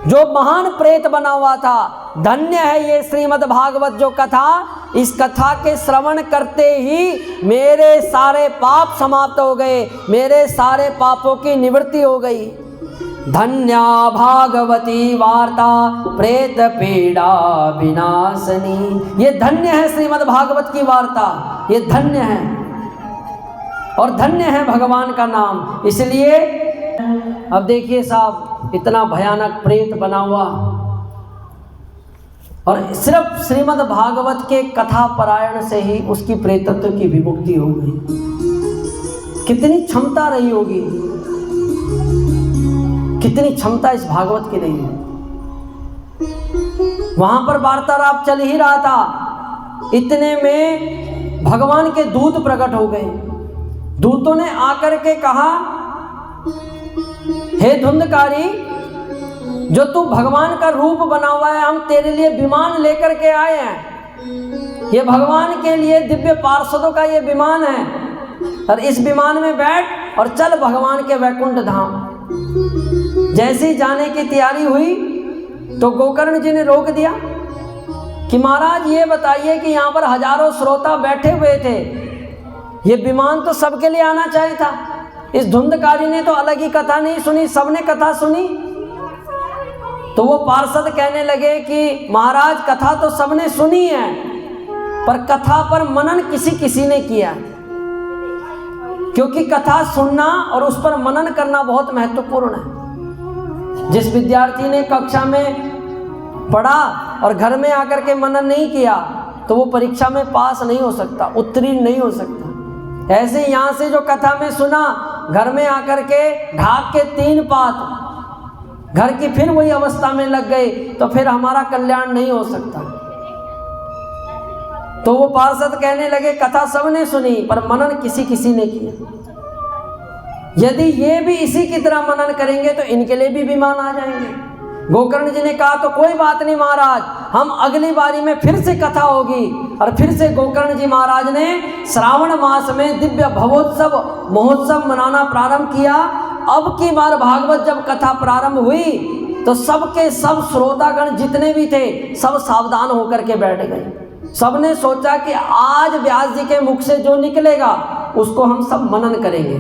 जो महान प्रेत बना हुआ था। धन्य है ये श्रीमद् भागवत जो कथा, इस कथा के श्रवण करते ही मेरे सारे पाप समाप्त हो गए, मेरे सारे पापों की निवृत्ति हो गई। धन्या भागवती वार्ता प्रेत पीड़ा विनाशनी। ये धन्य है श्रीमद् भागवत की वार्ता, ये धन्य है और धन्य है भगवान का नाम। इसलिए अब देखिए साहब, इतना भयानक प्रेत बना हुआ और सिर्फ श्रीमद् भागवत के कथा पारायण से ही उसकी प्रेतत्व की विमुक्ति हो गई। कितनी क्षमता रही होगी, कितनी क्षमता इस भागवत की रही है। वहां पर वार्तालाप चल ही रहा था, इतने में भगवान के दूत प्रकट हो गए। दूतों ने आकर के कहा, हे धुंधकारी, जो तू भगवान का रूप बना हुआ है, हम तेरे लिए विमान लेकर के आए हैं। ये भगवान के लिए दिव्य पार्षदों का ये विमान है और इस विमान में बैठ और चल भगवान के वैकुंठ धाम। जैसी जाने की तैयारी हुई तो गोकर्ण जी ने रोक दिया कि महाराज ये बताइए कि यहाँ पर हजारों श्रोता बैठे हुए थे, ये विमान तो सबके लिए आना चाहिए था। इस धुंधकारी ने तो अलग ही कथा नहीं सुनी, सबने कथा सुनी। तो वो पार्षद कहने लगे कि महाराज कथा तो सबने सुनी है, पर कथा पर मनन किसी किसी ने किया, क्योंकि कथा सुनना और उस पर मनन करना बहुत महत्वपूर्ण है। जिस विद्यार्थी ने कक्षा में पढ़ा और घर में आकर के मनन नहीं किया तो वो परीक्षा में पास नहीं हो सकता, उत्तीर्ण नहीं हो सकता। ऐसे यहाँ से जो कथा में सुना, घर में आकर के ढाक के 3 पात घर की फिर वही अवस्था में लग गए तो फिर हमारा कल्याण नहीं हो सकता। तो वो पार्षद कहने लगे, कथा सबने सुनी पर मनन किसी किसी ने किया। यदि ये भी इसी की तरह मनन करेंगे तो इनके लिए भी विमान आ जाएंगे। गोकर्ण जी ने कहा, तो कोई बात नहीं महाराज, हम अगली बारी में फिर से कथा होगी। और फिर से गोकर्ण जी महाराज ने श्रावण मास में दिव्य भवोत्सव महोत्सव मनाना प्रारंभ किया। अब की बार भागवत जब कथा प्रारंभ हुई तो सबके सब श्रोतागण जितने भी थे सब सावधान होकर के बैठ गए। सबने सोचा कि आज व्यास जी के मुख से जो निकलेगा उसको हम सब मनन करेंगे।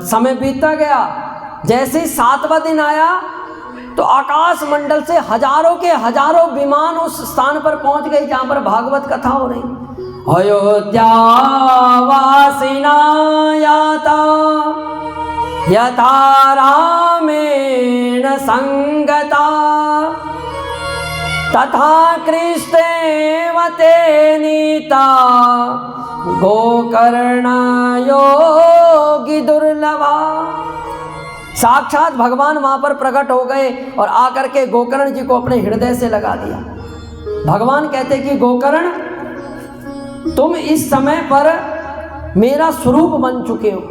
समय बीतता गया, जैसे ही 7वां दिन आया तो आकाश मंडल से हजारों के हजारों विमान उस स्थान पर पहुंच गए जहां पर भागवत कथा हो रही। अयोध्या वासिना याता यथा रामेण संगता तथा कृष्णेव ते नीता गोकर्ण योगी दुर्लभा। साक्षात भगवान वहां पर प्रकट हो गए और आकर के गोकर्ण जी को अपने हृदय से लगा दिया। भगवान कहते कि गोकर्ण, तुम इस समय पर मेरा स्वरूप बन चुके हो,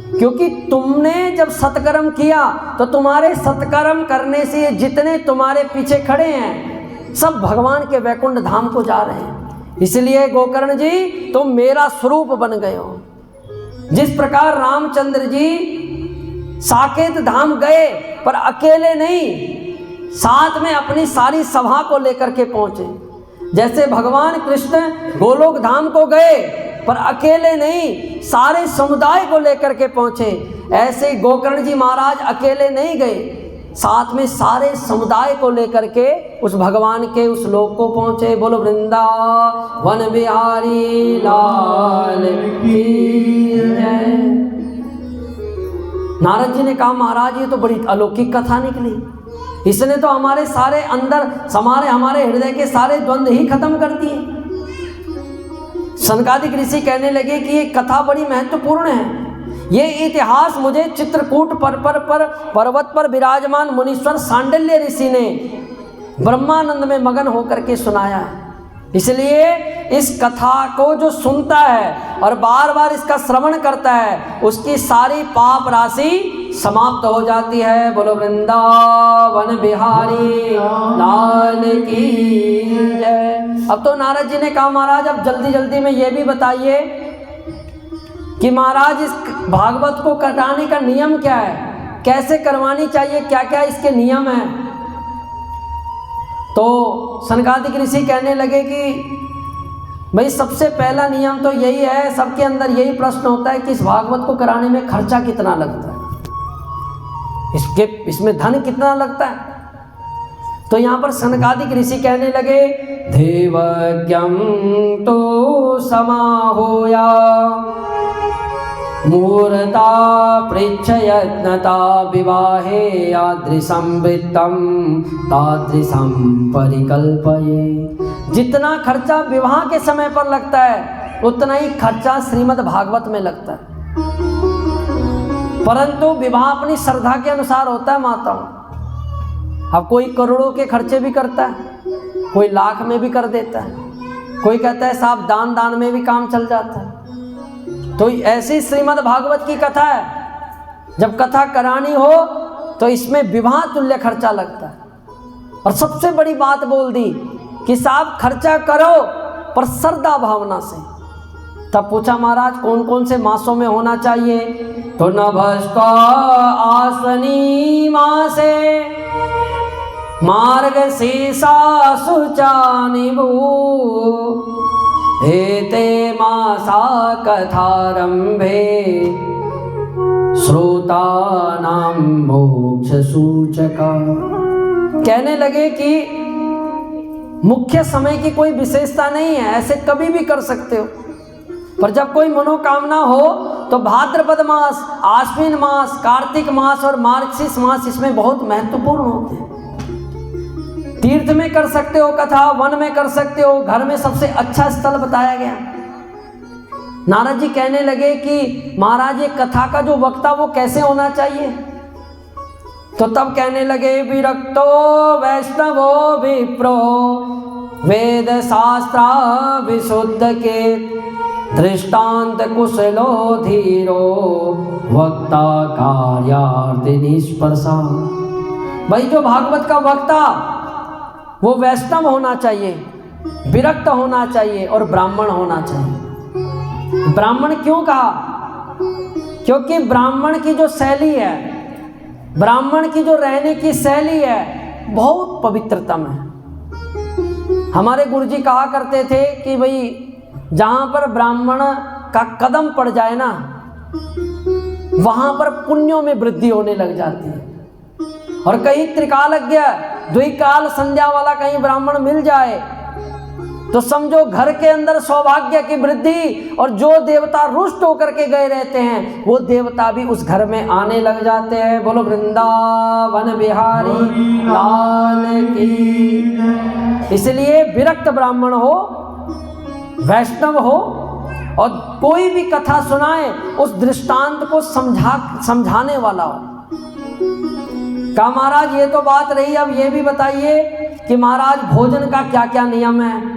क्योंकि तुमने जब सत्कर्म किया तो तुम्हारे सत्कर्म करने से जितने तुम्हारे पीछे खड़े हैं सब भगवान के वैकुंठ धाम को जा रहे हैं। इसलिए गोकर्ण जी तुम मेरा स्वरूप बन गए हो। जिस प्रकार रामचंद्र जी साकेत धाम गए पर अकेले नहीं, साथ में अपनी सारी सभा को लेकर के पहुंचे। जैसे भगवान कृष्ण गोलोक धाम को गए पर अकेले नहीं, सारे समुदाय को लेकर के पहुंचे, ऐसे गोकर्ण जी महाराज अकेले नहीं गए, साथ में सारे समुदाय को लेकर के उस भगवान के उस लोक को पहुंचे। बोलो वृंदावन बिहारी लाल की जय। नारद जी ने कहा, महाराज ये तो बड़ी अलौकिक कथा निकली, इसने तो हमारे सारे अंदर हमारे हृदय के सारे द्वंद्व ही खत्म कर दिए। सनकादिक ऋषि कहने लगे कि ये कथा बड़ी महत्वपूर्ण है। ये इतिहास मुझे चित्रकूट पर्वत पर विराजमान मुनीश्वर सांडिल्य ऋषि ने ब्रह्मानंद में मगन होकर के सुनाया है। इसलिए इस कथा को जो सुनता है और बार बार इसका श्रवण करता है, उसकी सारी पाप राशि समाप्त हो जाती है। बोलो वृंदावन बिहारी लाल की जय। अब तो नारद जी ने कहा महाराज अब जल्दी जल्दी में ये भी बताइए कि महाराज इस भागवत को कराने का नियम क्या है, कैसे करवानी चाहिए, क्या क्या इसके नियम हैं। तो सनकादिक ऋषि कहने लगे कि भाई सबसे पहला नियम तो यही है, सबके अंदर यही प्रश्न होता है कि इस भागवत को कराने में खर्चा कितना लगता है, इसमें धन कितना लगता है। तो यहाँ पर सनकादिक ऋषि कहने लगे देवज्ञं तो समाहोया मूर्ता पृच्छयत्नता विवाहे यादृशं वृत्तं तादृशं परिकल्पये। जितना खर्चा विवाह के समय पर लगता है उतना ही खर्चा श्रीमद् भागवत में लगता है, परंतु विवाह अपनी श्रद्धा के अनुसार होता है माताओं। अब कोई करोड़ों के खर्चे भी करता है, कोई लाख में भी कर देता है, कोई कहता है साहब दान में भी काम चल जाता है। तो ऐसी श्रीमद् भागवत की कथा है, जब कथा करानी हो तो इसमें विवाह तुल्य खर्चा लगता है। और सबसे बड़ी बात बोल दी कि साहब खर्चा करो पर श्रद्धा भावना से। तब पूछा महाराज कौन कौन से मासों में होना चाहिए। तो नभस्त्वा आश्विनी मासे मार्गशीर्षासु चानिभू एते मासा कथारंभे श्रोतानां मोक्ष सूचका। कहने लगे कि मुख्य समय की कोई विशेषता नहीं है, ऐसे कभी भी कर सकते हो, पर जब कोई मनोकामना हो तो भाद्रपद मास, आश्विन मास, कार्तिक मास और मार्गशीर्ष मास इसमें बहुत महत्वपूर्ण होते हैं। तीर्थ में कर सकते हो कथा, वन में कर सकते हो, घर में सबसे अच्छा स्थल बताया गया। नारद जी कहने लगे कि महाराज ये कथा का जो वक्ता वो कैसे होना चाहिए। तो तब कहने लगे विरक्तो वैष्णवो विप्रो वेद शास्त्रा विशुद्ध के दृष्टांत कुशलो धीरो वक्ता कार्यार्थी निष्प्रसा। भाई जो भागवत का वक्ता वो वैष्णव होना चाहिए, विरक्त होना चाहिए और ब्राह्मण होना चाहिए। ब्राह्मण क्यों कहा? क्योंकि ब्राह्मण की जो शैली है, ब्राह्मण की जो रहने की शैली है बहुत पवित्रतम है। हमारे गुरुजी कहा करते थे कि भाई जहाँ पर ब्राह्मण का कदम पड़ जाए ना वहाँ पर पुण्यों में वृद्धि होने लग जाती है। और कहीं त्रिकालज्ञ द्विकाल संध्या वाला कहीं ब्राह्मण मिल जाए तो समझो घर के अंदर सौभाग्य की वृद्धि, और जो देवता रुष्ट होकर के गए रहते हैं वो देवता भी उस घर में आने लग जाते हैं। बोलो वृंदावन बिहारी लाल की। इसलिए विरक्त ब्राह्मण हो, वैष्णव हो, और कोई भी कथा सुनाए उस दृष्टांत को समझाने वाला हो। कहा महाराज ये तो बात रही, अब ये भी बताइए कि महाराज भोजन का क्या क्या नियम है।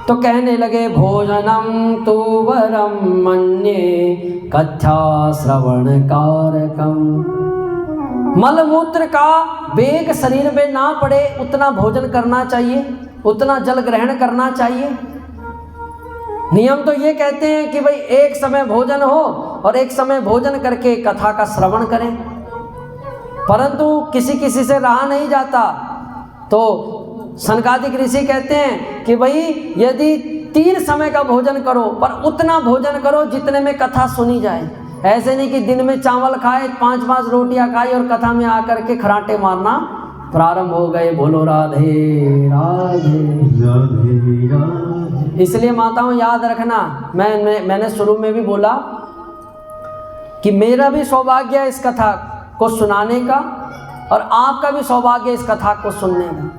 तो कहने लगे भोजनम तु वरम मन्ये कथा श्रवण कारकम। मलमूत्र का वेग शरीर में ना पड़े उतना भोजन करना चाहिए, उतना जल ग्रहण करना चाहिए। नियम तो ये कहते हैं कि भाई एक समय भोजन हो और एक समय भोजन करके कथा का श्रवण करें, परंतु किसी किसी से रहा नहीं जाता। तो सनकादिक ऋषि कहते हैं कि भाई यदि 3 समय का भोजन करो पर उतना भोजन करो जितने में कथा सुनी जाए। ऐसे नहीं कि दिन में चावल खाए, 5-5 रोटियां खाई और कथा में आकर के खराटे मारना प्रारंभ हो गए। बोलो राधे राधे राधे राधे। इसलिए माताओं याद रखना, मैंने शुरू में भी बोला कि मेरा भी सौभाग्य है इस कथा को सुनाने का और आपका भी सौभाग्य इस कथा को सुनने का,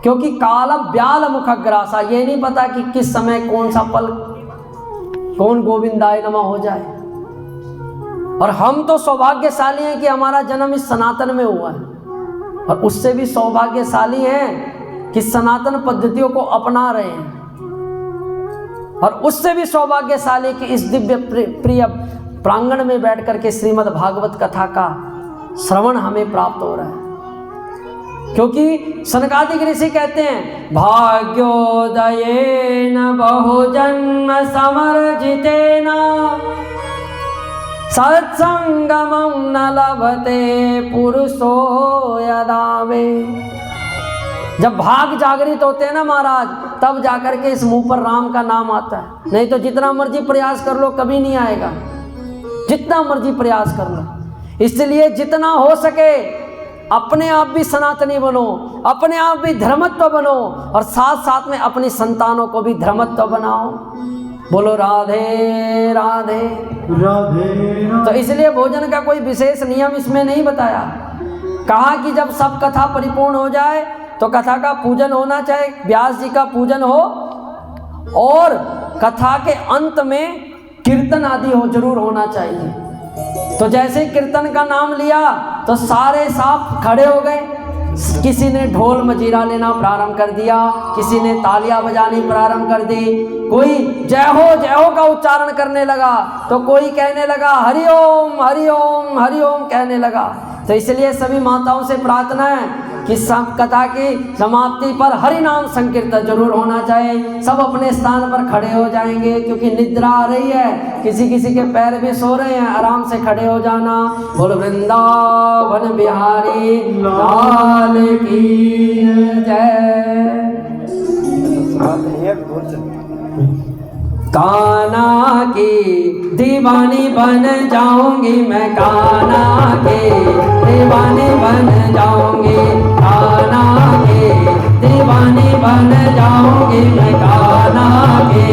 क्योंकि काल व्याल मुखग्रासा, ये नहीं पता कि किस समय कौन सा पल कौन गोविंदाय नमः हो जाए। और हम तो सौभाग्यशाली हैं कि हमारा जन्म इस सनातन में हुआ है, और उससे भी सौभाग्यशाली हैं कि सनातन पद्धतियों को अपना रहे हैं, और उससे भी सौभाग्यशाली कि इस दिव्य प्रिय प्रांगण में बैठ करके श्रीमद् भागवत कथा का श्रवण हमें प्राप्त हो रहा है। क्योंकि सनकादिक ऋषि कहते हैं भाग्योदयेन बहुजन्म समर्जितेन सत्संगमं न लभते पुरुषो यदा वे। जब भाग जागृत होते हैं ना महाराज, तब जाकर के इस मुंह पर राम का नाम आता है, नहीं तो जितना मर्जी प्रयास कर लो कभी नहीं आएगा, जितना मर्जी प्रयास कर लो। इसलिए जितना हो सके अपने आप भी सनातनी बनो, अपने आप भी धर्मत्व बनो, और साथ साथ में अपनी संतानों को भी धर्मत्व बनाओ। बोलो राधे राधे राधे। तो इसलिए भोजन का कोई विशेष नियम इसमें नहीं बताया। कहा कि जब सब कथा परिपूर्ण हो जाए तो कथा का पूजन होना चाहिए, व्यास जी का पूजन हो, और कथा के अंत में कीर्तन आदि हो जरूर होना चाहिए। तो जैसे कीर्तन का नाम लिया तो सारे सांप खड़े हो गए, किसी ने ढोल मजीरा लेना प्रारंभ कर दिया, किसी ने तालियां बजानी प्रारंभ कर दी, कोई जय हो का उच्चारण करने लगा, तो कोई कहने लगा हरिओम हरिओम हरिओम कहने लगा। तो इसलिए सभी माताओं से प्रार्थना है कि सब कथा की समाप्ति पर हरि नाम संकीर्तन जरूर होना चाहिए। सब अपने स्थान पर खड़े हो जाएंगे, क्योंकि निद्रा आ रही है, किसी किसी के पैर भी सो रहे हैं, आराम से खड़े हो जाना। बोल वृंदावन बिहारी लाल की जय। कान्हा की दीवानी बन जाऊंगी मैं, कान्हा की दीवानी बन जाऊंगी, कान्हा की दीवानी बन जाऊंगी मैं, कान्हा की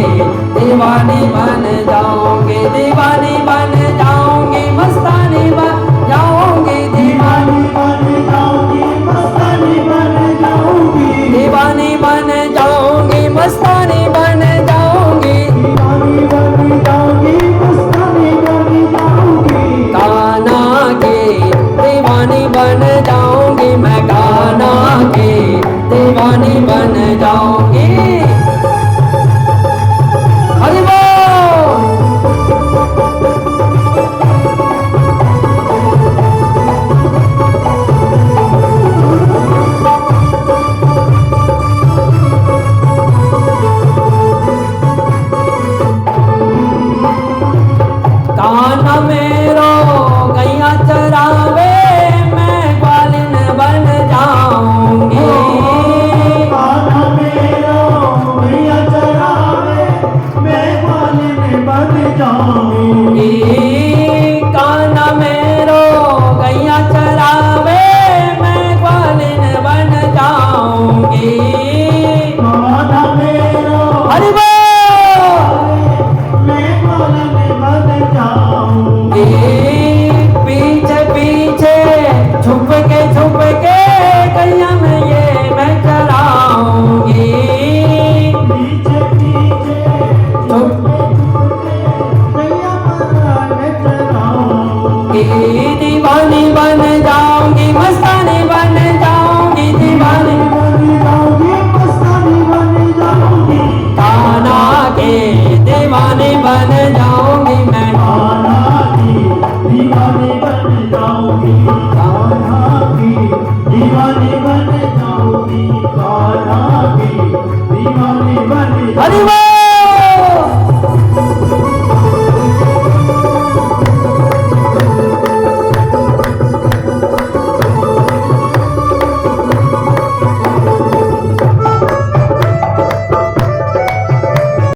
दीवानी बन जाऊंगी, दीवानी बन जाऊंगी, मस्तानी बन जाऊंगी, दीवानी बन जाऊंगी, मस्तानी बन जाऊंगी, दीवानी बन जाऊंगी, मस्तानी बन जाऊंगी, दीवानी बन जाऊंगी, मस्तानी बन जाऊंगी, कान्हा की दीवानी बन जाऊंगी मैं, कान्हा की दीवानी बन जाऊंगी। हरि बोल। कान्हा मेरो गैया चरावे, मैं ग्वालिन बन जाऊंगी, कान्हा मेरो गैया चरावे, मैं ग्वालिन बन जाऊंगी, कान्हा मेरो गैया चरावे, मैं ग्वालिन बन जाऊंगी, कान्हा मेरो हरि बोल। पीछे पीछे छुप के गैया में ये मैं चराऊंगी, पीछे पीछे छुप के गैया में चराऊंगी, दीवानी